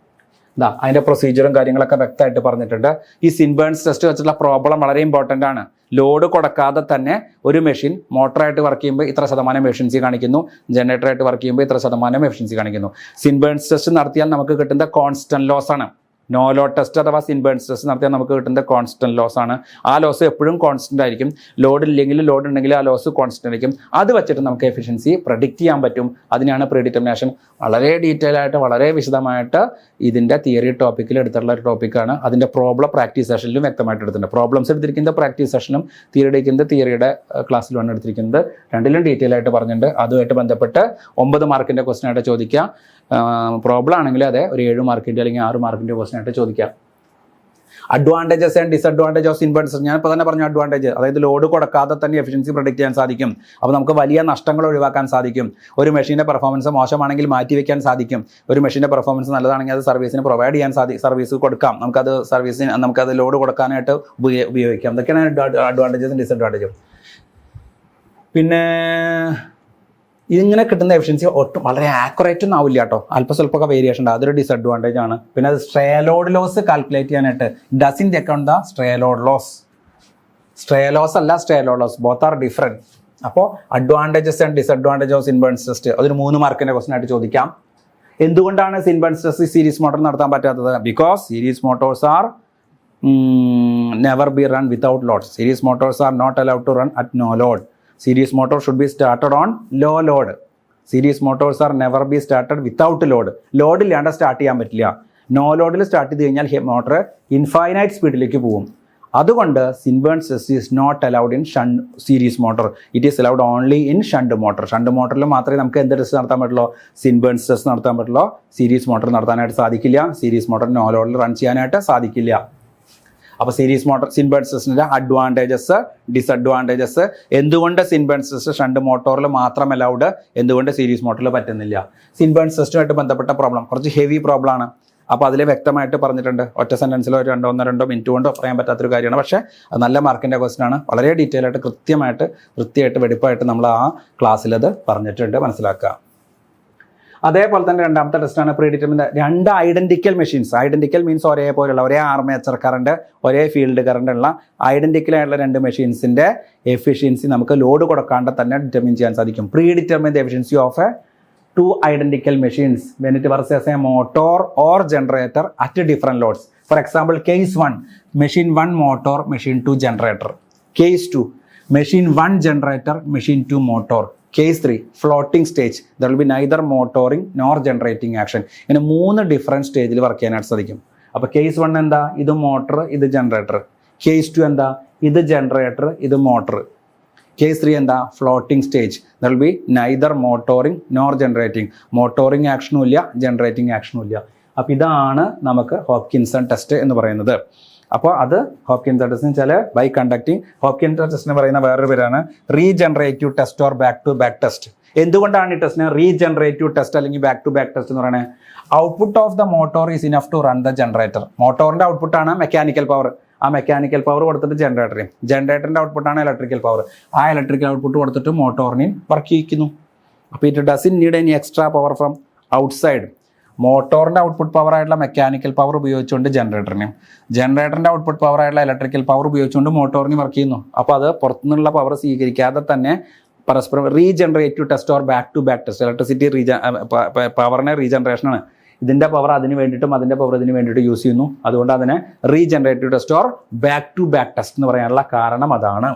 അതിൻ്റെ പ്രൊസീജിയറും കാര്യങ്ങളൊക്കെ വ്യക്തമായിട്ട് പറഞ്ഞിട്ടുണ്ട്. ഈ സിൻബേൺസ് ടെസ്റ്റ് വെച്ചിട്ടുള്ള പ്രോബ്ലം വളരെ ഇമ്പോർട്ടൻ്റ് ആണ്. ലോഡ് കൊടുക്കാതെ തന്നെ ഒരു മെഷീൻ മോട്ടറായിട്ട് വർക്ക് ചെയ്യുമ്പോൾ ഇത്ര ശതമാനം എഫിഷ്യൻസി കാണിക്കുന്നു, ജനറേറ്ററായിട്ട് വർക്ക് ചെയ്യുമ്പോൾ ഇത്ര ശതമാനം എഫിഷ്യൻസി കാണിക്കുന്നു. സിൻബേൺസ് ടെസ്റ്റ് നടത്തിയാൽ നമുക്ക് കിട്ടുന്ന കോൺസ്റ്റന്റ് ലോസ് ആണ്. നോ ലോഡ് ടെസ്റ്റ് അഥവാ സിൻബേൺസ് ടെസ്റ്റ് നടത്തിയാൽ നമുക്ക് കിട്ടുന്നത് കോൺസ്റ്റന്റ് ലോസ് ആണ്. ആ ലോസ് എപ്പോഴും കോൺസ്റ്റന്റ് ആയിരിക്കും. ലോഡ് ഇല്ലെങ്കിൽ ലോഡ് ഉണ്ടെങ്കിൽ ആ ലോസ് കോൺസ്റ്റന്റ് ആയിരിക്കും. അത് വെച്ചിട്ട് നമുക്ക് എഫിഷ്യൻസി പ്രഡിക്റ്റ് ചെയ്യാൻ പറ്റും. അതിനാണ് പ്രീ ഡിറ്റർമിനേഷൻ. വളരെ ഡീറ്റെയിൽ ആയിട്ട് വളരെ വിശദമായിട്ട് ഇതിൻ്റെ തിയറി ടോപ്പിക്കിൽ എടുത്തിട്ടുള്ള ഒരു ടോപ്പിക്കാണ്. അതിൻ്റെ പ്രോബ്ലം പ്രാക്ടീസ് സെഷനിലും വ്യക്തമായിട്ട് എടുത്തിട്ടുണ്ട്. പ്രോബ്ലംസ് എടുത്തിരിക്കുന്നത് പ്രാക്ടീസ് സെഷനും തിയറിയുടെ ക്ലാസ്സിലുമാണ് എടുത്തിരിക്കുന്നത്. രണ്ടിലും ഡീറ്റെയിൽ ആയിട്ട് പറഞ്ഞിട്ടുണ്ട്. അതുമായിട്ട് ബന്ധപ്പെട്ട് 9 മാർക്കിൻ്റെ ക്വസ്റ്റൻ ആയിട്ട് ചോദിക്കാം. പ്രോബ്ലം ആണെങ്കിൽ അതെ ഒരു 7 മാർക്കിൻ്റെ അല്ലെങ്കിൽ 6 മാർക്കിൻ്റെ ക്വസ്റ്റൻ ആയിട്ട് ചോദിക്കാം. Advantages and disadvantage of Swinburne's. ഞാനിപ്പോൾ തന്നെ പറഞ്ഞു അഡ്വാൻറ്റേജ്, അതായത് ലോഡ് കൊടുക്കാതെ തന്നെ എഫിഷ്യൻസി പ്രഡിക്റ്റ് ചെയ്യാൻ സാധിക്കും. അപ്പോൾ നമുക്ക് വലിയ നഷ്ടങ്ങൾ ഒഴിവാക്കാൻ സാധിക്കും. ഒരു മെഷീൻ്റെ പെർഫോമൻസ് മോശമാണെങ്കിൽ മാറ്റി വയ്ക്കാൻ സാധിക്കും. ഒരു മെഷീൻ്റെ പെർഫോമൻസ് നല്ലതാണെങ്കിൽ അത് സർവീസിന് പ്രൊവൈഡ് ചെയ്യാൻ സർവീസ് കൊടുക്കാം. നമുക്കത് ലോഡ് കൊടുക്കാനായിട്ട് ഉപയോഗിക്കാം. ഇതൊക്കെയാണ് അഡ്വാൻറ്റേജസും ഡിസഡ്വാൻറ്റേജും. പിന്നെ ഇതിങ്ങനെ കിട്ടുന്ന എഫിഷ്യൻസി ഒട്ടും വളരെ ആക്യുറേറ്റ് ഒന്നും ആവില്ല കേട്ടോ. സ്വല്പമൊക്കെ വേരിയേഷൻ ഉണ്ട്. അതൊരു ഡിസഡ്വാൻറ്റേജ് ആണ്. പിന്നെ അത് സ്ട്രേ ലോഡ് ലോസ് കാൽക്കുലേറ്റ് ചെയ്യാനായിട്ട് doesn't check the stray load loss. Stray loss അല്ല stray load loss, both are different. അപ്പോൾ advantages and disadvantage of Swinburne's test അതൊരു 3 മാർക്കിൻ്റെ ക്വസ്റ്റൻ ആയിട്ട് ചോദിക്കാം. എന്തുകൊണ്ടാണ് സിൻബേൺസ് ടെസ്റ്റ് സീരീസ് മോട്ടോർ നടത്താൻ പറ്റാത്തത്? Because series motors are never be run without load. Series motors are not allowed to run at no load. Series motor should be started on low load. Series motors are never be started without load. Load ഇല്ലാണ്ട് സ്റ്റാർട്ട് ചെയ്യാൻ പറ്റില്ല. നോ ലോഡിൽ സ്റ്റാർട്ട് ചെയ്ത് കഴിഞ്ഞാൽ മോട്ടർ ഇൻഫൈനൈറ്റ് സ്പീഡിലേക്ക് പോകും. അതുകൊണ്ട് Swinburne's test is not allowed in shunt series motor. It is allowed only in shunt motor. Shunt മോട്ടറിൽ മാത്രമേ നമുക്ക് എന്ത് ടെസ്റ്റ് നടത്താൻ പറ്റുള്ളൂ? സിൻബേൺസ് ടെസ്റ്റ് നടത്താൻ പറ്റുള്ളൂ. സീരീസ് മോട്ടർ നടത്താനായിട്ട് സാധിക്കില്ല. സീരീസ് മോട്ടർ നോ ലോഡിൽ റൺ ചെയ്യാനായിട്ട് സാധിക്കില്ല. അപ്പോൾ സിൻബേൺസ് ടെസ്റ്റിൻ്റെ അഡ്വാൻറ്റേജസ്, ഡിസഡ്വാൻറ്റേജസ്. എന്തുകൊണ്ട് സിൻബേൺസ് ടെസ്റ്റ് ഷണ്ട് മോട്ടോറിൽ മാത്രം അലൗഡ്, എന്തുകൊണ്ട് സീരീസ് മോട്ടറിൽ പറ്റുന്നില്ല? സിൻബേൺസ് ടെസ്റ്റുമായിട്ട് ബന്ധപ്പെട്ട പ്രോബ്ലം കുറച്ച് ഹെവി പ്രോബ്ലമാണ്. അപ്പോൾ അതിൽ വ്യക്തമായിട്ട് പറഞ്ഞിട്ടുണ്ട്. ഒറ്റ സെൻറ്റൻസിലോ 2 മിനിറ്റ് കൊണ്ടോ പറയാൻ പറ്റാത്തൊരു കാര്യമാണ്. പക്ഷേ അത് നല്ല മാർക്കിൻ്റെ ക്വസ്റ്റൻ ആണ്. വളരെ ഡീറ്റെയിൽ ആയിട്ട് വൃത്തിയായിട്ട് വെടിപ്പായിട്ട് നമ്മൾ ആ ക്ലാസ്സിലത് പറഞ്ഞിട്ടുണ്ട്, മനസ്സിലാക്കുക. അതേപോലെ തന്നെ രണ്ടാമത്തെ ടെസ്റ്റാണ് predetermine. 2 identical machines. Identical means ഒരേപോലെയുള്ള, ഒരേ ആർമേച്ചർ കറണ്ട്, ഒരേ ഫീൽഡ് കറണ്ട് ഉള്ള ഐഡന്റിക്കൽ ആയിട്ടുള്ള 2 മെഷീൻസിൻ്റെ എഫിഷ്യൻസി നമുക്ക് ലോഡ് കൊടുക്കാണ്ട് തന്നെ ഡിറ്റർമിൻ ചെയ്യാൻ സാധിക്കും. Pre determine the efficiency of A 2 identical machines when it works as a motor or generator at different loads. For example case 1 machine 1 motor machine 2 generator. Case 2 machine 1 generator machine 2 motor. Case 3 floating stage, there will be neither motoring nor generating action. ഇങ്ങനെ 3 ഡിഫറെൻറ്റ് സ്റ്റേജിൽ വർക്ക് ചെയ്യാനായിട്ട് സാധിക്കും. അപ്പോൾ കേസ് 1 എന്താ, ഇത് മോട്ടർ ഇത് ജനറേറ്റർ. കേസ് 2 എന്താ, ഇത് ജനറേറ്റർ ഇത് മോട്ടർ. കേസ് 3 എന്താ, floating stage, there will be neither motoring nor generating. Motoring ആക്ഷനും ഇല്ല, ജനറേറ്റിംഗ് ആക്ഷനും ഇല്ല. അപ്പോൾ ഇതാണ് നമുക്ക് ഹോപ്കിൻസൺ ടെസ്റ്റ് എന്ന് പറയുന്നത്. അപ്പോൾ അത് ഹോപ്കിൻസൺ ടെസ്റ്റ് എന്ന് വെച്ചാൽ ബൈ കണ്ടക്ടിങ്, ഹോപ്കിൻസൺ ടെസ്റ്റ് എന്ന് പറയുന്ന വേറൊരു പേരാണ് regenerative test or back to back test. എന്തുകൊണ്ടാണ് ഈ ടെസ്റ്റിനെ റീജനറേറ്റീവ് ടെസ്റ്റ് അല്ലെങ്കിൽ ബാക്ക് ടു ബാക്ക് ടെസ്റ്റ് എന്ന് പറയുന്നത്? Output of the motor is enough to run the generator. മോട്ടോറിന്റെ ഔട്ട്പുട്ടാണ് മെക്കാനിക്കൽ പവർ. ആ മെക്കാനിക്കൽ പവർ കൊടുത്തിട്ട് ജനറേറ്ററിന്റെ ഔട്ട്പുട്ടാണ് ഇലക്ട്രിക്കൽ പവർ. ആ ഇലക്ട്രിക്കൽ ഔട്ട്പുട്ട് കൊടുത്തിട്ട് മോട്ടോറിനെയും വർക്ക് ചെയ്യിക്കുന്നു. അപ്പോൾ it doesn't need any extra power from outside. മോട്ടോറിൻ്റെ ഔട്ട്പുട്ട് പവർ ആയിട്ടുള്ള മെക്കാനിക്കൽ പവർ ഉപയോഗിച്ചുകൊണ്ട് ജനറേറ്ററിൻ്റെ ഔട്ട്പുട്ട് പവർ ആയിട്ടുള്ള ഇലക്ട്രിക്കൽ പവർ ഉപയോഗിച്ചുകൊണ്ട് മോട്ടോറിന് വർക്ക് ചെയ്യുന്നു. അപ്പോൾ അത് പുറത്തുനിന്നുള്ള പവർ സ്വീകരിക്കാതെ തന്നെ പരസ്പരം regenerative test or back to back test. Electricity പവറിനെ റീജനറേഷനാണ്. ഇതിൻ്റെ പവർ അതിന് വേണ്ടിയിട്ടും അതിൻ്റെ പവർ ഇതിന് വേണ്ടിയിട്ട് യൂസ് ചെയ്യുന്നു. അതുകൊണ്ട് അതിനെ regenerative test or back to back test എന്ന് പറയാനുള്ള കാരണം അതാണ്.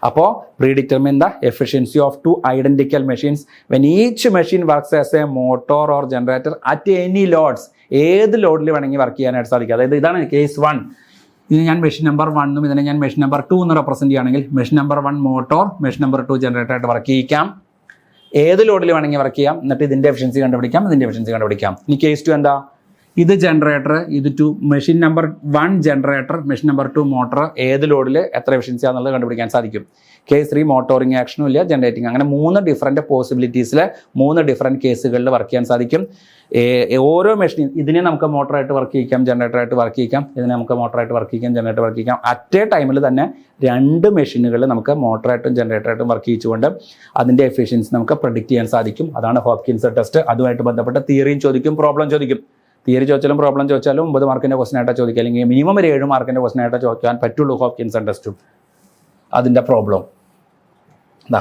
അപ്പോൾ predetermine the efficiency of two identical machines when each machine works as a motor or generator at any loads. ഏത് ലോഡിൽ വേണമെങ്കിൽ വർക്ക് ചെയ്യാനായിട്ട് സാധിക്കും. അതായത് ഇതാണ് കേസ് 1. ഇത് ഞാൻ മെഷീൻ നമ്പർ 1 ഇതിനെ ഞാൻ മെഷീൻ നമ്പർ 2 എന്ന് റെപ്രസെൻറ്റ് ചെയ്യുകയാണെങ്കിൽ machine number 1 motor, machine number 2 generator ആയിട്ട് വർക്ക് ചെയ്യിക്കാം. ഏത് ലോഡിൽ വേണമെങ്കിൽ വർക്ക് ചെയ്യാം. എന്നിട്ട് ഇതിൻ്റെ എഫിഷ്യൻസി കണ്ടുപിടിക്കാം, ഇതിൻ്റെ എഫിഷ്യൻസി കണ്ടുപിടിക്കാം. ഇനി കേസ് 2 എന്താ, ഇത് ജനറേറ്റർ, ഇത് 2 machine number 1 generator, machine number 2 motor, ഏത് ലോഡിൽ എത്ര എഫിഷ്യൻസി ആണെന്നുള്ളത് കണ്ടുപിടിക്കാൻ സാധിക്കും. കേസ് 3 മോട്ടോറിംഗ് ആക്ഷനും ഇല്ല, ജനറേറ്റിംഗ്. അങ്ങനെ 3 ഡിഫറൻറ്റ് പോസിബിലിറ്റീസിൽ 3 ഡിഫറൻറ്റ് കേസുകളിൽ വർക്ക് ചെയ്യാൻ സാധിക്കും. ഓരോ മെഷീനും ഇതിനെ നമുക്ക് മോട്ടറായിട്ട് വർക്ക് ചെയ്യിക്കാം, ജനറേറ്ററായിട്ട് വർക്ക് ചെയ്യിക്കാം, ഇതിനെ നമുക്ക് മോട്ടറായിട്ട് വർക്ക് ചെയ്യിക്കാം, ജനറേറ്റർ വർക്ക് ചെയ്യിക്കാം. അറ്റ് എ ടൈമിൽ തന്നെ 2 മെഷീനുകളിൽ നമുക്ക് മോട്ടറായിട്ടും ജനറേറ്ററായിട്ടും വർക്ക് ചെയ്യിച്ചുകൊണ്ട് അതിൻ്റെ എഫിഷ്യൻസി നമുക്ക് പ്രെഡിക്റ്റ് ചെയ്യാൻ സാധിക്കും. അതാണ് ഹോപ്കിൻസൺ ടെസ്റ്റ്. അതുമായിട്ട് ബന്ധപ്പെട്ട തിയറിയും ചോദിക്കും, പ്രോബ്ലം ചോദിക്കും. തിയറി ചോദിച്ചാലും പ്രോബ്ലം ചോദിച്ചാലും 9 മാർക്കിൻ്റെ ക്വസ്റ്റൻ ആയിട്ടാണ് ചോദിക്കുക, അല്ലെങ്കിൽ മിനിമം ഒരു 7 മാർക്കിൻ്റെ ക്വസ്റ്റൻ ആയിട്ടാണ് ചോദിക്കാൻ പറ്റുള്ളൂ ഹോപ്കിൻസൺ ടെസ്റ്റും അതിൻ്റെ പ്രോബ്ലം.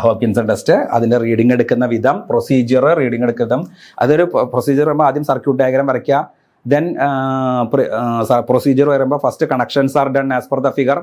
ഹോപ്കിൻസൺ ടെസ്റ്റ് അതിൻ്റെ റീഡിംഗ് എടുക്കുന്ന വിധം, പ്രൊസീജിയർ റീഡിംഗ് എടുക്കുന്ന അതൊരു പ്രൊസീജിയർ വരുമ്പോൾ ആദ്യം സർക്യൂട്ട് ഡയഗ്രാം വരയ്ക്കുക. ദെൻ പ്രൊസീജിയർ വരുമ്പോൾ first connections are done as per the figure,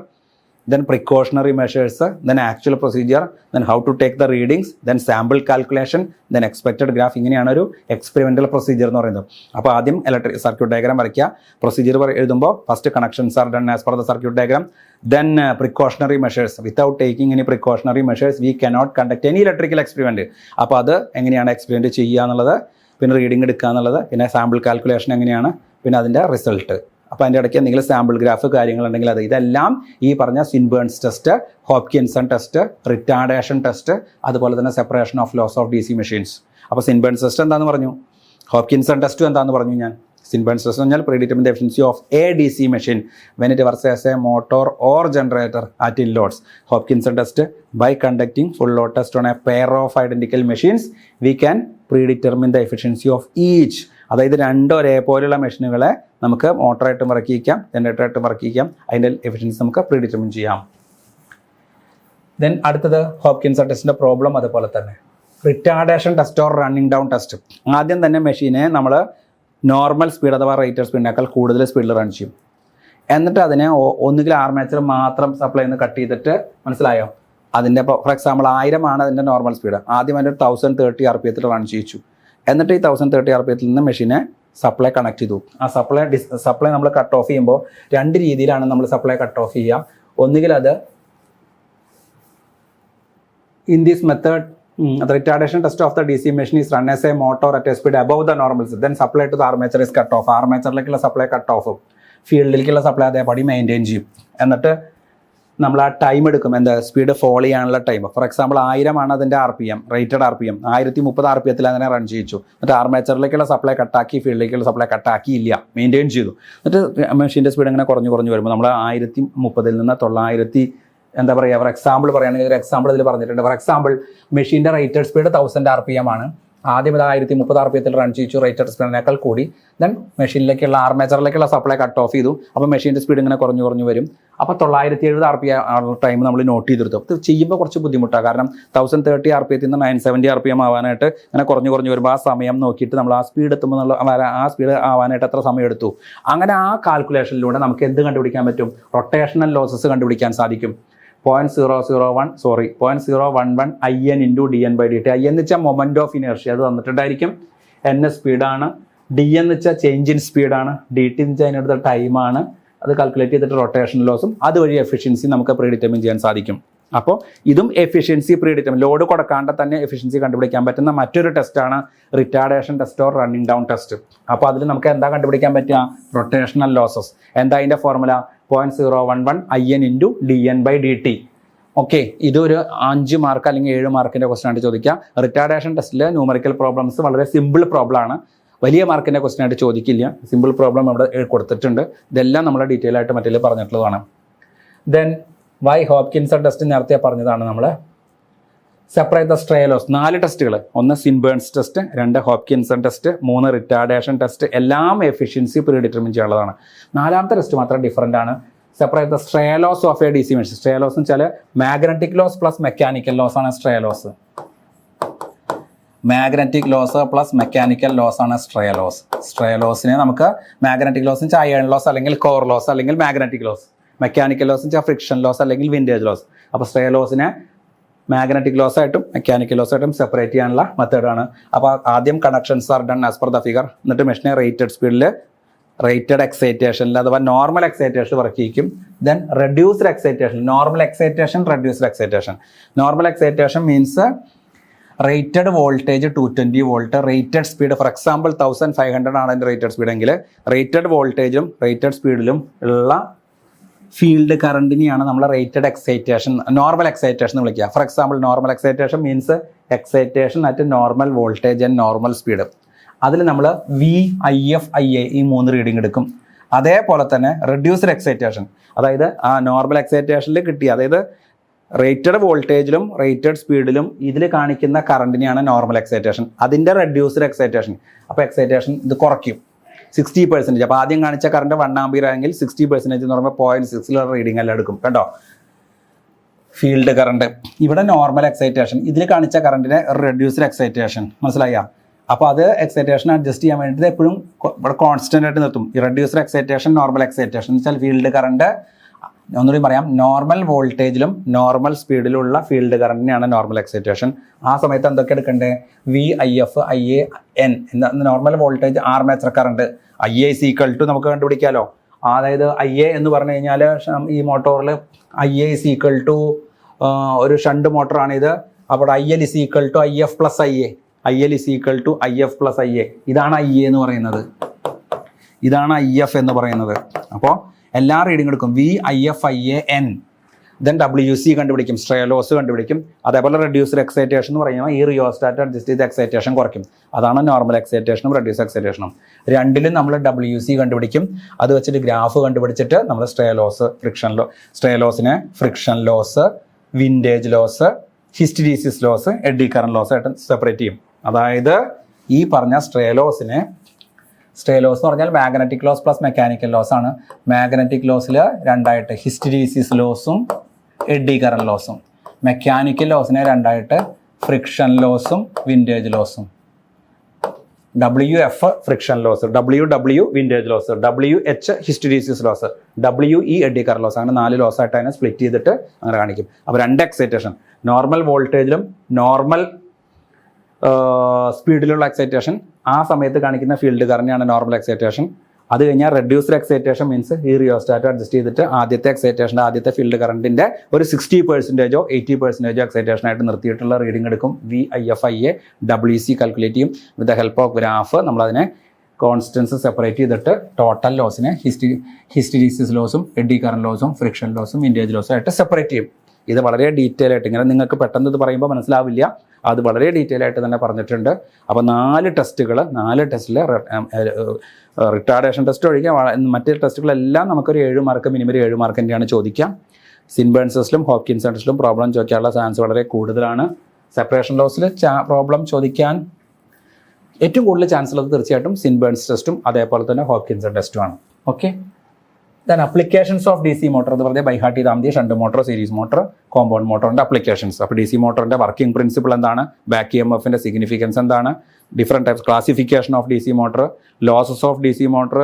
then precautionary measures, then actual procedure, then how to take the readings, then sample calculation, then expected graph. ഇങ്ങനെയാണ് ഒരു എക്സ്പെരിമെൻ്റൽ പ്രൊസീജിയർ എന്ന് പറയുന്നത്. അപ്പോൾ ആദ്യം ഇലക്ട്രിക് സർക്യൂട്ട് ഡയഗ്രാം വരയ്ക്കുക. പ്രൊസീജിയർ എഴുതുമ്പോൾ first connections are done as per the circuit diagram, then precautionary measures. Without taking any precautionary measures we cannot conduct any electrical experiment. അപ്പോൾ അത് എങ്ങനെയാണ് എക്സ്പെരിമെൻറ്റ് ചെയ്യുക എന്നുള്ളത്, പിന്നെ റീഡിംഗ് എടുക്കുക എന്നുള്ളത്, പിന്നെ സാമ്പിൾ കാൽക്കുലേഷൻ എങ്ങനെയാണ്, പിന്നെ അതിൻ്റെ റിസൾട്ട്. അപ്പോൾ അതിൻ്റെ ഇടയ്ക്ക് എന്തെങ്കിലും സാമ്പിൾ ഗ്രാഫ് കാര്യങ്ങളുണ്ടെങ്കിൽ അത് ഇതെല്ലാം ഈ പറഞ്ഞ Swinburne's test, Hopkinson test, retardation test, അതുപോലെ തന്നെ separation of loss of DC machines. അപ്പോൾ സ്വിൻബേൺസ് ടെസ്റ്റ് എന്താണെന്ന് പറഞ്ഞു, ഹോപ്കിൻസൺ ടെസ്റ്റും എന്താണെന്ന് പറഞ്ഞു ഞാൻ. സ്വിൻബേൺസ് ടെസ്റ്റ് എന്ന് പറഞ്ഞാൽ predetermine the efficiency of a DC machine when it works as a motor or generator at in loads. Hopkinson test, by conducting full load test on a pair of identical machines we can predetermine the efficiency of each. അതായത് 2 ഒരേപോലെയുള്ള മെഷീനുകളെ നമുക്ക് മോട്ടറായിട്ടും വർക്ക് ചെയ്യിക്കാം, ജനറേറ്ററായിട്ടും വർക്ക് ചെയ്യിക്കാം, അതിൻ്റെ എഫിഷ്യൻസി നമുക്ക് പ്രീഡിറ്റർമിൻ ചെയ്യാം. ദെൻ അടുത്തത് ഹോപ്കിൻസൺ ടെസ്റ്റിൻ്റെ പ്രോബ്ലം അതുപോലെ തന്നെ retardation test or running down test. ആദ്യം തന്നെ മെഷീനെ നമ്മൾ നോർമൽ സ്പീഡ് അഥവാ റേറ്റഡ് സ്പീഡിനേക്കാൾ കൂടുതൽ സ്പീഡിൽ റൺ ചെയ്യും. എന്നിട്ട് അതിനെ ഒന്നുകിൽ ആർമേച്ചർ മാത്രം സപ്ലൈ ചെയ്ത് കട്ട് ചെയ്തിട്ട്, മനസ്സിലായോ, അതിൻ്റെ ഫോർ എക്സാമ്പിൾ 1000 ആണ് അതിൻ്റെ നോർമൽ സ്പീഡ്. ആദ്യം അതിൻ്റെ 1030 RPM റൺ ചെയ്യിച്ചു. എന്നിട്ട് ഈ 1030 RPM നിന്ന് മെഷീനെ സപ്ലൈ കണക്ട് ചെയ്തു. ആ സപ്ലൈ നമ്മൾ കട്ട് ഓഫ് ചെയ്യുമ്പോൾ 2 രീതിയിലാണ് നമ്മൾ സപ്ലൈ കട്ട് ഓഫ് ചെയ്യുക. ഒന്നുകിൽ അത് in this method the retardation test of the DC machine is run as a motor at a speed above the normal speed, then supply to the armature is cut off. ആർമേച്ചറിലേക്കുള്ള സപ്ലൈ കട്ട് ഓഫ്, ഫീൽഡിലേക്കുള്ള സപ്ലൈ അതേപടി മെയിൻറ്റെയിൻ ചെയ്യും. എന്നിട്ട് നമ്മൾ ആ ടൈം എടുക്കും, എന്താ സ്പീഡ് ഫോളോ ചെയ്യാനുള്ള ടൈം. ഫോർ എക്സാമ്പിൾ 1000 ആണ് അതിൻ്റെ RPM, റേറ്റഡ് RPM. 1030 RPM അതിനെ റൺ ചെയ്യിച്ചു. എന്നിട്ട് ആർമേച്ചറിലേക്കുള്ള സപ്ലൈ കട്ടാക്കി, ഫീൽഡിലേക്കുള്ള സപ്ലൈ കട്ടാക്കിയില്ല, മെയിൻറ്റെയിൻ ചെയ്തു. എന്നിട്ട് മെഷീൻ്റെ സ്പീഡ് ഇങ്ങനെ കുറഞ്ഞു വരുമ്പോൾ നമ്മൾ 1030 നിന്ന് 900, എന്താ പറയുക, ഫോർ എക്സാമ്പിൾ പറയുകയാണെങ്കിൽ ഒരു എക്സാമ്പിൾ ഇതിൽ പറഞ്ഞിട്ടുണ്ട്. ഫോർ എക്സാമ്പിൾ മെഷീൻ്റെ റേറ്റഡ് സ്പീഡ് 1000 RPM ആണ്. ആദ്യം ഇത് 1030 RPM റൺ ചെയ്യിച്ചു റേറ്റഡ് സ്പീഡിനേക്കാൾ കൂടി. ദെൻ മെഷീനിലേക്കുള്ള ആർമേച്ചറിലേക്കുള്ള സപ്ലൈ കട്ട് ഓഫ് ചെയ്തു. അപ്പോൾ മെഷീൻ്റെ സ്പീഡ് ഇങ്ങനെ കുറഞ്ഞു വരും. അപ്പോൾ 970 RPM ടൈം നമ്മൾ നോട്ട് ചെയ്തെടുത്തു. ഇത് ചെയ്യുമ്പോൾ കുറച്ച് ബുദ്ധിമുട്ടാണ്. കാരണം 1030 RPM നിന്ന് 970 RPM ആവാനായിട്ട് ഇങ്ങനെ കുറഞ്ഞു വരുമ്പോൾ ആ സമയം നോക്കിയിട്ട് നമ്മൾ ആ സ്പീഡ് എത്തുമ്പോൾ ആ സ്പീഡ് ആവാനായിട്ട് എത്ര സമയം എടുത്തു. അങ്ങനെ ആ കാൽക്കുലേഷനിലൂടെ നമുക്ക് എന്ത് കണ്ടുപിടിക്കാൻ പറ്റും? റൊട്ടേഷണൽ ലോസസ് കണ്ടുപിടിക്കാൻ സാധിക്കും. 0.011 IN × dN/dt. IN എന്ന് വെച്ചാൽ മൊമെന്റ് ഓഫ് ഇനേർഷ്യ, അത് തന്നിട്ടുണ്ടായിരിക്കും. NS സ്പീഡാണ്. DN എന്ന് വെച്ചാൽ ചേഞ്ച് ഇൻ സ്പീഡാണ്. DT എന്ന് വെച്ചാൽ അതിനടുത്ത ടൈമാണ്. അത് കാൽക്കുലേറ്റ് ചെയ്തിട്ട് റൊട്ടേഷൻ ലോസും അതുവഴി എഫിഷ്യൻസി നമുക്ക് പ്രീഡിറ്റർമിൻ ചെയ്യാൻ സാധിക്കും. അപ്പോൾ ഇതും എഫിഷ്യൻസി പ്രീഡിറ്റർമിൻ, ലോഡ് കൊടുക്കാണ്ട് തന്നെ എഫിഷ്യൻസി കണ്ടുപിടിക്കാൻ പറ്റുന്ന മറ്റൊരു ടെസ്റ്റാണ് retardation test or running down test. അപ്പോൾ അതിൽ നമുക്ക് എന്താ കണ്ടുപിടിക്കാൻ പറ്റുക? Rotational losses. എന്താ അതിൻ്റെ ഫോർമുല? 0.011 IN × dN/dt. ഓക്കെ, ഇതൊരു 5 മാർക്ക് അല്ലെങ്കിൽ 7 മാർക്കിൻ്റെ ക്വസ്റ്റൻ ആയിട്ട് ചോദിക്കാം. റിട്ടാർഡേഷൻ ടെസ്റ്റിൽ ന്യൂമറിക്കൽ പ്രോബ്ലംസ് വളരെ സിമ്പിൾ പ്രോബ്ലം ആണ്. വലിയ മാർക്കിൻ്റെ ക്വസ്റ്റൻ ആയിട്ട് ചോദിക്കില്ല. സിമ്പിൾ പ്രോബ്ലം ഇവിടെ കൊടുത്തിട്ടുണ്ട്. ഇതെല്ലാം നമ്മൾ ഡീറ്റെയിൽ ആയിട്ട് മറ്റേ പറഞ്ഞിട്ടുള്ളതാണ്. ദെൻ വൈ ഹോപ്കിൻസൺ ടെസ്റ്റ് നേരത്തെ പറഞ്ഞതാണ് നമ്മൾ. Separate the stray loss. 4 ടെസ്റ്റുകൾ. 1 Swinburne's test, 2 Hopkinson test, 3 retardation test. എല്ലാം എഫിഷ്യൻസി പ്രീഡിറ്റർമിൻ ചെയ്യാനുള്ളതാണ്. 4ാമത്തെ ടെസ്റ്റ് മാത്രം ഡിഫറൻ്റ് ആണ്. Separate the stray loss of a DC machine. Stray loss എന്ന് വെച്ചാൽ magnetic loss plus mechanical loss ആണ് stray loss. Magnetic loss plus mechanical loss ആണ് സ്ട്രേ ലോസ്. സ്ട്രേ ലോസിനെ നമുക്ക് മാഗ്നറ്റിക് ലോസ് എന്ന് വെച്ചാൽ അയൺ ലോസ് അല്ലെങ്കിൽ കോർ ലോസ് അല്ലെങ്കിൽ മാഗ്നറ്റിക് ലോസ്. മെക്കാനിക്കൽ ലോസ് എന്ന് വെച്ചാൽ ഫ്രിക്ഷൻ ലോസ് അല്ലെങ്കിൽ വിൻറ്റേജ് ലോസ്. അപ്പോൾ സ്ട്രേ ലോസിനെ മാഗ്നറ്റിക് ലോസ് ആയിട്ടും മെക്കാനിക്കൽ ലോസ് ആയിട്ടും സെപ്പറേറ്റ് ചെയ്യാനുള്ള മെത്തേഡാണ്. അപ്പോൾ ആദ്യം connections are done as per the figure. എന്നിട്ട് മെഷീനെ റേറ്റഡ് സ്പീഡിൽ റേറ്റഡ് എക്സൈറ്റേഷനിൽ അഥവാ നോർമൽ എക്സൈറ്റേഷൻ വർക്ക് ചെയ്യിക്കും. Then reduced excitation, normal excitation, reduced excitation. Normal excitation means rated voltage 220 volt, rated speed for example 1500 ആണ് അതിൻ്റെ റേറ്റഡ് സ്പീഡ് എങ്കിൽ റേറ്റഡ് വോൾട്ടേജും റേറ്റഡ് സ്പീഡിലും ഉള്ള ഫീൽഡ് കറണ്ടിനെയാണ് നമ്മൾ റേറ്റഡ് എക്സൈറ്റേഷൻ, നോർമൽ എക്സൈറ്റേഷൻ എന്ന് വിളിക്കുക. For example normal excitation means excitation at normal voltage and normal speed. അതിൽ നമ്മൾ V, IF, IA ഈ 3 റീഡിംഗ് എടുക്കും. അതേപോലെ തന്നെ റെഡ്യൂസ്ഡ് എക്സൈറ്റേഷൻ, അതായത് ആ നോർമൽ എക്സൈറ്റേഷനിൽ കിട്ടിയ, അതായത് റേറ്റഡ് വോൾട്ടേജിലും റേറ്റഡ് സ്പീഡിലും ഇതിൽ കാണിക്കുന്ന കറണ്ടിനെയാണ് നോർമൽ എക്സൈറ്റേഷൻ. അതിൻ്റെ റെഡ്യൂസ്ഡ് എക്സൈറ്റേഷൻ, അപ്പോൾ എക്സൈറ്റേഷൻ ഇത് കുറയ്ക്കും 60%. അപ്പോൾ ആദ്യം കാണിച്ച കറണ്ട് 1 ആംപിയർ ആണെങ്കിൽ 60% എന്ന് പറയുമ്പോൾ 0.6 റീഡിംഗ് എല്ലാം എടുക്കും കേട്ടോ. ഫീൽഡ് കറണ്ട് ഇവിടെ നോർമൽ എക്സൈറ്റേഷൻ, ഇതിൽ കാണിച്ച കറണ്ടിനെ റെഡ്യൂസ്ഡ് എക്സൈറ്റേഷൻ. മനസ്സിലായ? അപ്പോൾ അത് എക്സൈറ്റേഷൻ അഡ്ജസ്റ്റ് ചെയ്യാൻ വേണ്ടിയിട്ട് എപ്പോഴും ഇവിടെ കോൺസ്റ്റൻ്റ് ആയിട്ട് നിർത്തും. ഈ റെഡ്യൂസ്ഡ് എക്സൈറ്റേഷൻ, നോർമൽ എക്സൈറ്റേഷൻ എന്ന് വെച്ചാൽ ഫീൽഡ് കറണ്ട്, ഒന്നുകൂടി പറയാം, നോർമൽ വോൾട്ടേജിലും നോർമൽ സ്പീഡിലുള്ള ഫീൽഡ് കറണ്ടിനെയാണ് നോർമൽ എക്സൈറ്റേഷൻ. ആ സമയത്ത് എന്തൊക്കെ എടുക്കണ്ടേ? V, IF, IA, N. എന്താ normal voltage? Armature current. IA = നമുക്ക് കണ്ടുപിടിക്കാമല്ലോ. അതായത് IA എന്ന് പറഞ്ഞു കഴിഞ്ഞാൽ ഈ മോട്ടോറിൽ IA = ഒരു ഷണ്ട് മോട്ടറാണിത്. അപ്പോൾ IL = IF + IA. IL = IF + IA. ഇതാണ് IA എന്ന് പറയുന്നത്. ഇതാണ് IF എന്ന് പറയുന്നത്. അപ്പോൾ എല്ലാ റീഡിംഗ് എടുക്കും. V, IF, IA, N. Then WC കണ്ടുപിടിക്കും, സ്ട്രേ ലോസ് കണ്ടുപിടിക്കും. അതേപോലെ റെഡ്യൂസ്ഡ് എക്സൈറ്റേഷൻ എന്ന് പറയുമ്പോൾ ഈ റിയോസ്റ്റാറ്റ് അഡ്ജസ്റ്റ് ചെയ്ത് എക്സൈറ്റേഷൻ കുറയ്ക്കും. അതാണ് നോർമൽ എക്സൈറ്റേഷനും റെഡ്യൂസ് എക്സൈറ്റേഷനും. രണ്ടിലും നമ്മൾ WC കണ്ടുപിടിക്കും. അത് വെച്ചിട്ട് ഗ്രാഫ് കണ്ടുപിടിച്ചിട്ട് നമ്മൾ സ്ട്രേ ലോസ്, സ്ട്രേ ലോസിനെ friction loss, windage loss, hysteresis loss, eddy current loss ആയിട്ട് സെപ്പറേറ്റ് ചെയ്യും. അതായത് ഈ പറഞ്ഞ സ്ട്രേ ലോസ് എന്ന് പറഞ്ഞാൽ magnetic loss plus mechanical loss ആണ്. മാഗ്നറ്റിക് ലോസിൽ 2ആയിട്ട് ഹിസ്റ്റരീസിസ് ലോസും എഡി കറന്റ് ലോസും. മെക്കാനിക്കൽ ലോസിനെ 2ആയിട്ട് ഫ്രിക്ഷൻ ലോസും വിൻറ്റേജ് ലോസും. WF friction loss, WW windage loss, WH hysteresis loss, WE eddy current loss. അങ്ങനെ 4 ലോസായിട്ട് അതിനെ സ്പ്ലിറ്റ് ചെയ്തിട്ട് അങ്ങനെ കാണിക്കും. അപ്പോൾ 2 എക്സൈറ്റേഷൻ, നോർമൽ വോൾട്ടേജിലും നോർമൽ സ്പീഡിലുള്ള എക്സൈറ്റേഷൻ, ആ സമയത്ത് കാണിക്കുന്ന ഫീൽഡ് കറണ്ടിയാണ് നോർമൽ എക്സൈറ്റേഷൻ. അത് കഴിഞ്ഞാൽ റെഡ്യൂസ്ഡ് എക്സൈറ്റേഷൻ മീൻസ് ഈ റിയോസ്റ്റാറ്റ് അഡ്ജസ്റ്റ് ചെയ്തിട്ട് ആദ്യത്തെ എക്സൈറ്റേഷൻ്റെ ആദ്യത്തെ ഫീൽഡ് കറണ്ടിൻ്റെ ഒരു 60%, 80% എക്സൈറ്റേഷൻ ആയിട്ട് നിർത്തിയിട്ടുള്ള റീഡിംഗ് എടുക്കും. V, IF, IA, WC calculate ചെയ്യും. With the help of graph നമ്മളതിനെ കോൺസ്റ്റൻസ് സെപ്പറേറ്റ് ചെയ്തിട്ട് ടോട്ടൽ ലോസിനെ ഹിസ്റ്റരീസിസ് ലോസും എഡി കറന്റ് ലോസും ഫ്രിക്ഷൻ ലോസും വിൻറ്റേജ് ലോസും ആയിട്ട് സെപ്പറേറ്റ് ചെയ്യും. ഇത് വളരെ ഡീറ്റെയിൽ ആയിട്ട്, ഇങ്ങനെ നിങ്ങൾക്ക് പെട്ടെന്ന് ഇത് പറയുമ്പോൾ മനസ്സിലാവില്ല, അത് വളരെ ഡീറ്റെയിൽ ആയിട്ട് തന്നെ പറഞ്ഞിട്ടുണ്ട്. അപ്പോൾ 4 ടെസ്റ്റിൽ റിട്ടാർഡേഷൻ ടെസ്റ്റ് ഒഴികെ മറ്റേ ടെസ്റ്റുകളെല്ലാം നമുക്കൊരു 7 മാർക്ക്, മിനിമം 7 മാർക്കിൻ്റെയാണ് ചോദിക്കാം. സിൻബേൺസ് ടെസ്റ്റിലും ഹോപ്കിൻസൺ ടെസ്റ്റിലും പ്രോബ്ലം ചോദിക്കാനുള്ള ചാൻസ് വളരെ കൂടുതലാണ്. സെപ്പറേഷൻ ലോസിൽ പ്രോബ്ലം ചോദിക്കാൻ ഏറ്റവും കൂടുതൽ ചാൻസ് ഉള്ളത് തീർച്ചയായിട്ടും സിൻബേൺസ് ടെസ്റ്റും അതേപോലെ തന്നെ ഹോപ്കിൻസൺ ടെസ്റ്റുമാണ്. Okay, then applications of DC motor എന്ന് പറഞ്ഞാൽ ബൈഹാർട്ട് ചെയ്താൽ മതി. Shunt motor, series motor, compound മോട്ടറിൻ്റെ അപ്ലിക്കേഷൻസ്. അപ്പോൾ DC മോട്ടറിൻ്റെ വർക്കിംഗ് പ്രിൻസിപ്പിൾ എന്താണ്, ബാക്ക് EMFൻ്റെ സിഗ്നിഫിക്കൻസ് എന്താണ്, different types classification of DC motor, losses of DC motor,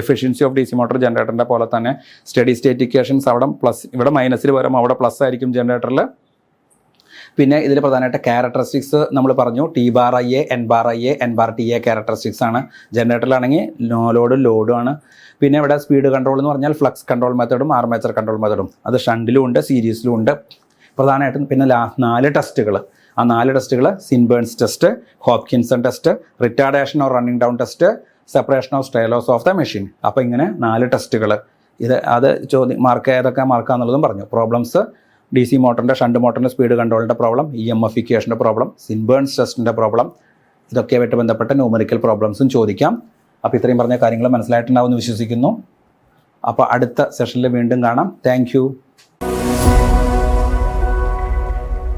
efficiency of DC motor ജനറേറ്ററിൻ്റെ പോലെ തന്നെ സ്റ്റഡി സ്റ്റേറ്റ് ഇക്വേഷൻസ് അവിടെ പ്ലസ്, ഇവിടെ മൈനസിൽ വരും, അവിടെ പ്ലസ് ആയിരിക്കും ജനറേറ്ററിൽ. പിന്നെ ഇതിൽ പ്രധാനമായിട്ട് ക്യാരക്ടറിസ്റ്റിക്സ് നമ്മൾ പറഞ്ഞു, T⁻IA, N⁻IA, N⁻TA ക്യാരക്ടറിസ്റ്റിക്സ് ആണ്. ജനറേറ്ററിലാണെങ്കിൽ നോ ലോഡും ലോഡും ആണ്. പിന്നെ ഇവിടെ സ്പീഡ് കൺട്രോൾ എന്ന് പറഞ്ഞാൽ ഫ്ലക്സ് കൺട്രോൾ മെത്തഡും ആർമേച്ചർ കൺട്രോൾ മെത്തഡും, അത് ഷണ്ടിലും ഉണ്ട് സീരീസിലും ഉണ്ട് പ്രധാനമായിട്ടും. പിന്നെ 4 ടെസ്റ്റുകൾ, ആ 4 ടെസ്റ്റുകൾ Swinburne's test, Hopkinson test, retardation or running down test, separation of stray loss of the machine. അപ്പോൾ ഇങ്ങനെ 4 ടെസ്റ്റുകൾ. അത് മാർക്ക് ഏതൊക്കെ മാർക്കാന്നുള്ളതും പറഞ്ഞു. പ്രോബ്ലംസ് DC മോട്ടറിൻ്റെ, ഷണ്ട് മോട്ടറിൻ്റെ സ്പീഡ് കൺട്രോളിൻ്റെ പ്രോബ്ലം, EMF ഇക്വേഷൻ്റെ പ്രോബ്ലം, സിൻബേൺസ് ടെസ്റ്റിൻ്റെ പ്രോബ്ലം, ഇതൊക്കെയായിട്ട് ബന്ധപ്പെട്ട ന്യൂമറിക്കൽ പ്രോബ്ലംസും ചോദിക്കാം. അപ്പോൾ ഇത്രയും പറഞ്ഞ കാര്യങ്ങൾ മനസ്സിലായിട്ടുണ്ടാവുമെന്ന് വിശ്വസിക്കുന്നു. അപ്പോൾ അടുത്ത സെഷനിൽ വീണ്ടും കാണാം. താങ്ക്